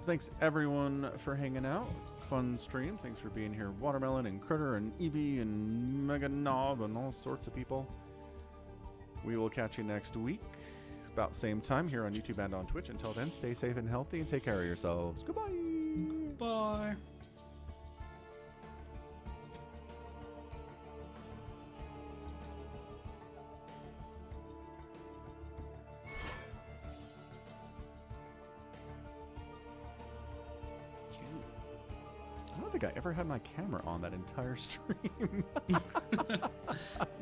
[SPEAKER 2] Thanks everyone for hanging out. Fun stream. Thanks for being here. Watermelon and Critter and EB and Mega Knob and all sorts of people. We will catch you next week. About same time here on YouTube and on Twitch. Until then, stay safe and healthy and take care of yourselves. Goodbye.
[SPEAKER 1] Bye.
[SPEAKER 2] I don't think I ever had my camera on that entire stream.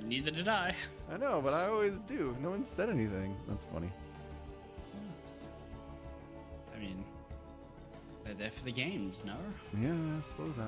[SPEAKER 1] Neither did I.
[SPEAKER 2] I know, but I always do. No one said anything. That's funny.
[SPEAKER 1] I mean, they're there for the games, no?
[SPEAKER 2] Yeah, I suppose that's